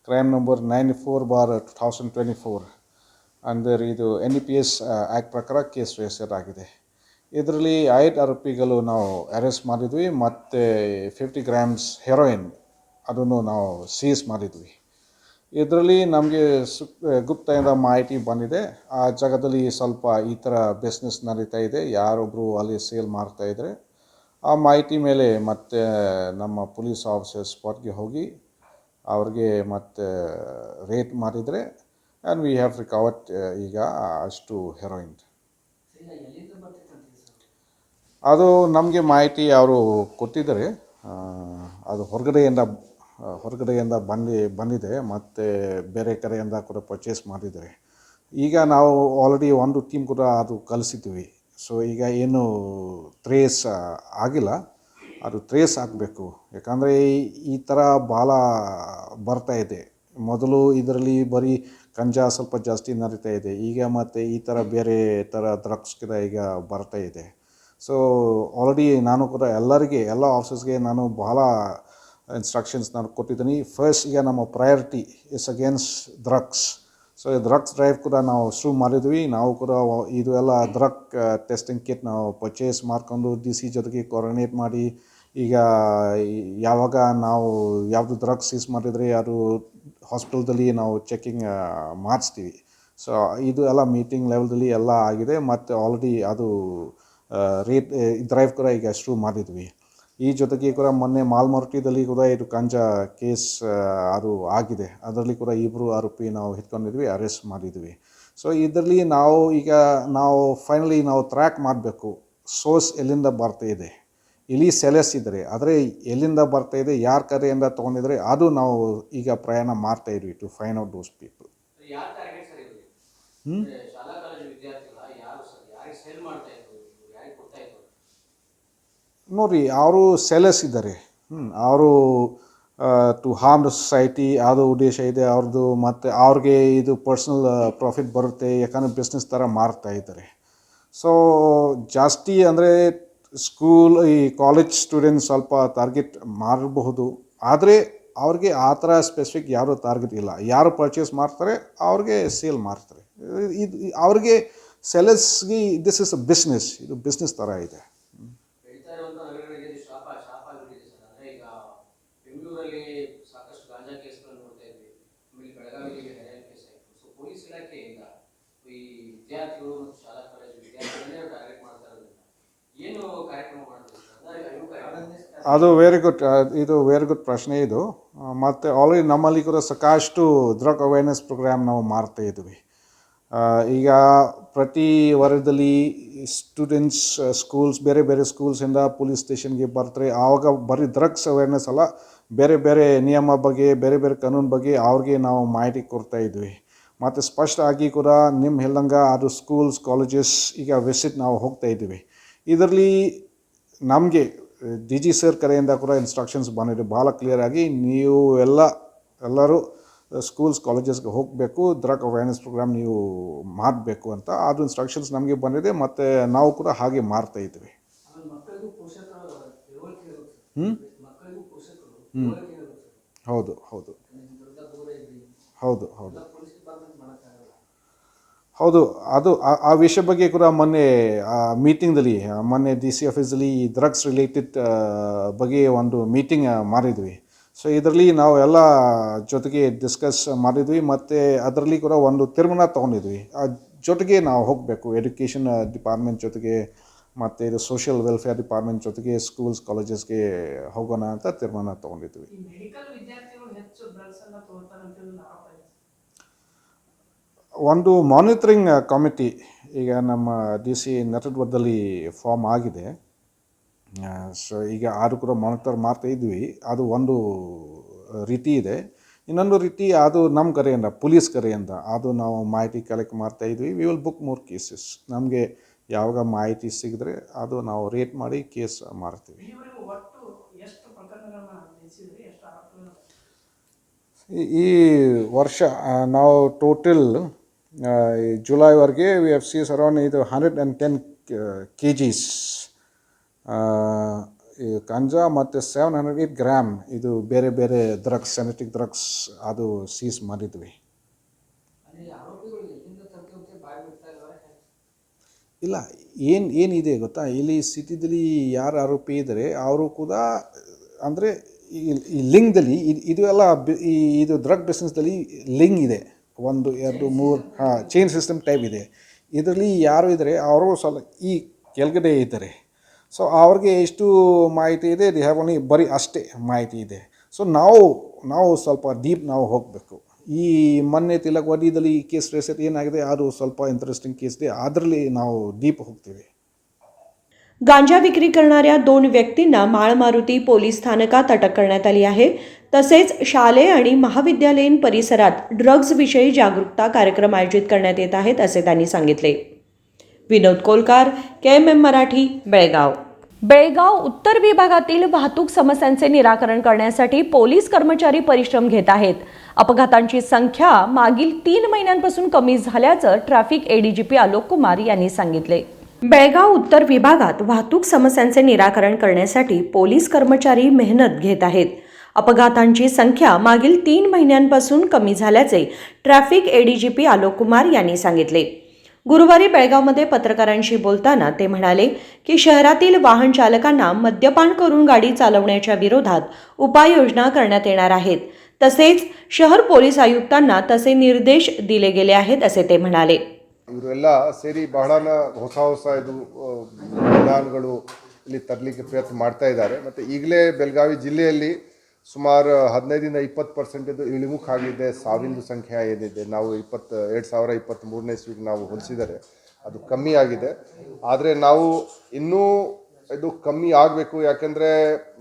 ಕ್ರೈಮ್ ನಂಬರ್ 94/2024 ಅಂದರೆ ಇದು NEPS ಆ್ಯಕ್ಟ್ ಪ್ರಕಾರ ಕೇಸ್ ರಿಜಿಸ್ಟರ್ ಆಗಿದೆ. ಇದರಲ್ಲಿ 5 ಆರೋಪಿಗಳು ನಾವು ಅರೆಸ್ಟ್ ಮಾಡಿದ್ವಿ ಮತ್ತು 50 ಗ್ರಾಮ್ಸ್ ಹೆರೋಯಿನ್ ಅದನ್ನು ನಾವು ಸೀಸ್ ಮಾಡಿದ್ವಿ. ಇದರಲ್ಲಿ ನಮಗೆ ಗುಪ್ತದಿಂದ ಮಾಹಿತಿ ಬಂದಿದೆ, ಆ ಜಾಗದಲ್ಲಿ ಸ್ವಲ್ಪ ಈ ಥರ ಬಿಸ್ನೆಸ್ ನಡೀತಾ ಇದೆ, ಯಾರೊಬ್ಬರು ಅಲ್ಲಿ ಸೇಲ್ ಮಾಡ್ತಾಯಿದ್ರೆ ಆ ಮಾಹಿತಿ ಮೇಲೆ ಮತ್ತೆ ನಮ್ಮ ಪೊಲೀಸ್ ಆಫೀಸರ್ ಸ್ಪಾಟ್ಗೆ ಹೋಗಿ ಅವ್ರಿಗೆ ಮತ್ತೆ ರೇಟ್ ಮಾಡಿದರೆ ಆ್ಯಂಡ್ ವಿ ಹ್ಯಾವ್ ರಿಕವರ್ಡ್ ಈಗ ಅಷ್ಟು ಹೆರೋಯಿನ್. ಅದು ನಮಗೆ ಮಾಹಿತಿ ಅವರು ಕೊಟ್ಟಿದ್ದಾರೆ, ಅದು ಹೊರಗಡೆಯಿಂದ ಬಂದಿದೆ ಮತ್ತು ಬೇರೆ ಕಡೆಯಿಂದ ಕೂಡ ಪರ್ಚೇಸ್ ಮಾಡಿದ್ದಾರೆ. ಈಗ ನಾವು ಆಲ್ರೆಡಿ ಒಂದು ಟೀಮ್ ಕೂಡ ಅದು ಕಳಿಸಿದ್ವಿ. ಸೊ ಈಗ ಏನು ಟ್ರೇಸ್ ಆಗಿಲ್ಲ, ಅದು ಟ್ರೇಸ್ ಆಗಬೇಕು. ಯಾಕಂದರೆ ಈ ಥರ ಭಾಳ ಬರ್ತಾ ಇದೆ. ಮೊದಲು ಇದರಲ್ಲಿ ಬರೀ ಗಂಜಾ ಸ್ವಲ್ಪ ಜಾಸ್ತಿ ನಡೀತಾ ಇದೆ, ಈಗ ಮತ್ತು ಈ ಥರ ಬೇರೆ ಥರ ಡ್ರಗ್ಸ್ ಕೂಡ ಈಗ ಬರ್ತಾ ಇದೆ. ಸೊ ಆಲ್ರೆಡಿ ನಾನು ಕೂಡ ಎಲ್ಲ ಆಫೀಸರ್ಸ್ಗೆ ನಾನು ಭಾಳ ಇನ್ಸ್ಟ್ರಕ್ಷನ್ಸ್ ನಾನು ಕೊಟ್ಟಿದ್ದೀನಿ. ಫಸ್ಟ್ ಈಗ ನಮ್ಮ priority is against drugs. So drugs drive ಕೂಡ ನಾವು ಶುರು ಮಾಡಿದ್ವಿ. ನಾವು ಕೂಡ ಇದು ಎಲ್ಲ ಡ್ರಗ್ ಟೆಸ್ಟಿಂಗ್ ಕಿಟ್ ನಾವು ಪರ್ಚೇಸ್ ಮಾಡ್ಕೊಂಡು DC ಜೊತೆಗೆ ಕೋಆರ್ಡಿನೇಟ್ ಮಾಡಿ ಈಗ ಯಾವಾಗ ನಾವು ಯಾವುದು ಡ್ರಗ್ಸ್ ಸೀಸ್ ಮಾಡಿದರೆ ಅದು ಹಾಸ್ಪಿಟಲ್ದಲ್ಲಿ ನಾವು ಚೆಕಿಂಗ್ ಮಾಡಿಸ್ತೀವಿ. ಸೊ ಇದು ಎಲ್ಲ ಮೀಟಿಂಗ್ ಲೆವೆಲ್ದಲ್ಲಿ ಎಲ್ಲ ಆಗಿದೆ ಮತ್ತು ಆಲ್ರೆಡಿ ಅದು ರೇಟ್ ಡ್ರೈವ್ ಕೂಡ ಈಗ ಶುರು ಮಾಡಿದ್ವಿ. ಈ ಜೊತೆಗೆ ಕೂಡ ಮೊನ್ನೆ ಮಾಲ್ಮಾರ್ಟಿದಲ್ಲಿ ಕೂಡ ಇದು ಗಾಂಜಾ ಕೇಸ್ ಅದು ಆಗಿದೆ. ಅದರಲ್ಲಿ ಕೂಡ 2 ಆರೋಪಿ ನಾವು ಹಿಡ್ಕೊಂಡಿದ್ವಿ, ಅರೆಸ್ಟ್ ಮಾಡಿದ್ವಿ. ಸೊ ಇದರಲ್ಲಿ ನಾವು ಫೈನಲಿ ನಾವು ಟ್ರ್ಯಾಕ್ ಮಾಡಬೇಕು, ಸೋರ್ಸ್ ಎಲ್ಲಿಂದ ಬರ್ತಾ ಇದೆ. ಇಲ್ಲಿ ಸೆಲೆಸ್ ಇದ್ದಾರೆ, ಆದರೆ ಎಲ್ಲಿಂದ ಬರ್ತಾ ಇದೆ, ಯಾರ ಕಡೆಯಿಂದ ತೊಗೊಂಡಿದ್ರೆ ಅದು ನಾವು ಈಗ ಪ್ರಯಾಣ ಮಾಡ್ತಾ ಇದ್ವಿ to find out those people. ನೋಡಿರಿ, ಅವರು ಸೆಲೆಸ್ ಇದ್ದಾರೆ, ಅವರು ಟು ಹಾರ್ಮ್ ದ ಸೊಸೈಟಿ ಅದು ಉದ್ದೇಶ ಇದೆ ಅವ್ರದ್ದು. ಮತ್ತು ಅವ್ರಿಗೆ ಇದು ಪರ್ಸ್ನಲ್ ಪ್ರಾಫಿಟ್ ಬರುತ್ತೆ, ಯಾಕಂದರೆ ಬಿಸ್ನೆಸ್ ಥರ ಮಾರ್ತಾ ಇದ್ದಾರೆ. ಸೊ ಜಾಸ್ತಿ ಅಂದರೆ ಈ ಕಾಲೇಜ್ ಸ್ಟೂಡೆಂಟ್ಸ್ ಸ್ವಲ್ಪ ಟಾರ್ಗೆಟ್ ಮಾಡಬಹುದು, ಆದರೆ ಅವ್ರಿಗೆ ಆ ಥರ ಸ್ಪೆಸಿಫಿಕ್ ಯಾರೂ ಟಾರ್ಗೆಟ್ ಇಲ್ಲ. ಯಾರು ಪರ್ಚೇಸ್ ಮಾಡ್ತಾರೆ ಅವ್ರಿಗೆ ಸೇಲ್ ಮಾಡ್ತಾರೆ. ಇದು ಅವ್ರಿಗೆ ಸೆಲೆಸ್ಗೆ ದಿಸ್ ಇಸ್ ಅ ಬಿಸ್ನೆಸ್, ಇದು ಬಿಸ್ನೆಸ್ ಥರ ಇದೆ. ಅದು ವೆರಿ ಗುಡ್ ಪ್ರಶ್ನೆ ಇದು. ಮತ್ತು ಆಲ್ರೆಡಿ ನಮ್ಮಲ್ಲಿ ಕೂಡ ಸಾಕಷ್ಟು ಡ್ರಗ್ ಅವೇರ್ನೆಸ್ ಪ್ರೋಗ್ರಾಮ್ ನಾವು ಮಾಡ್ತಾ ಇದ್ವಿ. ಈಗ ಪ್ರತಿ ವಾರದಲ್ಲಿ ಸ್ಟೂಡೆಂಟ್ಸ್ ಬೇರೆ ಬೇರೆ ಸ್ಕೂಲ್ಸಿಂದ ಪೊಲೀಸ್ ಸ್ಟೇಷನ್ಗೆ ಬರ್ತಾರೆ. ಆವಾಗ ಬರೀ ಡ್ರಗ್ಸ್ ಅವೇರ್ನೆಸ್ ಅಲ್ಲ, ಬೇರೆ ಬೇರೆ ನಿಯಮ ಬಗ್ಗೆ, ಬೇರೆ ಬೇರೆ ಕಾನೂನು ಬಗ್ಗೆ ಅವ್ರಿಗೆ ನಾವು ಮಾಹಿತಿ ಕೊಡ್ತಾ ಇದ್ವಿ. ಮತ್ತು ಸ್ಪಷ್ಟ ಆಗಿ ಕೂಡ ನಿಮ್ಮ ಹೇಳ್ದಂಗೆ ಅದು ಸ್ಕೂಲ್ಸ್ ಕಾಲೇಜಸ್ ಈಗ ವಿಸಿಟ್ ನಾವು ಹೋಗ್ತಾ ಇದ್ದೀವಿ. ಇದರಲ್ಲಿ ನಮಗೆ DG ಸರ್ ಕಡೆಯಿಂದ ಕೂಡ ಇನ್ಸ್ಟ್ರಕ್ಷನ್ಸ್ ಬಂದಿದೆ ಭಾಳ ಕ್ಲಿಯರ್ ಆಗಿ, ನೀವು ಎಲ್ಲರೂ ಸ್ಕೂಲ್ಸ್ ಕಾಲೇಜಸ್ಗೆ ಹೋಗಬೇಕು, ಡ್ರಗ್ ಅವೇರ್ನೆಸ್ ಪ್ರೋಗ್ರಾಮ್ ನೀವು ಮಾಡಬೇಕು ಅಂತ ಅದು ಇನ್ಸ್ಟ್ರಕ್ಷನ್ಸ್ ನಮಗೆ ಬಂದಿದೆ ಮತ್ತು ನಾವು ಕೂಡ ಹಾಗೆ ಮಾಡ್ತಾ ಇದ್ವಿ. ಹೌದು ಹೌದು ಹೌದು ಹೌದು ಹೌದು ಅದು ಆ ವಿಷಯ ಬಗ್ಗೆ ಕೂಡ ಮೊನ್ನೆ ಮೊನ್ನೆ DC ಆಫೀಸಲ್ಲಿ ಡ್ರಗ್ಸ್ ರಿಲೇಟೆಡ್ ಬಗ್ಗೆ ಒಂದು ಮೀಟಿಂಗ್ ಮಾಡಿದ್ವಿ. ಸೊ ಇದರಲ್ಲಿ ನಾವು ಎಲ್ಲ ಜೊತೆಗೆ ಡಿಸ್ಕಸ್ ಮಾಡಿದ್ವಿ ಮತ್ತು ಅದರಲ್ಲಿ ಕೂಡ ಒಂದು ತೀರ್ಮಾನ ತೊಗೊಂಡಿದ್ವಿ. ಜೊತೆಗೆ ನಾವು ಹೋಗಬೇಕು, ಎಜುಕೇಷನ್ ಡಿಪಾರ್ಟ್ಮೆಂಟ್ ಜೊತೆಗೆ ಮತ್ತು ಇದು ಸೋಷಿಯಲ್ ವೆಲ್ಫೇರ್ ಡಿಪಾರ್ಟ್ಮೆಂಟ್ ಜೊತೆಗೆ ಸ್ಕೂಲ್ಸ್ ಕಾಲೇಜಸ್ಗೆ ಹೋಗೋಣ ಅಂತ ತೀರ್ಮಾನ ತೊಗೊಂಡಿದ್ವಿ. ಒಂದು ಮಾನಿಟರಿಂಗ್ ಕಮಿಟಿ ಈಗ ನಮ್ಮ ಡಿ ಸಿ ನಟರವರದಲ್ಲಿ ಫಾರ್ಮ್ ಆಗಿದೆ. ಸೊ ಈಗ ಆರು ಕೂಡ ಮಾನಿಟರ್ ಮಾಡ್ತಾ ಇದ್ವಿ. ಅದು ಒಂದು ರೀತಿ ಇದೆ. ಇನ್ನೊಂದು ರೀತಿ ಅದು ನಮ್ಮ ಕಡೆಯಿಂದ ಪೊಲೀಸ್ ಕಡೆಯಿಂದ ಅದು ನಾವು ಮಾಹಿತಿ ಕಲೆಕ್ಟ್ ಮಾಡ್ತಾ ಇದ್ವಿ. We will book more cases. ನಮಗೆ ಯಾವಾಗ ಮಾಹಿತಿ ಸಿಗಿದ್ರೆ ಅದು ನಾವು ರೇಟ್ ಮಾಡಿ ಕೇಸ್ ಮಾಡ್ತೀವಿ. ಈ ವರ್ಷ ನಾವು ಟೋಟಲ್ ಜುಲೈವರೆಗೆ ವಿ ಹ್ಯಾವ್ ಸೀಸ್ ಅರೌಂಡ್ ಇದು 110 kgs ಈ ಗಂಜಾ ಮತ್ತು 708 ಗ್ರಾಮ್ ಇದು ಬೇರೆ ಬೇರೆ ಡ್ರಗ್ಸ್, ಸೆನೆಟಿಕ್ ಡ್ರಗ್ಸ್ ಅದು ಸೀಸ್ ಮಾಡಿದ್ವಿ. ಇಲ್ಲ ಏನಿದೆ ಗೊತ್ತಾ, ಇಲ್ಲಿ ಸಿಟಿದಲ್ಲಿ ಯಾರು ಆರೋಪಿ ಇದ್ದರೆ ಅವರು ಕೂಡ ಅಂದರೆ ಈ ಲಿಂಕ್ದಲ್ಲಿ ಇದು ಎಲ್ಲ ಇದು ಡ್ರಗ್ ಬಿಸ್ನೆಸ್ದಲ್ಲಿ ಲಿಂಕ್ ಇದೆ. 1 2 3 ಚೈನ್ ಸಿಸ್ಟಮ್ ಟೈಪ್ ಇದೆ. ಇದರಲ್ಲಿ ಯಾರು ಇದ್ದರೆ ಅವರು ಸ್ವಲ್ಪ ಈ ಕೆಳಗಡೆ ಇದ್ದಾರೆ. ಸೊ ಅವ್ರಿಗೆ ಎಷ್ಟು ಮಾಹಿತಿ ಇದೆ, ದೇ ಹ್ಯಾವ್ ಓನ್ಲಿ ಬರೀ ಅಷ್ಟೇ ಮಾಹಿತಿ ಇದೆ. ಸೊ ನಾವು ಸ್ವಲ್ಪ ಡೀಪ್ ನಾವು ಹೋಗಬೇಕು. ಈ ಮೊನ್ನೆ ತಿಲಕವಾಡಿದಲ್ಲಿ ಕೇಸ್ ರೇಸರ್ ಏನಾಗಿದೆ ಅದು ಸ್ವಲ್ಪ ಇಂಟ್ರೆಸ್ಟಿಂಗ್ ಕೇಸ್ ಇದೆ, ಅದರಲ್ಲಿ ನಾವು ಡೀಪ್ ಹೋಗ್ತೀವಿ. गांजा विक्री करणाऱ्या 2 व्यक्तींना माळमारुती पोलीस स्थानकात अटक करण्यात आली आहे. तसेच शालेय आणि महाविद्यालयीन परिसरात ड्रग्जविषयी जागरूकता कार्यक्रम आयोजित करण्यात येत आहेत असे त्यांनी सांगितले. विनोद कोलकार, KMM मराठी, बेळगाव. बेळगाव उत्तर विभागातील वाहतूक समस्यांचे निराकरण करण्यासाठी पोलीस कर्मचारी परिश्रम घेत आहेत. अपघातांची संख्या मागील 3 महिन्यांपासून कमी झाल्याचं ट्रॅफिक ADGP आलोक कुमार यांनी सांगितले. बेळगाव उत्तर विभागात वाहतूक समस्यांचे निराकरण करण्यासाठी पोलीस कर्मचारी मेहनत घेत आहेत. अपघातांची संख्या मागील 3 महिन्यांपासून कमी झाल्याचे ट्रॅफिक ADGP आलोक कुमार यांनी सांगितले. गुरुवारी बेळगावमध्ये पत्रकारांशी बोलताना ते म्हणाले की शहरातील वाहन चालकांना मद्यपान करून गाडी चालवण्याच्या विरोधात उपाययोजना करण्यात येणार आहेत. तसेच शहर पोलीस आयुक्तांना तसे निर्देश दिले गेले आहेत असे ते म्हणाले. ಇವರೆಲ್ಲ ಸೇರಿ ಬಹಳನ ಹೊಸ ಇದು ವಿಧಾನಗಳು ಇಲ್ಲಿ ತರಲಿಕ್ಕೆ ಪ್ರಯತ್ನ ಮಾಡ್ತಾ ಇದ್ದಾರೆ. ಮತ್ತು ಈಗಲೇ ಬೆಳಗಾವಿ ಜಿಲ್ಲೆಯಲ್ಲಿ ಸುಮಾರು 15-20% ಇಳಿಮುಖ ಆಗಿದೆ. ಸಾವಿನ ಸಂಖ್ಯೆ ಏನಿದೆ ನಾವು 2023ನೇ ಇಸ್ವಿಗೆ ನಾವು ಹೋಲಿಸಿದರೆ ಅದು ಕಮ್ಮಿ ಆಗಿದೆ. ಆದರೆ ನಾವು ಇನ್ನೂ ಇದು ಕಮ್ಮಿ ಆಗಬೇಕು. ಯಾಕೆಂದರೆ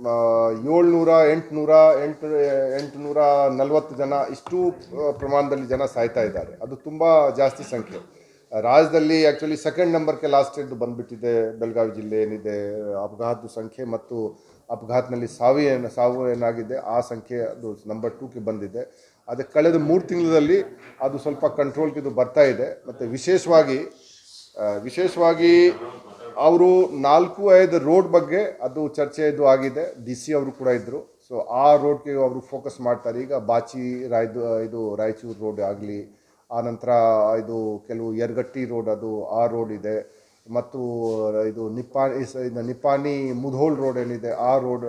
840 ಜನ ಇಷ್ಟು ಪ್ರಮಾಣದಲ್ಲಿ ಜನ ಸಾಯ್ತಾ ಇದ್ದಾರೆ. ಅದು ತುಂಬ ಜಾಸ್ತಿ ಸಂಖ್ಯೆ. ರಾಜ್ಯದಲ್ಲಿ ಆ್ಯಕ್ಚುಲಿ ಸೆಕೆಂಡ್ ನಂಬರ್ಗೆ ಲಾಸ್ಟ್ ಇಯರ್ದು ಬಂದುಬಿಟ್ಟಿದೆ ಬೆಳಗಾವಿ ಜಿಲ್ಲೆ ಏನಿದೆ ಅಪಘಾತದ ಸಂಖ್ಯೆ ಮತ್ತು ಅಪಘಾತದಲ್ಲಿ ಸಾವು ಏನಾಗಿದೆ ಆ ಸಂಖ್ಯೆ ಅದು ನಂಬರ್ 2ಗೆ ಬಂದಿದೆ. ಅದಕ್ಕೆ ಕಳೆದ 3 ತಿಂಗಳಲ್ಲಿ ಅದು ಸ್ವಲ್ಪ ಕಂಟ್ರೋಲ್ಗೆ ಇದು ಬರ್ತಾ ಇದೆ. ಮತ್ತು ವಿಶೇಷವಾಗಿ ಅವರು 4-5 ರೋಡ್ ಬಗ್ಗೆ ಅದು ಚರ್ಚೆ ಇದು ಆಗಿದೆ. DC ಅವರು ಕೂಡ ಇದ್ದರು. ಸೊ ಆ ರೋಡ್ಗೆ ಅವರು ಫೋಕಸ್ ಮಾಡ್ತಾರೆ. ಈಗ ಬಾಚಿ ಇದು ರಾಯಚೂರು ರೋಡ್ ಆಗಲಿ, ಆನಂತರ ಇದು ಕೆಲವು ಯರಗಟ್ಟಿ ರೋಡ್ ಅದು ಆ ರೋಡ್ ಇದೆ, ಮತ್ತು ಇದು ನಿಪ್ಪಾಣಿ ಮುಧೋಲ್ ರೋಡ್ ಏನಿದೆ ಆ ರೋಡ್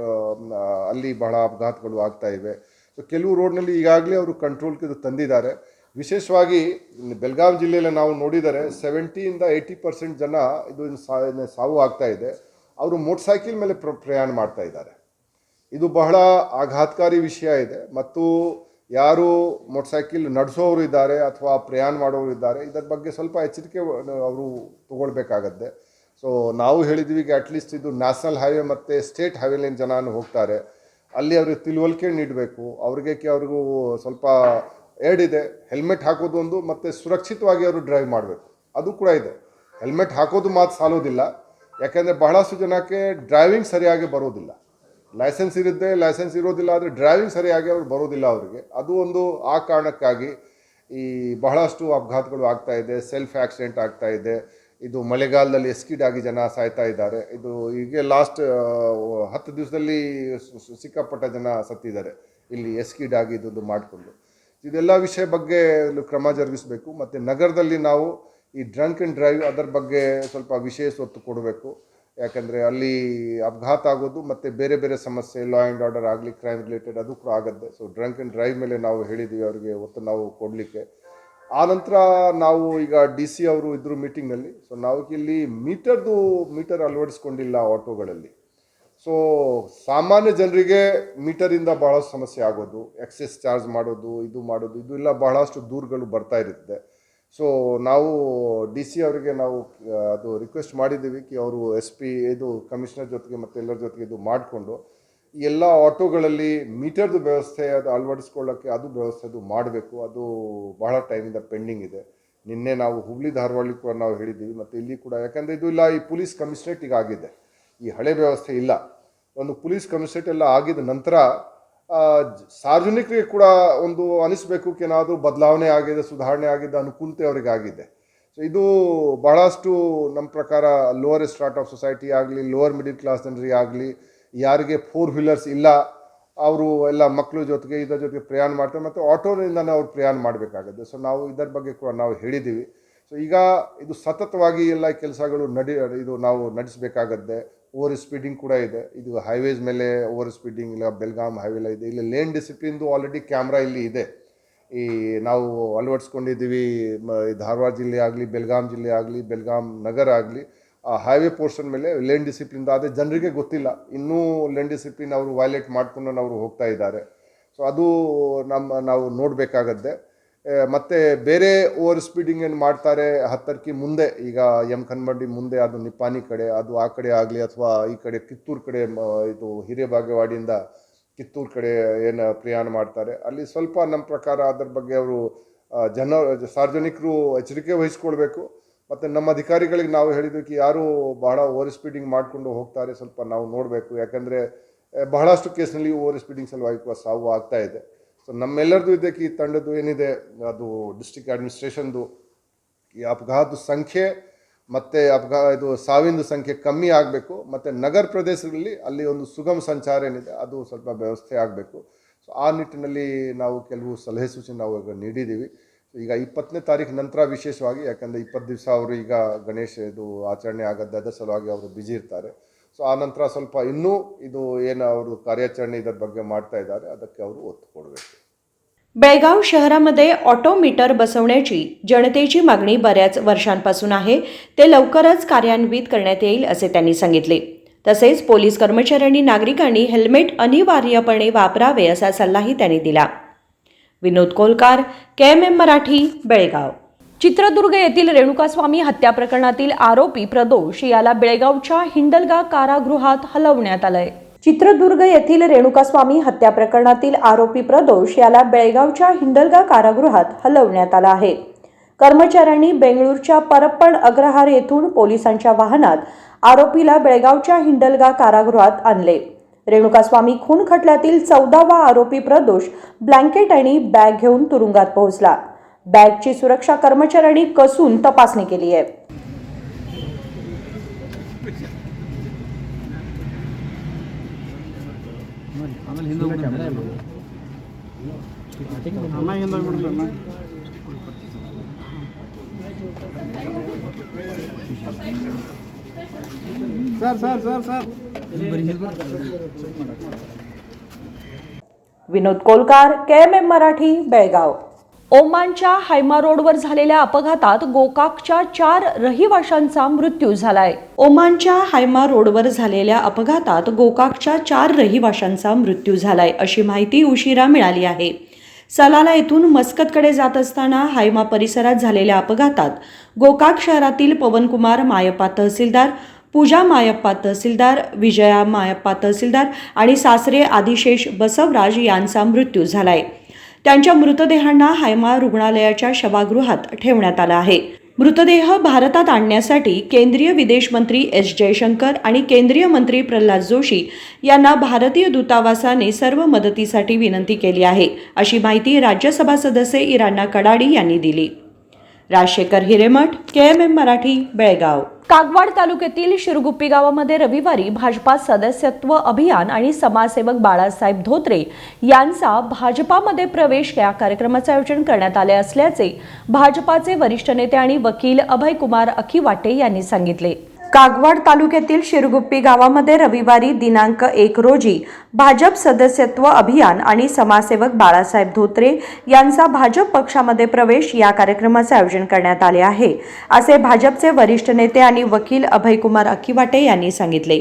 ಅಲ್ಲಿ ಬಹಳ ಅಪಘಾತಗಳು ಆಗ್ತಾ ಇವೆ. ಸೊ ಕೆಲವು ರೋಡ್ನಲ್ಲಿ ಈಗಾಗಲೇ ಅವರು ಕಂಟ್ರೋಲ್ಗೆ ಇದು ತಂದಿದ್ದಾರೆ. ವಿಶೇಷವಾಗಿ ಬೆಳಗಾವಿ ಜಿಲ್ಲೆಯಲ್ಲಿ ನಾವು ನೋಡಿದರೆ 70-80% ಜನ ಇದು ಸಾವು ಆಗ್ತಾ ಇದೆ. ಅವರು ಮೋಟರ್ ಸೈಕಲ್ ಮೇಲೆ ಪ್ರಯಾಣ ಮಾಡ್ತಾ ಇದ್ದಾರೆ. ಇದು ಬಹಳ ಆಘಾತಕಾರಿ ವಿಷಯ ಇದೆ. ಮತ್ತು ಯಾರು ಮೋಟರ್ ಸೈಕಲ್ ನಡೆಸೋರು ಇದ್ದಾರೆ ಅಥವಾ ಪ್ರಯಾಣ ಮಾಡೋರು ಇದ್ದಾರೆ ಇದರ ಬಗ್ಗೆ ಸ್ವಲ್ಪ ಎಚ್ಚರಿಕೆ ಅವರು ತಗೊಳ್ಬೇಕಾಗತ್ತೆ. ಸೊ ನಾವು ಹೇಳಿದ್ವಿ ಈಗ ಅಟ್ಲೀಸ್ಟ್ ಇದು ನ್ಯಾಷನಲ್ ಹೈವೇ ಮತ್ತು ಸ್ಟೇಟ್ ಹೈವೇಲೇನು ಜನ ಹೋಗ್ತಾರೆ, ಅಲ್ಲಿ ಅವ್ರಿಗೆ ತಿಳುವಳಿಕೆ ನೀಡಬೇಕು. ಅವ್ರಿಗೂ ಸ್ವಲ್ಪ ಇದೆ, ಹೆಲ್ಮೆಟ್ ಹಾಕೋದು ಒಂದು, ಮತ್ತು ಸುರಕ್ಷಿತವಾಗಿ ಅವರು ಡ್ರೈವ್ ಮಾಡಬೇಕು ಅದು ಕೂಡ ಇದೆ. ಹೆಲ್ಮೆಟ್ ಹಾಕೋದು ಮಾತ್ರ ಸಾಲೋದಿಲ್ಲ, ಯಾಕೆಂದರೆ ಬಹಳಷ್ಟು ಜನಕ್ಕೆ ಡ್ರೈವಿಂಗ್ ಸರಿಯಾಗಿ ಬರೋದಿಲ್ಲ. ಲೈಸೆನ್ಸ್ ಇರುತ್ತೆ, ಲೈಸೆನ್ಸ್ ಇರೋದಿಲ್ಲ, ಆದರೆ ಡ್ರೈವಿಂಗ್ ಸರಿಯಾಗಿ ಅವ್ರು ಬರೋದಿಲ್ಲ ಅವರಿಗೆ. ಅದು ಒಂದು ಆ ಕಾರಣಕ್ಕಾಗಿ ಈ ಬಹಳಷ್ಟು ಅಪಘಾತಗಳು ಆಗ್ತಾ ಇದೆ, ಸೆಲ್ಫ್ ಆಕ್ಸಿಡೆಂಟ್ ಆಗ್ತಾ ಇದೆ. ಇದು ಮಳೆಗಾಲದಲ್ಲಿ ಎಸ್ಕಿಡ್ ಆಗಿ ಜನ ಸಾಯ್ತಾ ಇದ್ದಾರೆ. ಇದು ಈಗ ಲಾಸ್ಟ್ 10 ದಿವಸದಲ್ಲಿ ಸಿಕ್ಕಾಪಟ್ಟ ಜನ ಸತ್ತಿದ್ದಾರೆ ಇಲ್ಲಿ ಎಸ್ಕಿಡ್ ಆಗಿ ಇದು ಮಾಡಿಕೊಂಡು. ಇದೆಲ್ಲ ವಿಷಯ ಬಗ್ಗೆ ಕ್ರಮ ಜರುಗಿಸಬೇಕು. ಮತ್ತು ನಗರದಲ್ಲಿ ನಾವು ಈ ಡ್ರಂಕ್ ಆ್ಯಂಡ್ ಡ್ರೈವ್ ಅದರ ಬಗ್ಗೆ ಸ್ವಲ್ಪ ವಿಶೇಷ ಒತ್ತು ಕೊಡಬೇಕು. ಯಾಕಂದರೆ ಅಲ್ಲಿ ಅಪಘಾತ ಆಗೋದು ಮತ್ತು ಬೇರೆ ಬೇರೆ ಸಮಸ್ಯೆ, ಲಾ ಆ್ಯಂಡ್ ಆರ್ಡರ್ ಆಗಲಿ, ಕ್ರೈಮ್ ರಿಲೇಟೆಡ್ ಅದು ಕೂಡ ಆಗುತ್ತೆ. ಸೊ ಡ್ರಂಕ್ ಆ್ಯಂಡ್ ಡ್ರೈವ್ ಮೇಲೆ ನಾವು ಹೇಳಿದ್ದೀವಿ ಅವರಿಗೆ ಒತ್ತು ನಾವು ಕೊಡಲಿಕ್ಕೆ. ಆನಂತರ ನಾವು ಈಗ DC ಅವರು ಇದ್ದರು ಮೀಟಿಂಗ್ನಲ್ಲಿ. ಸೊ ನಾವು ಇಲ್ಲಿ ಮೀಟರ್ ಅಳವಡಿಸ್ಕೊಂಡಿಲ್ಲ ಆಟೋಗಳಲ್ಲಿ. ಸೊ ಸಾಮಾನ್ಯ ಜನರಿಗೆ ಮೀಟರಿಂದ ಬಹಳಷ್ಟು ಸಮಸ್ಯೆ ಆಗೋದು, ಎಕ್ಸೆಸ್ ಚಾರ್ಜ್ ಮಾಡೋದು, ಇದು ಎಲ್ಲ ಬಹಳಷ್ಟು ದೂರುಗಳು ಬರ್ತಾ ಇರುತ್ತೆ. ಸೊ ನಾವು ಡಿ ಸಿ ಅವರಿಗೆ ನಾವು ಅದು ರಿಕ್ವೆಸ್ಟ್ ಮಾಡಿದ್ದೀವಿ ಕಿ ಅವರು SP ಇದು ಕಮಿಷನರ್ ಜೊತೆಗೆ ಮತ್ತು ಎಲ್ಲರ ಜೊತೆಗೆ ಇದು ಮಾಡಿಕೊಂಡು ಎಲ್ಲ ಆಟೋಗಳಲ್ಲಿ ಮೀಟರ್ದು ವ್ಯವಸ್ಥೆ ಅದು ಅಳವಡಿಸ್ಕೊಳ್ಳೋಕ್ಕೆ ಅದು ವ್ಯವಸ್ಥೆ ಅದು ಮಾಡಬೇಕು. ಅದು ಬಹಳ ಟೈಮಿಂದ ಪೆಂಡಿಂಗ್ ಇದೆ. ನಿನ್ನೆ ನಾವು ಹುಬ್ಳಿ ಧಾರವಾಡ ಕೂಡ ನಾವು ಹೇಳಿದ್ದೀವಿ ಮತ್ತು ಇಲ್ಲಿ ಕೂಡ, ಯಾಕಂದರೆ ಇದು ಇಲ್ಲ, ಈ ಪೊಲೀಸ್ ಕಮಿಷನರೇಟ್ ಈಗ ಆಗಿದೆ, ಈ ಹಳೆ ವ್ಯವಸ್ಥೆ ಇಲ್ಲ. ಒಂದು ಪೊಲೀಸ್ ಕಮಿಷನರೇಟ್ ಎಲ್ಲ ಆಗಿದ ನಂತರ ಸಾರ್ವಜನಿಕರಿಗೆ ಕೂಡ ಒಂದು ಅನಿಸ್ಬೇಕು ಏನಾದರೂ ಬದಲಾವಣೆ ಆಗಿದೆ, ಸುಧಾರಣೆ ಆಗಿದೆ, ಅನುಕೂಲತೆ ಅವರಿಗೆ ಆಗಿದೆ. ಸೊ ಇದು ಬಹಳಷ್ಟು ನಮ್ಮ ಪ್ರಕಾರ ಲೋವರ್ ಸ್ಟ್ರಾಟ್ ಆಫ್ ಸೊಸೈಟಿ ಆಗಲಿ, ಲೋವರ್ ಮಿಡಿಲ್ ಕ್ಲಾಸ್ ಜನರಿಗೆ ಆಗಲಿ, ಯಾರಿಗೆ 4 ವೀಲರ್ಸ್ ಇಲ್ಲ ಅವರು ಎಲ್ಲ ಮಕ್ಕಳ ಜೊತೆಗೆ ಇದರ ಜೊತೆಗೆ ಪ್ರಯಾಣ ಮಾಡ್ತಾರೆ ಮತ್ತು ಆಟೋದಿಂದನೇ ಅವ್ರು ಪ್ರಯಾಣ ಮಾಡಬೇಕಾಗುತ್ತೆ. ಸೊ ನಾವು ಇದರ ಬಗ್ಗೆ ಕೂಡ ನಾವು ಹೇಳಿದ್ದೀವಿ. ಸೊ ಈಗ ಇದು ಸತತವಾಗಿ ಎಲ್ಲ ಕೆಲಸಗಳು ಇದು ನಾವು ನಡೆಸಬೇಕಾಗತ್ತೆ. ಓವರ್ ಸ್ಪೀಡಿಂಗ್ ಕೂಡ ಇದೆ, ಇದು ಹೈವೇಸ್ ಮೇಲೆ ಓವರ್ ಸ್ಪೀಡಿಂಗ್ ಇಲ್ಲ, ಬೆಲ್ಗಾಮ್ ಹೈವೇಲ ಇದೆ, ಇಲ್ಲಿ ಲೇನ್ ಡಿಸಿಪ್ಲಿನ್ದು ಆಲ್ರೆಡಿ ಕ್ಯಾಮ್ರಾ ಇಲ್ಲಿ ಇದೆ, ಈ ನಾವು ಅಳವಡಿಸ್ಕೊಂಡಿದ್ದೀವಿ. ಧಾರವಾಡ ಜಿಲ್ಲೆ ಆಗಲಿ, ಬೆಲ್ಗಾಮ್ ಜಿಲ್ಲೆ ಆಗಲಿ, ಬೆಲ್ಗಾಮ್ ನಗರ ಆಗಲಿ, ಆ ಹೈವೇ ಪೋರ್ಷನ್ ಮೇಲೆ ಲೇನ್ ಡಿಸಿಪ್ಲಿನ್ ಆದರೆ ಜನರಿಗೆ ಗೊತ್ತಿಲ್ಲ, ಇನ್ನೂ ಲೇನ್ ಡಿಸಿಪ್ಲಿನ್ ಅವರು ವೈಲೇಟ್ ಮಾಡ್ಕೊಂಡು ಅವರು ಹೋಗ್ತಾ ಇದ್ದಾರೆ. ಸೊ ಅದು ನಾವು ನೋಡಬೇಕಾಗತ್ತೆ. ಮತ್ತು ಬೇರೆ ಓವರ್ ಸ್ಪೀಡಿಂಗ್ ಏನು ಮಾಡ್ತಾರೆ 10 ಮುಂದೆ, ಈಗ ಖನ್ಮಂಡಿ ಮುಂದೆ, ಅದು ನಿಪ್ಪಾನಿ ಕಡೆ, ಅದು ಆ ಕಡೆ ಆಗಲಿ ಅಥವಾ ಈ ಕಡೆ ಕಿತ್ತೂರು ಕಡೆ, ಇದು ಹಿರೇಬಾಗೇವಾಡಿಯಿಂದ ಕಿತ್ತೂರು ಕಡೆ ಏನು ಪ್ರಯಾಣ ಮಾಡ್ತಾರೆ, ಅಲ್ಲಿ ಸ್ವಲ್ಪ ನಮ್ಮ ಪ್ರಕಾರ ಅದರ ಬಗ್ಗೆ ಅವರು ಸಾರ್ವಜನಿಕರು ಎಚ್ಚರಿಕೆ ವಹಿಸ್ಕೊಳ್ಬೇಕು. ಮತ್ತು ನಮ್ಮ ಅಧಿಕಾರಿಗಳಿಗೆ ನಾವು ಹೇಳಿದ್ವಿ ಯಾರು ಬಹಳ ಓವರ್ ಸ್ಪೀಡಿಂಗ್ ಮಾಡಿಕೊಂಡು ಹೋಗ್ತಾರೆ ಸ್ವಲ್ಪ ನಾವು ನೋಡಬೇಕು, ಯಾಕಂದರೆ ಬಹಳಷ್ಟು ಕೇಸ್ನಲ್ಲಿ ಓವರ್ ಸ್ಪೀಡಿಂಗ್ ಸಲುವಾಗಿ ಸಾವು ಆಗ್ತಾ ಇದೆ. ಸೊ ನಮ್ಮೆಲ್ಲರದು ಇದಕ್ಕೆ ಈ ತಂಡದ್ದು ಏನಿದೆ, ಅದು ಡಿಸ್ಟ್ರಿಕ್ಟ್ ಅಡ್ಮಿನಿಸ್ಟ್ರೇಷನ್ದು ಈ ಅಪಘಾತದ ಸಂಖ್ಯೆ ಮತ್ತು ಇದು ಸಾವಿನ ಸಂಖ್ಯೆ ಕಮ್ಮಿ ಆಗಬೇಕು. ಮತ್ತು ನಗರ ಪ್ರದೇಶಗಳಲ್ಲಿ ಅಲ್ಲಿ ಒಂದು ಸುಗಮ ಸಂಚಾರ ಏನಿದೆ ಅದು ಸ್ವಲ್ಪ ವ್ಯವಸ್ಥೆ ಆಗಬೇಕು. ಸೊ ಆ ನಿಟ್ಟಿನಲ್ಲಿ ನಾವು ಕೆಲವು ಸಲಹೆ ಸೂಚನೆ ನಾವು ಈಗ ನೀಡಿದ್ದೀವಿ. ಈಗ 20ನೇ ತಾರೀಕು ನಂತರ ವಿಶೇಷವಾಗಿ, ಯಾಕಂದರೆ 20 ದಿವಸ ಅವರು ಈಗ ಗಣೇಶ ಇದು ಆಚರಣೆ ಆಗೋದು, ಅದರ ಸಲುವಾಗಿ ಅವರು ಬ್ಯುಸಿ ಇರ್ತಾರೆ. ಸೊ ಆ ನಂತರ ಸ್ವಲ್ಪ ಇನ್ನೂ ಇದು ಏನು ಅವರು ಕಾರ್ಯಾಚರಣೆ ಇದರ ಬಗ್ಗೆ ಮಾಡ್ತಾ ಇದ್ದಾರೆ ಅದಕ್ಕೆ ಅವರು ಒತ್ತು ಕೊಡಬೇಕು. बेळगाव शहरामध्ये ऑटोमीटर बसवण्याची जनतेची मागणी बऱ्याच वर्षांपासून आहे, ते लवकरच कार्यान्वित करण्यात येईल असे त्यांनी सांगितले. तसेच पोलीस कर्मचाऱ्यांनी नागरिकांनी हेल्मेट अनिवार्यपणे वापरावे असा सल्लाही त्यांनी दिला. विनोद कोलकार, KMM मराठी, बेळगाव. चित्रदुर्ग येथील रेणुकास्वामी हत्या प्रकरणातील आरोपी प्रदोष याला बेळगावच्या हिंडलगा कारागृहात हलवण्यात आलंय. चित्रदुर्ग येथील रेणुकास्वामी हत्या प्रकरणातील आरोपी प्रदोष याला बेळगावच्या हिंडलगा कारागृहात हलवण्यात आला आहे. कर्मचाऱ्यांनी बेंगळूरच्या परप्पड अग्रहार येथून पोलिसांच्या वाहनात आरोपीला बेळगावच्या हिंडलगा कारागृहात आणले. रेणुकास्वामी खून खटल्यातील 14वा आरोपी प्रदोष ब्लँकेट आणि बॅग घेऊन तुरुंगात पोहोचला. बॅगची सुरक्षा कर्मचाऱ्यांनी कसून तपासणी केली आहे. विनोद कोलकार, KMM मराठी, बेळगाव. ओमानच्या हायमा रोडवर झालेल्या अपघातात गोकाकच्या 4 रहिवाशांचा मृत्यू झालाय. ओमानच्या हायमा रोडवर झालेल्या अपघातात गोकाकच्या 4 रहिवाशांचा मृत्यू झालाय अशी माहिती उशिरा मिळाली आहे. सलाला येथून मस्कतकडे जात असताना हायमा परिसरात झालेल्या अपघातात गोकाक शहरातील पवनकुमार मायप्पा तहसीलदार, पूजा मायप्पा तहसीलदार, विजया मायप्पा तहसीलदार आणि सासरे आदिशेष बसवराज यांचा मृत्यू झालाय. त्यांच्या मृतदेहांना हायमा रुग्णालयाच्या शवागृहात ठेवण्यात आलं आहे. मृतदेह भारतात आणण्यासाठी केंद्रीय विदेश मंत्री S जयशंकर आणि केंद्रीय मंत्री प्रल्हाद जोशी यांना भारतीय दूतावासाने सर्व मदतीसाठी विनंती केली आहे, अशी माहिती राज्यसभा सदस्य इराणा कडाडी यांनी दिली. राजशेखर हिरेमठ, KMM मराठी, बेळगाव. कागवाड तालुक्यातील शिरगुप्पी गावामध्ये रविवारी भाजपा सदस्यत्व अभियान आणि समाजसेवक बाळासाहेब धोत्रे यांचा भाजपामध्ये प्रवेश या कार्यक्रमाचे आयोजन करण्यात आले असल्याचे भाजपाचे वरिष्ठ नेते आणि वकील अभयकुमार अखिवाटे यांनी सांगितले. कागवाड तालुक्यातील शिरगुप्पी गावामध्ये रविवारी दिनांक 1 रोजी भाजप सदस्यत्व अभियान आणि समाजसेवक बाळासाहेब धोत्रे यांचा भाजप पक्षामध्ये प्रवेश या कार्यक्रमाचे आयोजन करण्यात आले आहे, असे भाजपचे वरिष्ठ नेते आणि वकील अभयकुमार अखिवाटे यांनी सांगितले.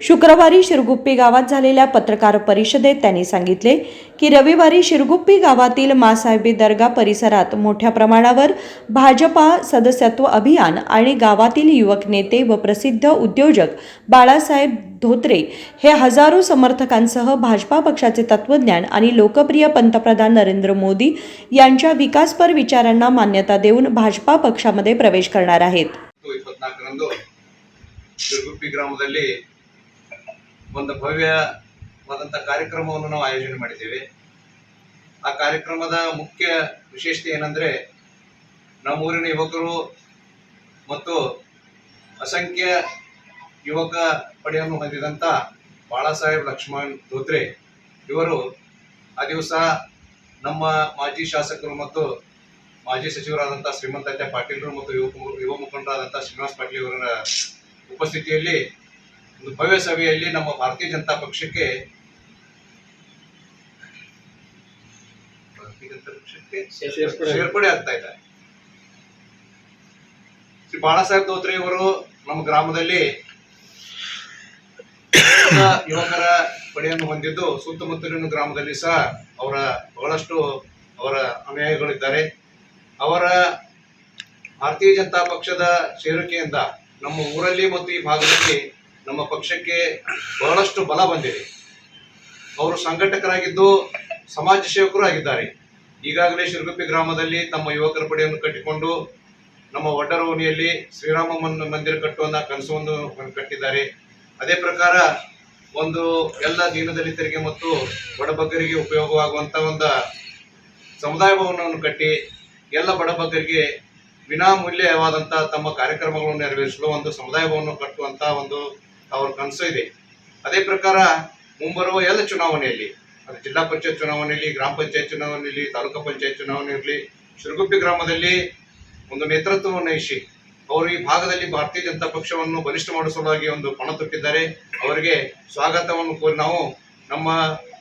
शुक्रवारी शिरगुप्पी गावात झालेल्या पत्रकार परिषदेत त्यांनी सांगितले की रविवारी शिरगुप्पी गावातील मासाहेबी दर्गा परिसरात मोठ्या प्रमाणावर भाजपा सदस्यत्व अभियान आणि गावातील युवक नेते व प्रसिद्ध उद्योजक बाळासाहेब धोत्रे हे हजारो समर्थकांसह भाजपा पक्षाचे तत्वज्ञान आणि लोकप्रिय पंतप्रधान नरेंद्र मोदी यांच्या विकासपर विचारांना मान्यता देऊन भाजपा पक्षामध्ये प्रवेश करणार आहेत. 24ರಂದು ಶಿರಗುಪ್ಪಿ ಗ್ರಾಮದಲ್ಲಿ ಒಂದು ಭವ್ಯವಾದಂಥ ಕಾರ್ಯಕ್ರಮವನ್ನು ನಾವು ಆಯೋಜನೆ ಮಾಡಿದ್ದೇವೆ. ಆ ಕಾರ್ಯಕ್ರಮದ ಮುಖ್ಯ ವಿಶೇಷತೆ ಏನಂದರೆ ನಮ್ಮೂರಿನ ಯುವಕರು ಮತ್ತು ಅಸಂಖ್ಯ ಯುವಕ ಪಡೆಯನ್ನು ಹೊಂದಿದಂಥ ಬಾಳಾಸಾಹೇಬ್ ಲಕ್ಷ್ಮಣ್ ಧೋತ್ರೆ ಇವರು ಆ ದಿವಸ ನಮ್ಮ ಮಾಜಿ ಶಾಸಕರು ಮತ್ತು ಮಾಜಿ ಸಚಿವರಾದಂಥ ಶ್ರೀಮಂತ ಪಾಟೀಲರು ಮತ್ತು ಯುವ ಮುಖಂಡರಾದಂಥ ಶ್ರೀನಿವಾಸ್ ಪಾಟೀಲ್ ಅವರ ಉಪಸ್ಥಿತಿಯಲ್ಲಿ ಒಂದು ಭವ್ಯ ಸಭೆಯಲ್ಲಿ ನಮ್ಮ ಭಾರತೀಯ ಜನತಾ ಪಕ್ಷಕ್ಕೆ ಸೇರ್ಪಡೆ ಆಗ್ತಾ ಇದ್ದಾರೆ. ಶ್ರೀ ಬಾಳಾಸಾಹೇಬ್ ಧೋತ್ರೆ ಅವರು ನಮ್ಮ ಗ್ರಾಮದಲ್ಲಿ ಯುವಕರ ಪಡೆಯನ್ನು ಹೊಂದಿದ್ದು ಸುತ್ತಮುತ್ತಲಿನ ಗ್ರಾಮದಲ್ಲಿ ಸಹ ಬಹಳಷ್ಟು ಅವರ ಅನುಯಾಯಿಗಳಿದ್ದಾರೆ. ಅವರ ಭಾರತೀಯ ಜನತಾ ಪಕ್ಷದ ಸೇರಿಕೆಯಿಂದ ನಮ್ಮ ಊರಲ್ಲಿ ಮತ್ತು ಈ ಭಾಗದಲ್ಲಿ ನಮ್ಮ ಪಕ್ಷಕ್ಕೆ ಬಹಳಷ್ಟು ಬಲ ಬಂದಿದೆ. ಅವರು ಸಂಘಟಕರಾಗಿದ್ದು ಸಮಾಜ ಸೇವಕರು ಆಗಿದ್ದಾರೆ. ಈಗಾಗಲೇ ಶಿರಗುಪ್ಪಿ ಗ್ರಾಮದಲ್ಲಿ ತಮ್ಮ ಯುವಕರ ಪಡೆಯನ್ನು ಕಟ್ಟಿಕೊಂಡು ನಮ್ಮ ಒಡ್ಡರ ಓಣಿಯಲ್ಲಿ ಶ್ರೀರಾಮ ಮಂದಿರ ಕಟ್ಟುವಂತ ಕನಸನ್ನು ಕಟ್ಟಿದ್ದಾರೆ. ಅದೇ ಪ್ರಕಾರ ಒಂದು ಎಲ್ಲ ದೀನದಲಿತರಿಗೆ ಮತ್ತು ಬಡಬಗ್ಗರಿಗೆ ಉಪಯೋಗವಾಗುವಂಥ ಒಂದು ಸಮುದಾಯ ಭವನವನ್ನು ಕಟ್ಟಿ ಎಲ್ಲ ಬಡಬಗ್ಗರಿಗೆ ವಿನಾಮೂಲ್ಯವಾದಂಥ ತಮ್ಮ ಕಾರ್ಯಕ್ರಮಗಳನ್ನು ನೆರವೇರಿಸಲು ಒಂದು ಸಮುದಾಯ ಭವನ ಕಟ್ಟುವಂಥ ಒಂದು ಅವರ ಕನಸು ಇದೆ. ಅದೇ ಪ್ರಕಾರ ಮುಂಬರುವ ಎಲ್ಲ ಚುನಾವಣೆಯಲ್ಲಿ, ಅದು ಜಿಲ್ಲಾ ಪಂಚಾಯತ್ ಚುನಾವಣೆಯಲ್ಲಿ, ಗ್ರಾಮ ಪಂಚಾಯತ್ ಚುನಾವಣೆಯಲ್ಲಿ, ತಾಲೂಕು ಪಂಚಾಯತ್ ಚುನಾವಣೆ ಇರಲಿ, ಶಿರಗುಪ್ಪಿ ಗ್ರಾಮದಲ್ಲಿ ಒಂದು ನೇತೃತ್ವವನ್ನು ವಹಿಸಿ ಅವರು ಈ ಭಾಗದಲ್ಲಿ ಭಾರತೀಯ ಜನತಾ ಪಕ್ಷವನ್ನು ಬಲಿಷ್ಠ ಮಾಡುವ ಸಲುವಾಗಿ ಒಂದು ಪಣ ತೊಟ್ಟಿದ್ದಾರೆ. ಅವರಿಗೆ ಸ್ವಾಗತವನ್ನು ಕೋರಿ ನಾವು ನಮ್ಮ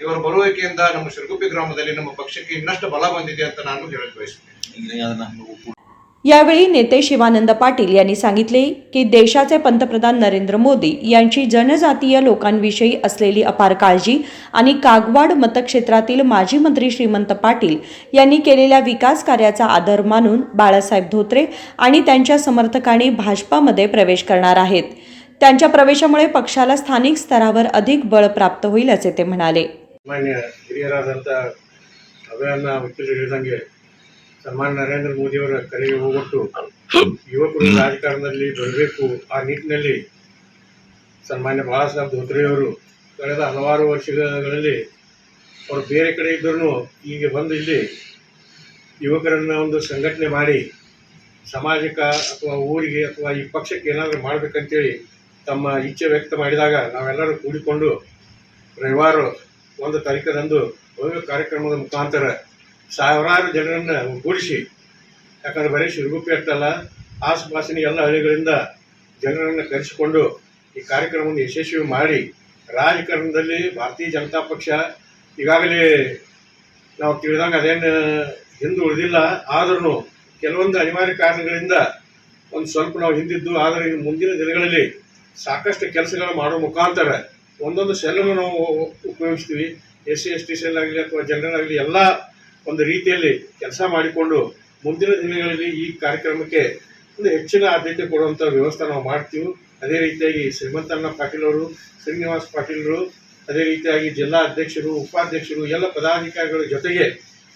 ಇವರ ಬರುವಿಕೆಯಿಂದ ನಮ್ಮ ಶಿರಗುಪ್ಪಿ ಗ್ರಾಮದಲ್ಲಿ ನಮ್ಮ ಪಕ್ಷಕ್ಕೆ ಇನ್ನಷ್ಟು ಬಲ ಬಂದಿದೆ ಅಂತ ನಾನು ಹೇಳಲು ಬಯಸುತ್ತೇನೆ. यावेळी नेते शिवानंद पाटील यांनी सांगितले की देशाचे पंतप्रधान नरेंद्र मोदी यांची जनजातीय लोकांविषयी असलेली अपार काळजी आणि कागवाड मतक्षेत्रातील माजी मंत्री श्रीमंत पाटील यांनी केलेल्या विकास कार्याचा आदर मानून बाळासाहेब धोत्रे आणि त्यांच्या समर्थकांनी भाजपामध्ये प्रवेश करणार आहेत. त्यांच्या प्रवेशामुळे पक्षाला स्थानिक स्तरावर अधिक बळ प्राप्त होईल असे ते म्हणाले. ಮಾನ್ಯ ಹಿರಿಯರಾದಂಥ ಅಭಿಯಾನ ವಕೀಲರು ಹೇಳಿದಂಗೆ ಸನ್ಮಾನ್ಯ ನರೇಂದ್ರ ಮೋದಿಯವರ ಕರೆಗೆ ಹೋಗೊಟ್ಟು ಯುವಕರು ರಾಜಕಾರಣದಲ್ಲಿ ಬರಬೇಕು. ಆ ನಿಟ್ಟಿನಲ್ಲಿ ಸನ್ಮಾನ್ಯ ಬಾಳಾಸಾಹೇಬ್ ಧೋತ್ರೆಯವರು ಕಳೆದ ಹಲವಾರು ವರ್ಷಗಳಲ್ಲಿ ಅವರು ಬೇರೆ ಕಡೆ ಇದ್ದರೂ ಈಗ ಬಂದು ಇಲ್ಲಿ ಯುವಕರನ್ನು ಒಂದು ಸಂಘಟನೆ ಮಾಡಿ ಸಮಾಜಕ್ಕೆ ಅಥವಾ ಊರಿಗೆ ಅಥವಾ ಈ ಪಕ್ಷಕ್ಕೆ ಏನಾದರೂ ಮಾಡಬೇಕಂತೇಳಿ ತಮ್ಮ ಇಚ್ಛೆ ವ್ಯಕ್ತ ಮಾಡಿದಾಗ ನಾವೆಲ್ಲರೂ ಕೂಡಿಕೊಂಡು ರವಿವಾರ 1 ತಾರೀಕರಂದು ಭವ್ಯ ಕಾರ್ಯಕ್ರಮದ ಮುಖಾಂತರ ಸಾವಿರಾರು ಜನರನ್ನು ಒಗ್ಗೂಡಿಸಿ, ಯಾಕಂದರೆ ಬರೀ ಶಿರಗುಪ್ಪಿ ಅಷ್ಟಲ್ಲ ಆಸುಪಾಸಿನ ಎಲ್ಲ ಹಳ್ಳಿಗಳಿಂದ ಜನರನ್ನು ಕರೆಸಿಕೊಂಡು ಈ ಕಾರ್ಯಕ್ರಮವನ್ನು ಯಶಸ್ವಿ ಮಾಡಿ ರಾಜಕಾರಣದಲ್ಲಿ ಭಾರತೀಯ ಜನತಾ ಪಕ್ಷ ಈಗಾಗಲೇ ನಾವು ತಿಳಿದಂಗೆ ಅದೇನು ಹಿಂದೆ ಉಳಿದಿಲ್ಲ. ಆದ್ರೂ ಕೆಲವೊಂದು ಅನಿವಾರ್ಯ ಕಾರಣಗಳಿಂದ ಒಂದು ಸ್ವಲ್ಪ ನಾವು ಹಿಂದಿದ್ದು, ಆದರೆ ಮುಂದಿನ ದಿನಗಳಲ್ಲಿ ಸಾಕಷ್ಟು ಕೆಲಸಗಳು ಮಾಡೋ ಮುಖಾಂತರ ಒಂದೊಂದು ಸೆಲ್ಲನ್ನು ನಾವು ಉಪಯೋಗಿಸ್ತೀವಿ. SC ST ಸೆಲ್ ಆಗಲಿ ಅಥವಾ ಜನರಲ್ ಆಗಲಿ ಎಲ್ಲ ಒಂದು ರೀತಿಯಲ್ಲಿ ಕೆಲಸ ಮಾಡಿಕೊಂಡು ಮುಂದಿನ ದಿನಗಳಲ್ಲಿ ಈ ಕಾರ್ಯಕ್ರಮಕ್ಕೆ ಒಂದು ಹೆಚ್ಚಿನ ಆದ್ಯತೆ ಕೊಡುವಂಥ ವ್ಯವಸ್ಥೆ ನಾವು ಮಾಡ್ತೀವಿ. ಅದೇ ರೀತಿಯಾಗಿ ಶ್ರೀಮಂತಣ್ಣ ಪಾಟೀಲ್ ಅವರು, ಶ್ರೀನಿವಾಸ್ ಪಾಟೀಲರು, ಅದೇ ರೀತಿಯಾಗಿ ಜಿಲ್ಲಾ ಅಧ್ಯಕ್ಷರು, ಉಪಾಧ್ಯಕ್ಷರು ಎಲ್ಲ ಪದಾಧಿಕಾರಿಗಳ ಜೊತೆಗೆ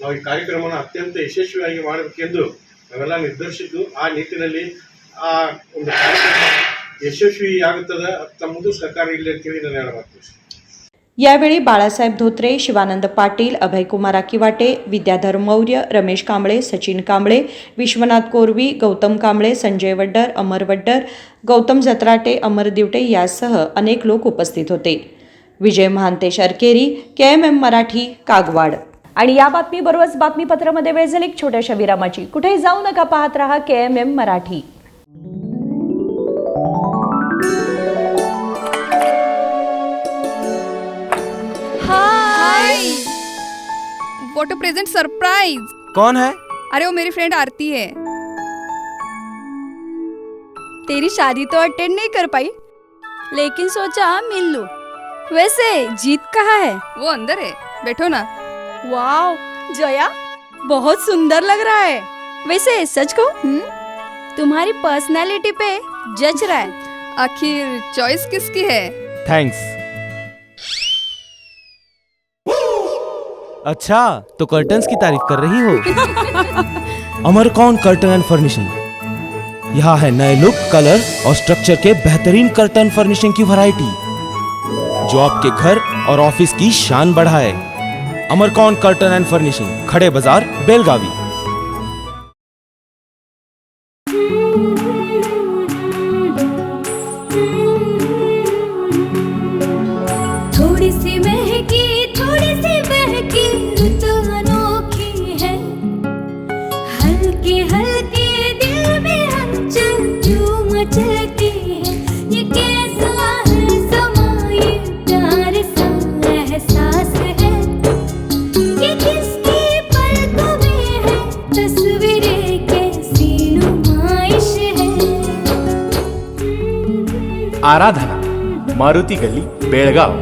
ನಾವು ಈ ಕಾರ್ಯಕ್ರಮವನ್ನು ಅತ್ಯಂತ ಯಶಸ್ವಿಯಾಗಿ ಮಾಡಬೇಕೆಂದು ನಾವೆಲ್ಲ ನಿರ್ಧರಿಸಿದ್ದು. ಆ ನಿಟ್ಟಿನಲ್ಲಿ ಆ ಒಂದು ಕಾರ್ಯಕ್ರಮ ಯಶಸ್ವಿಯಾಗುತ್ತದೆ. ತಮ್ಮದು ಸಹಕಾರ ಇಲ್ಲ ಅಂತೇಳಿ ನಾನು ಹೇಳಬಾರ್ದು. यावेळी बाळासाहेब धोत्रे, शिवानंद पाटील, अभयकुमार आकिवाटे, विद्याधर मौर्य, रमेश कांबळे, सचिन कांबळे, विश्वनाथ कोरवी, गौतम कांबळे, संजय वड्डर, अमर वड्डर, गौतम जत्राटे, अमर दिवटे यासह अनेक लोक उपस्थित होते. विजय महांतेश अरकेरी, KMM मराठी, कागवाड. आणि या बातमीबरोबरच बातमीपत्रामध्ये वेळ झाली एक छोट्याशा विरामाची. कुठेही जाऊ नका, पाहत रहा KMM Marathi. What a present surprise. कौन है? अरे वो मेरी फ्रेंड आरती है. तेरी शादी तो अटेंड नहीं कर पाई, लेकिन सोचा मिल लूं। वैसे जीत कहाँ है? वो अंदर है, बैठो ना। वाओ जया, बहुत सुंदर लग रहा है। वैसे सच कहूं, तुम्हारी पर्सनालिटी पे जज रहा है। आखिर चॉइस किसकी है? थैंक्स। अच्छा, तो कर्टन्स की तारीफ कर रही हो? अमरकौन कर्टन एंड फर्निशिंग। यहाँ है नए लुक, कलर और स्ट्रक्चर के बेहतरीन कर्टन फर्निशिंग की वैरायटी, जो आपके घर और ऑफिस की शान बढ़ाए। अमरकौन कर्टन एंड फर्निशिंग, खड़े बाजार, बेलगावी। थोड़ी सी महकी, थोड़ी सी बहकी, रुत अनोखी है। हल्के हल्के दिल में हलचल जो मचलती है। ये कैसा है समा, ये प्यार सा एहसास है। ये किसकी पलकों में है, तस्वीरें कैसी नुमाइश है। आराधना, मारुति गली, बेलगाव।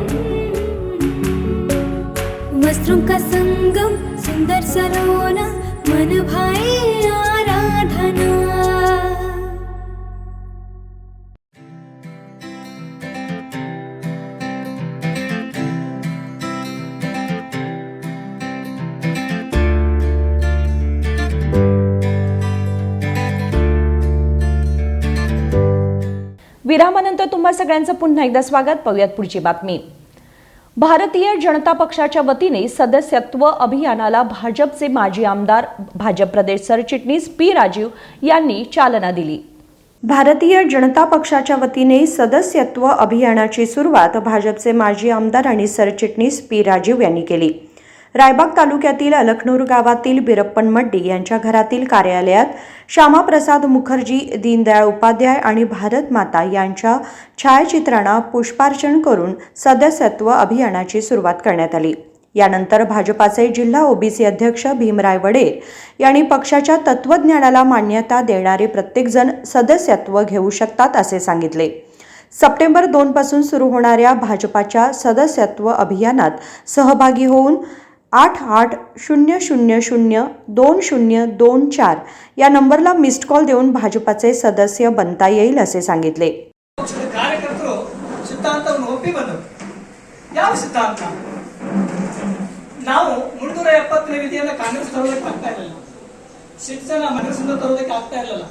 वस्त्रों का संगम, सुंदर सलोना, मन भाई आराधना। विरामानंतर तुम्हा सगळ्यांचं पुन्हा एकदा स्वागत. पाहूयात पुढची बातमी. भारतीय जनता पक्षाच्या वतीने सदस्यत्व अभियानाला भाजपचे माजी आमदार, भाजप प्रदेश सरचिटणीस पी राजीव यांनी चालना दिली. भारतीय जनता पक्षाच्या वतीने सदस्यत्व अभियानाची सुरुवात भाजपचे माजी आमदार आणि सरचिटणीस पी राजीव यांनी केली. रायबाग तालुक्यातील अलखनूर गावातील बिरप्पन मड्डी यांच्या घरातील कार्यालयात श्यामाप्रसाद मुखर्जी, दीनदयाळ उपाध्याय आणि भारत माता यांच्या छायाचित्रांना पुष्पार्चन करून सदस्यत्व अभियानाची सुरुवात करण्यात आली. यानंतर भाजपाचे जिल्हा ओबीसी अध्यक्ष भीमराय वडेर यांनी पक्षाच्या तत्वज्ञानाला मान्यता देणारे प्रत्येकजण सदस्यत्व घेऊ शकतात असे सांगितले. सप्टेंबर 2 पासून सुरू होणाऱ्या भाजपाच्या सदस्यत्व अभियानात सहभागी होऊन 8800002024 या नंबरला मिस्ड कॉल देऊन भाजपाचे सदस्य बनता येईल असे सांगितले. ಕಾರ್ಯಕರ್ತರು ಸಿದ್ಧಾಂತವನ್ನು ಒಪ್ಪಿ ಬಂದರು. ಯಾವ ಸಿದ್ಧಾಂತ? ನಾವು 370ನೇ ವಿಧಿಯನ್ನ ಕಾಂಗ್ರೆಸ್ ತರೋದಕ್ಕೆ ಆಗ್ತಾ ಇರಲಿಲ್ಲ, ಶಿಕ್ಷಣ ಕಾಂಗ್ರೆಸ್ನಿಂದ ತರೋದಕ್ಕೆ ಆಗ್ತಾ ಇರಲಿಲ್ಲ,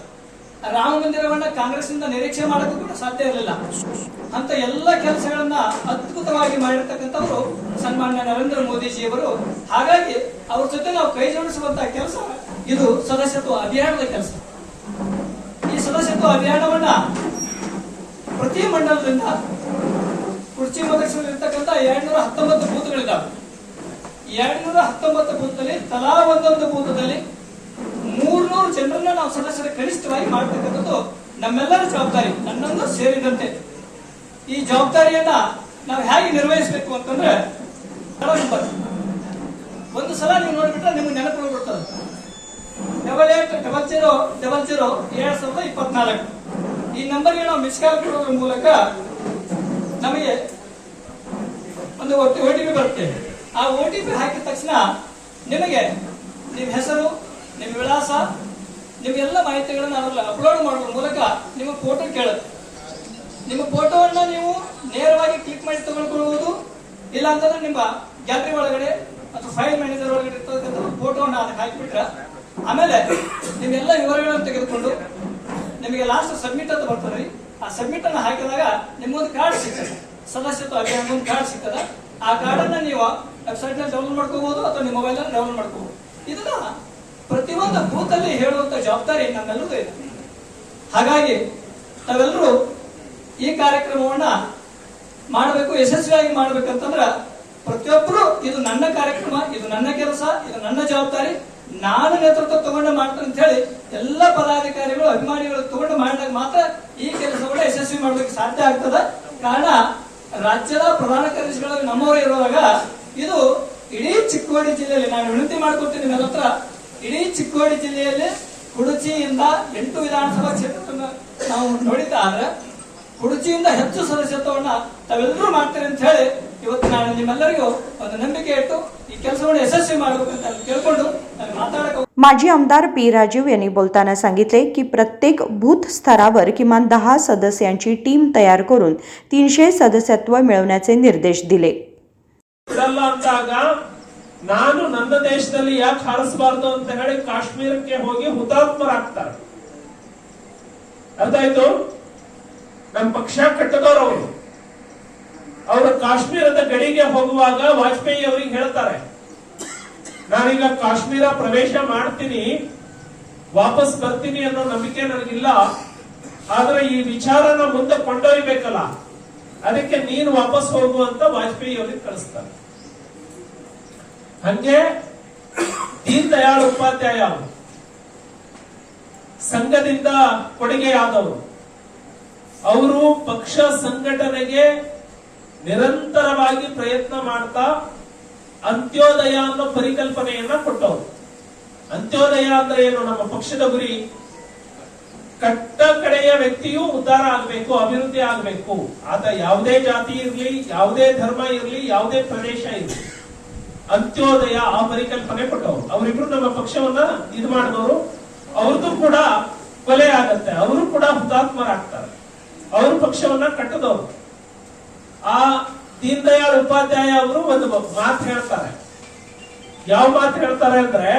ರಾಮ ಮಂದಿರವನ್ನ ಕಾಂಗ್ರೆಸ್ನಿಂದ ನಿರೀಕ್ಷೆ ಮಾಡೋಕ್ಕೂ ಕೂಡ ಸಾಧ್ಯ ಇರಲಿಲ್ಲ. ಅಂತ ಎಲ್ಲ ಕೆಲಸಗಳನ್ನ ಅದ್ಭುತವಾಗಿ ಮಾಡಿರ್ತಕ್ಕಂಥವರು ಸನ್ಮಾನ್ಯ ನರೇಂದ್ರ ಮೋದಿಜಿಯವರು. ಹಾಗಾಗಿ ಅವ್ರ ಜೊತೆ ನಾವು ಕೈ ಜೋಡಿಸುವಂತಹ ಕೆಲಸ ಇದು ಸದಸ್ಯತ್ವ ಅಭಿಯಾನದ ಕೆಲಸ. ಈ ಸದಸ್ಯತ್ವ ಅಭಿಯಾನವನ್ನ ಪ್ರತಿ ಮಂಡಲದಿಂದ ಕುರ್ಚಿ ಮತಕ್ಷೇತ್ರದಲ್ಲಿರ್ತಕ್ಕಂಥ 219 ಬೂತ್ಗಳಿದ್ದಾವೆ. 219 ಬೂತ್ನಲ್ಲಿ ತಲಾ ಒಂದೊಂದು ಬೂತದಲ್ಲಿ 300 ಜನರನ್ನ ನಾವು ಸದಸ್ಯರ ಕನಿಷ್ಠವಾಗಿ ಮಾಡ್ತಕ್ಕಂಥದ್ದು ನಮ್ಮೆಲ್ಲರ ಜವಾಬ್ದಾರಿ, ನನ್ನೊಂದು ಸೇರಿದಂತೆ. ಈ ಜವಾಬ್ದಾರಿಯನ್ನ ನಾವು ಹೇಗೆ ನಿರ್ವಹಿಸಬೇಕು ಅಂತಂದ್ರೆ, ಒಂದು ಸಲ ನೀವು ನೋಡ್ಬಿಟ್ರೆ ನಿಮ್ಗೆ ನೆನಪು ಹೋಗ್ಬಿಡ್ತದೆ. 8800002024 ಈ ನಂಬರ್ಗೆ ನಾವು ಮಿಸ್ ಕಾಲ್ ಕೊಡೋದ್ರ ಮೂಲಕ ನಮಗೆ ಒಂದು OTP ಬರುತ್ತೆ. ಆ OTP ಹಾಕಿದ ತಕ್ಷಣ ನಿಮಗೆ ನಿಮ್ಮ ಹೆಸರು, ನಿಮ್ಮ ವಿಳಾಸ, ನಿಮ್ಗೆಲ್ಲ ಮಾಹಿತಿಗಳನ್ನು ಅದರಲ್ಲಿ ಅಪ್ಲೋಡ್ ಮಾಡೋದ್ರ ಮೂಲಕ ನಿಮ್ಮ ಫೋಟೋ ಕೇಳುತ್ತೆ. ನಿಮ್ಮ ಫೋಟೋವನ್ನ ನೀವು ನೇರವಾಗಿ ಕ್ಲಿಕ್ ಮಾಡಿ ತಗೊಳ್ಕೊಳ್ಬಹುದು. ಇಲ್ಲ ಅಂತಂದ್ರೆ ನಿಮ್ಮ ಗ್ಯಾಲರಿ ಒಳಗಡೆ ಅಥವಾ ಫೈಲ್ ಮ್ಯಾನೇಜರ್ ಒಳಗಡೆ ಇರ್ತಕ್ಕಂಥ ಫೋಟೋವನ್ನ ಅದಕ್ಕೆ ಹಾಕಿಬಿಟ್ರೆ ಆಮೇಲೆ ನಿಮ್ಮೆಲ್ಲ ವಿವರಗಳನ್ನು ತೆಗೆದುಕೊಂಡು ನಿಮಗೆ ಲಾಸ್ಟ್ ಸಬ್ಮಿಟ್ ಅಂತ ಬರ್ತದೆ. ಆ ಸಬ್ಮಿಟ್ ಅನ್ನು ಹಾಕಿದಾಗ ನಿಮ್ಗೊಂದು ಕಾರ್ಡ್ ಸಿಗ್ತದೆ, ಸದಸ್ಯತ್ವ ಅಭಿಯಾನ ಒಂದು ಕಾರ್ಡ್ ಸಿಗ್ತದೆ. ಆ ಕಾರ್ಡ್ ಅನ್ನ ನೀವು ವೆಬ್ಸೈಟ್ ನಲ್ಲಿ ಡೌನ್ಲೋಡ್ ಮಾಡ್ಕೋಬಹುದು ಅಥವಾ ನಿಮ್ಮ ಮೊಬೈಲ್ ನಲ್ಲಿ ಡೌನ್ಲೋಡ್ ಮಾಡ್ಕೋಬಹುದು. ಇದನ್ನ ಪ್ರತಿಯೊಂದು ಬೂತ್ ಅಲ್ಲಿ ಹೇಳುವಂತ ಜವಾಬ್ದಾರಿ ನಮ್ಮೆಲ್ಲರೂ ಇದೆ. ಹಾಗಾಗಿ ತಾವೆಲ್ಲರೂ ಈ ಕಾರ್ಯಕ್ರಮವನ್ನ ಮಾಡಬೇಕು, ಯಶಸ್ವಿಯಾಗಿ ಮಾಡ್ಬೇಕಂತಂದ್ರ ಪ್ರತಿಯೊಬ್ಬರು ಇದು ನನ್ನ ಕಾರ್ಯಕ್ರಮ, ಇದು ನನ್ನ ಕೆಲಸ, ಇದು ನನ್ನ ಜವಾಬ್ದಾರಿ, ನಾನು ನೇತೃತ್ವ ತಗೊಂಡು ಮಾಡ್ತೇನೆ ಅಂತ ಹೇಳಿ ಎಲ್ಲ ಪದಾಧಿಕಾರಿಗಳು, ಅಭಿಮಾನಿಗಳು ತಗೊಂಡು ಮಾಡಿದಾಗ ಮಾತ್ರ ಈ ಕೆಲಸವನ್ನು ಯಶಸ್ವಿ ಮಾಡೋದಕ್ಕೆ ಸಾಧ್ಯ ಆಗ್ತದೆ. ಕಾರಣ ರಾಜ್ಯದ ಪ್ರಧಾನ ಕಾರ್ಯದರ್ಶಿಗಳು ನಮ್ಮವರು ಇರುವಾಗ ಇದು ಇಡೀ ಚಿಕ್ಕೋಡಿ ಜಿಲ್ಲೆಯಲ್ಲಿ, ನಾನು ವಿನಂತಿ ಮಾಡ್ಕೊಳ್ತೀನಿ ನನ್ನ ಹತ್ರ, ಇಡೀ ಚಿಕ್ಕೋಡಿ ಜಿಲ್ಲೆಯಲ್ಲಿ ಕುಡಚಿಯಿಂದ 8 ವಿಧಾನಸಭಾ ಕ್ಷೇತ್ರವನ್ನು ನಾವು ನೋಡಿದ್ದಾದ್ರೆ ಹುಡುಚಿಯಿಂದ ಹೆಚ್ಚು ಸದಸ್ಯತ್ವವನ್ನ ತಾವೆಲ್ಲರೂ ಮಾಡ್ತೀರಿ ಅಂತ ಹೇಳಿ ಇವತ್ತು ನಾನು ನಿಮ್ಮೆಲ್ಲರಿಗೂ ಒಂದು ನಂಬಿಕೆ ಇಟ್ಟು ಈ ಕೆಲಸವನ್ನು ಯಶಸ್ವಿ ಮಾಡಬೇಕಂತ ಕೇಳ್ಕೊಂಡು ನಾನು ಮಾತಾಡಕ್ಕೆ माजी आमदार पी राजीव यांनी बोलताना सांगितले की प्रत्येक बूथ स्तरावर किमान 10 सदस्यांची टीम तयार करून 300 सदस्यत्व मिळवण्याचे निर्देश दिले. ಅಂದಾಗ ನಾನು ನನ್ನ ದೇಶದಲ್ಲಿ ಯಾಕೆ ಹಾರಿಸಬಾರದು ಅಂತ ಹೇಳಿ ಕಾಶ್ಮೀರಕ್ಕೆ ಹೋಗಿ ಹುತಾತ್ಮರಾಗ್ತಾರೆ. ಅದಾಯ್ತು, ನಮ್ಮ ಪಕ್ಷ ಕಟ್ಟದವರು ಅವರು ಕಾಶ್ಮೀರದ ಗಡಿಗೆ ಹೋಗುವಾಗ ವಾಜಪೇಯಿ ಅವರಿಗೆ ಹೇಳ್ತಾರೆ, ನಾನೀಗ ಕಾಶ್ಮೀರ ಪ್ರವೇಶ ಮಾಡ್ತೀನಿ, ವಾಪಸ್ ಬರ್ತೀನಿ ಅನ್ನೋ ನಂಬಿಕೆ ನನಗಿಲ್ಲ, ಆದ್ರೆ ಈ ವಿಚಾರನ ಮುಂದೆ ಕೊಂಡೊಯ್ಬೇಕಲ್ಲ, ಅದಕ್ಕೆ ನೀನು ವಾಪಸ್ ಹೋಗು ಅಂತ ವಾಜಪೇಯಿ ಅವರಿಗೆ ಕಳಿಸ್ತಾರೆ. ಹಂಗೆ ದೀನ್ ದಯಾಳ್ ಉಪಾಧ್ಯಾಯ ಸಂಘದಿಂದ ಕೊಡುಗೆಯಾದವರು, ಅವರು ಪಕ್ಷ ಸಂಘಟನೆಗೆ ನಿರಂತರವಾಗಿ ಪ್ರಯತ್ನ ಮಾಡ್ತಾ ಅಂತ್ಯೋದಯ ಅನ್ನೋ ಪರಿಕಲ್ಪನೆಯನ್ನ ಕೊಟ್ಟವರು. ಅಂತ್ಯೋದಯ ಅಂದ್ರೆ ಏನು? ನಮ್ಮ ಪಕ್ಷದ ಗುರಿ ಕಟ್ಟ ಕಡೆಯ ವ್ಯಕ್ತಿಯೂ ಉದ್ಧಾರ ಆಗಬೇಕು, ಅಭಿವೃದ್ಧಿ ಆಗಬೇಕು. ಆತ ಯಾವುದೇ ಜಾತಿ ಇರಲಿ, ಯಾವುದೇ ಧರ್ಮ ಇರಲಿ, ಯಾವುದೇ ಪ್ರದೇಶ ಇರಲಿ, ಅಂತ್ಯೋದಯ ಆ ಪರಿಕಲ್ಪನೆ ಕೊಟ್ಟವರು. ಅವರಿಬ್ರು ನಮ್ಮ ಪಕ್ಷವನ್ನ ಇದು ಮಾಡಿದವರು. ಅವ್ರದ್ದು ಕೂಡ ಕೊಲೆ ಆಗತ್ತೆ, ಅವರು ಕೂಡ ಹುತಾತ್ಮರಾಗ್ತಾರೆ, ಅವರು ಪಕ್ಷವನ್ನ ಕಟ್ಟದವರು. ಆ ದೀನ್ ದಯಾಳ್ ಉಪಾಧ್ಯಾಯ ಅವರು ಒಂದು ಮಾತು ಹೇಳ್ತಾರೆ. ಯಾವ ಮಾತು ಹೇಳ್ತಾರೆ ಅಂದ್ರೆ,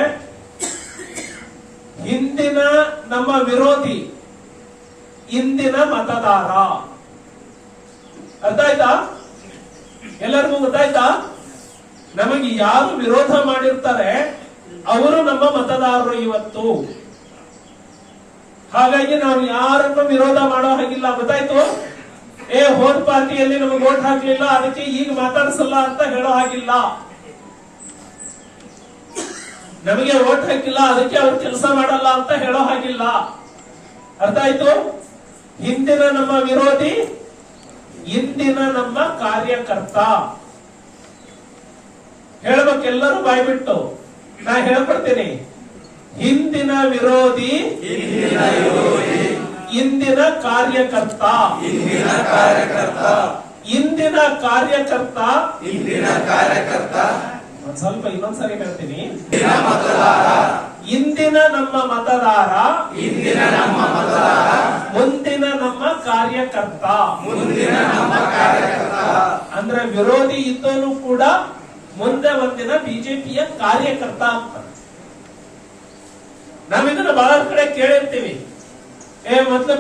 ಹಿಂದಿನ ನಮ್ಮ ವಿರೋಧಿ ಇಂದಿನ ಮತದಾರ. ಅರ್ಥ ಆಯ್ತಾ? ಎಲ್ಲರಿಗೂ ಗೊತ್ತಾಯ್ತಾ? ನಮಗೆ ಯಾರು ವಿರೋಧ ಮಾಡಿರ್ತಾರೆ ಅವರು ನಮ್ಮ ಮತದಾರರು ಇವತ್ತು. ಹಾಗಾಗಿ ನಾವು ಯಾರನ್ನು ವಿರೋಧ ಮಾಡೋ ಹಾಗಿಲ್ಲ. ಗೊತ್ತಾಯ್ತು? ಹೋದ ಪಾರ್ಟಿಯಲ್ಲಿ ನಮಗೆ ವೋಟ್ ಹಾಕ್ಲಿಲ್ಲ, ಅದಕ್ಕೆ ಈಗ ಮಾತಾಡಿಸಲ್ಲ ಅಂತ ಹೇಳೋ ಹಾಗಿಲ್ಲ. ನಮಗೆ ವೋಟ್ ಹಾಕಿಲ್ಲ, ಅದಕ್ಕೆ ಅವ್ರು ಕೆಲಸ ಮಾಡಲ್ಲ ಅಂತ ಹೇಳೋ ಹಾಗಿಲ್ಲ. ಅರ್ಥ ಆಯ್ತು? ಹಿಂದಿನ ನಮ್ಮ ವಿರೋಧಿ ಇಂದಿನ ನಮ್ಮ ಕಾರ್ಯಕರ್ತ. ಹೇಳ್ಬೇಕೆಲ್ಲರೂ ಬಾಯ್ಬಿಟ್ಟು ನಾ ಹೇಳ್ಕೊಡ್ತೀನಿ. ಹಿಂದಿನ ವಿರೋಧಿ ಇಂದಿನ ಕಾರ್ಯಕರ್ತ. ಇಂದಿನ ಕಾರ್ಯಕರ್ತ ಒಂದ್ ಸ್ವಲ್ಪ ಇನ್ನೊಂದ್ಸರಿ ಹೇಳ್ತೀನಿ. ಇಂದಿನ ನಮ್ಮ ಮತದಾರ, ಮುಂದಿನ ನಮ್ಮ ಕಾರ್ಯಕರ್ತ. ಅಂದ್ರೆ ವಿರೋಧಿ ಇದ್ದನು ಕೂಡ ಮುಂದೆ ಒಂದಿನ ಬಿಜೆಪಿಯ ಕಾರ್ಯಕರ್ತ ಅಂತ. ನಾವಿದನ್ನ ಬಹಳ ಕಡೆ ಕೇಳಿರ್ತೀವಿ,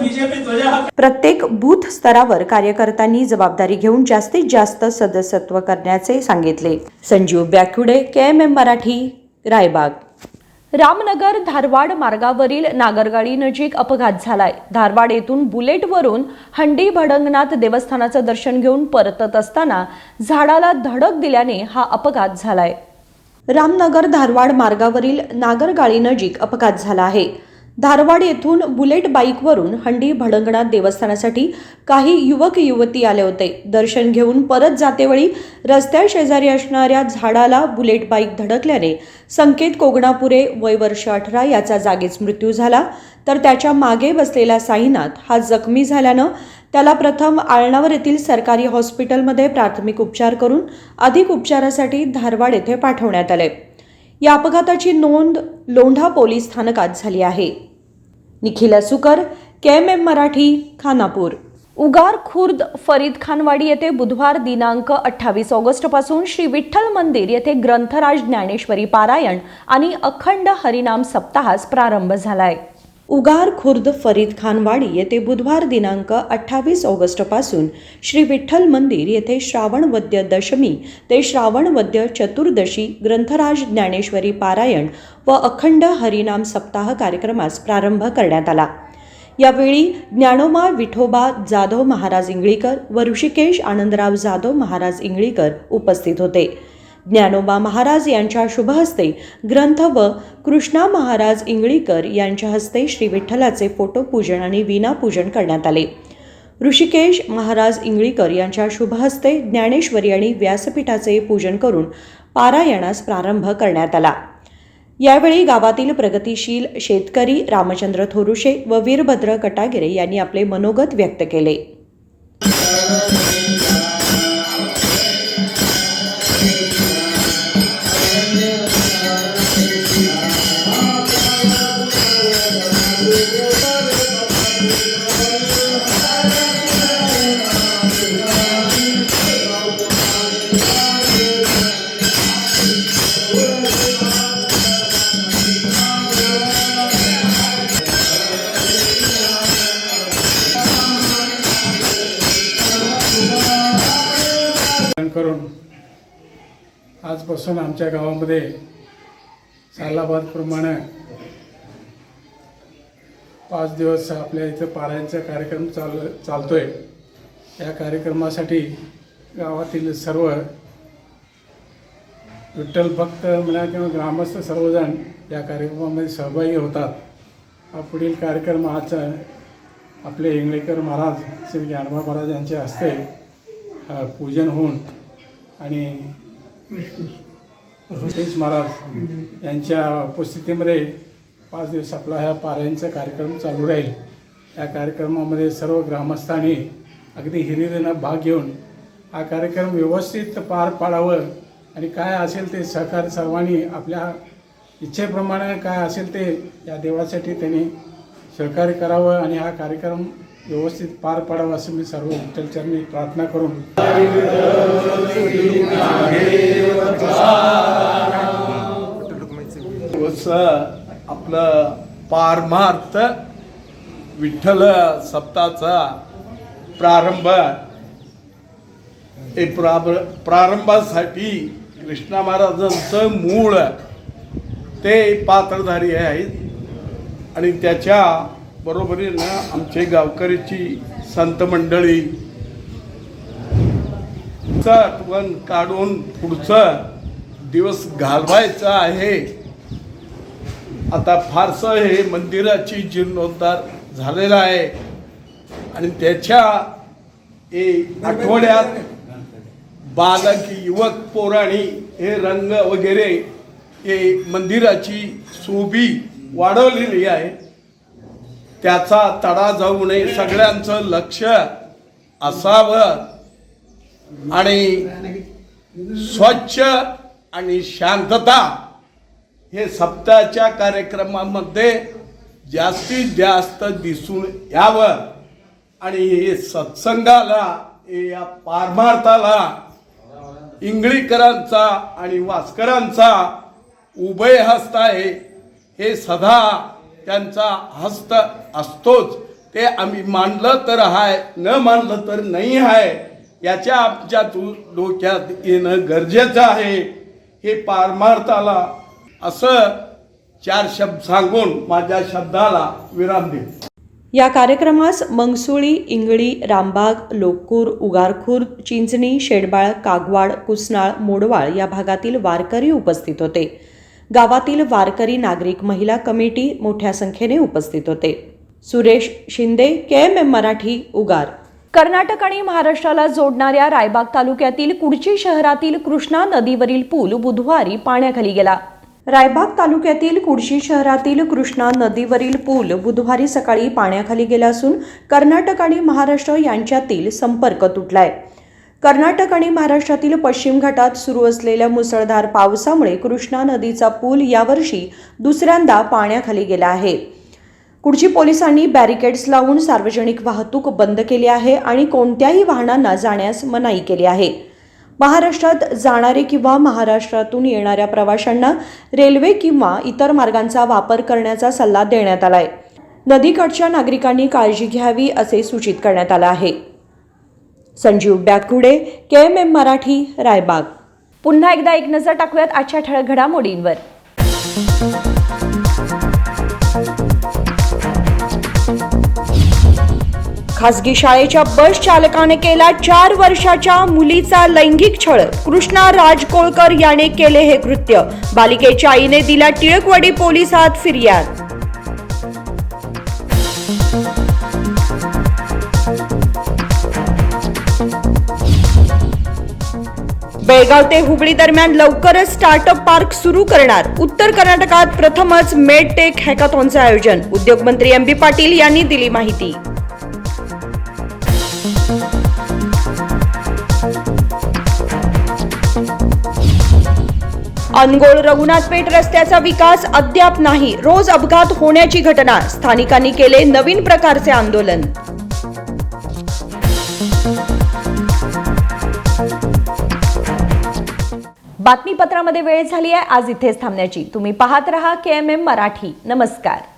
बीजेपी ध्वजा. प्रत्येक बूथ स्तरावर कार्यकर्त्यांनी जबाबदारी घेऊन जास्तीत जास्त सदस्यत्व करण्याचे सांगितले. संजीव ब्याकुडे, KMM मराठी, रायबाग. रामनगर धारवाड मार्गावरील नागरगाडी नजीक अपघात झालाय. धारवाड येथून बुलेटवरून हंडी भडंगनाथ देवस्थानाचं दर्शन घेऊन परतत असताना झाडाला धडक दिल्याने हा अपघात झालाय. रामनगर धारवाड मार्गावरील नागरगाडी नजीक अपघात झाला आहे. धारवाड येथून बुलेट बाईकवरून हंडी भडंगनाथ देवस्थानासाठी काही युवक युवती आले होते. दर्शन घेऊन परत जातेवेळी रस्त्या शेजारी असणाऱ्या झाडाला बुलेट बाईक धडकल्याने संकेत कोगणापुरे वय वर्ष 18 याचा जागीच मृत्यू झाला. तर त्याच्या मागे बसलेला साईनाथ हा जखमी झाल्यानं त्याला प्रथम आळणावर येथील सरकारी हॉस्पिटलमध्ये प्राथमिक उपचार करून अधिक उपचारासाठी धारवाड येथे पाठवण्यात आले. या अपघाताची नोंद लोंढा पोलीस स्थानकात झाली आहे. निखिल सुकर, KMM मराठी, खानापूर. उगार खुर्द फरीद खानवाडी येथे बुधवार दिनांक 28 ऑगस्ट पासून श्री विठ्ठल मंदिर येथे ग्रंथराज ज्ञानेश्वरी पारायण आणि अखंड हरिनाम सप्ताहास प्रारंभ झालाय. उगार खुर्द फरीद खानवाडी येथे बुधवार दिनांक 28 ऑगस्ट पासून श्री विठ्ठल मंदिर येथे श्रावण वद्य दशमी ते श्रावण वद्य चतुर्दशी ग्रंथराज ज्ञानेश्वरी पारायण व अखंड हरिनाम सप्ताह कार्यक्रमास प्रारंभ करण्यात आला. यावेळी ज्ञानोबा विठोबा जाधव महाराज इंगळीकर व ऋषिकेश आनंदराव जाधव महाराज इंगळीकर उपस्थित होते. ज्ञानोबा महाराज यांच्या शुभहस्ते ग्रंथ व कृष्णा महाराज इंगळीकर यांच्या हस्ते श्री विठ्ठलाचे फोटो पूजन आणि वीणा पूजन करण्यात आले. ऋषिकेश महाराज इंगळीकर यांच्या शुभहस्ते ज्ञानेश्वरी आणि व्यासपीठाचे पूजन करून पारायणास प्रारंभ करण्यात आला. यावेळी गावातील प्रगतिशील शेतकरी रामचंद्र थोरुशे व वीरभद्र कटागिरे यांनी आपले मनोगत व्यक्त केले. करून आजपासून आमच्या गावामध्ये सालाबादप्रमाणे 5 दिवस आपल्या इथं पारायणचा कार्यक्रम चालतोय. या कार्यक्रमासाठी गावातील सर्व विठ्ठल भक्त म्हणा किंवा ग्रामस्थ सर्वजण या कार्यक्रमामध्ये सहभागी होतात. हा पुढील कार्यक्रम आज आपले इंगळेकर महाराज श्री ज्ञानोबा महाराज यांच्या हस्ते पूजन होऊन आणि ऋषीश महाराज यांच्या उपस्थितीमध्ये 5 दिवस आपला ह्या पारायणचा कार्यक्रम चालू राहील. या कार्यक्रमामध्ये सर्व ग्रामस्थांनी अगदी हिरिरीनं भाग घेऊन हा कार्यक्रम व्यवस्थित पार पाडावं आणि काय असेल ते सहकार्य सर्वांनी आपल्या इच्छेप्रमाणे काय असेल ते या देवासाठी त्यांनी सहकार्य करावं आणि हा कार्यक्रम व्यवस्थित पार पाडावा असं मी सर्व विठ्ठलचरणी प्रार्थना करून आपलं पारमार्थ विठ्ठल सप्ताहाचा प्रारंभ प्रारंभासाठी कृष्णा महाराजांचं मूळ ते पात्रधारी आहेत आणि त्याच्या बरोबरीनं आमचे गावकरीची संत मंडळी आठवण काढून पुढचं दिवस घालवायचं आहे. आता फारसं हे मंदिराची जीर्णोद्धार झालेला आहे आणि त्याच्या आठवड्यात बालक युवक पोराणी हे रंग वगैरे हे मंदिराची शोभी वाढवलेली आहे. त्याचा तडा जाऊ नये सगळ्यांचं लक्ष असावं आणि स्वच्छ आणि शांतता हे सप्ताहाच्या कार्यक्रमामध्ये जास्तीत जास्त दिसून यावं आणि हे सत्संगाला या पारमार्थाला इंगळीकरांचा आणि वास्करांचा उभय हस्त आहे. हे सदा त्यांचा हस्त असतोच. ते आम्ही मानलं तर आहे न मानलं तर नाही आहे याच्या आमच्या डोक्यात येणं गरजेचं आहे. हे पारमार्थाला असं 4 शब्द सांगून माझ्या शब्दाला विराम देतो. या कार्यक्रमास मंगसुळी, इंगळी, रामबाग, लोकूर, उगारखुर्द, चिंचणी, शेडबाळ, कागवाड, कुसनाळ, मोडवाळ या भागातील वारकरी उपस्थित होते. गावातील वारकरी नागरिक महिला कमिटी मोठ्या संख्येने उपस्थित होते. सुरेश शिंदे, KMM मराठी, उगार. कर्नाटक आणि महाराष्ट्राला जोडणाऱ्या रायबाग तालुक्यातील कुडची शहरातील कृष्णा नदीवरील पूल बुधवारी पाण्याखाली गेला. रायबाग तालुक्यातील कुडशी शहरातील कृष्णा नदीवरील पूल बुधवारी सकाळी पाण्याखाली गेला असून कर्नाटक आणि महाराष्ट्र यांच्यातील संपर्क तुटलाय. कर्नाटक आणि महाराष्ट्रातील पश्चिम घाटात सुरू असलेल्या मुसळधार पावसामुळे कृष्णा नदीचा पूल यावर्षी दुसऱ्यांदा पाण्याखाली गेला आहे. कुडची पोलिसांनी बॅरिकेड्स लावून सार्वजनिक वाहतूक बंद केली आहे आणि कोणत्याही वाहनांना जाण्यास मनाई केली आहे. महाराष्ट्रात जाणारे किंवा महाराष्ट्रातून येणाऱ्या प्रवाशांना रेल्वे किंवा इतर मार्गांचा वापर करण्याचा सल्ला देण्यात आलाय. नदीकाठच्या नागरिकांनी काळजी घ्यावी असे सूचित करण्यात आलं आहे. संजीव बॅकुडे, KMM मराठी, रायबाग. पुन्हा एकदा एक नजर टाकूयात आजच्या ठळक घडामोडींवर. खासगी शाळेच्या बस चालकाने केला 4 वर्षाच्या मुलीचा लैंगिक छळ. कृष्णा राजकोळकर याने केले हे कृत्य. बालिकेच्या आईने दिला टिळकवाडी पोलिसात फिर्याद. बेळगाव ते हुबळी दरम्यान लवकरच स्टार्टअप पार्क सुरू करणार. उत्तर कर्नाटकात प्रथमच मेडटेक हॅकाथॉनचे आयोजन. उद्योगमंत्री MB पाटील यांनी दिली माहिती. अनगोळ रघुनाथपेठ रस्त्याचा विकास अद्याप नाही, रोज अपघात होण्याची घटना, स्थानिकांनी केले नवीन प्रकारचे आंदोलन. बातमीपत्रामध्ये वेळ झाली आहे आज इथेच थांबण्याची. तुम्ही पाहत रहा KMM मराठी. नमस्कार.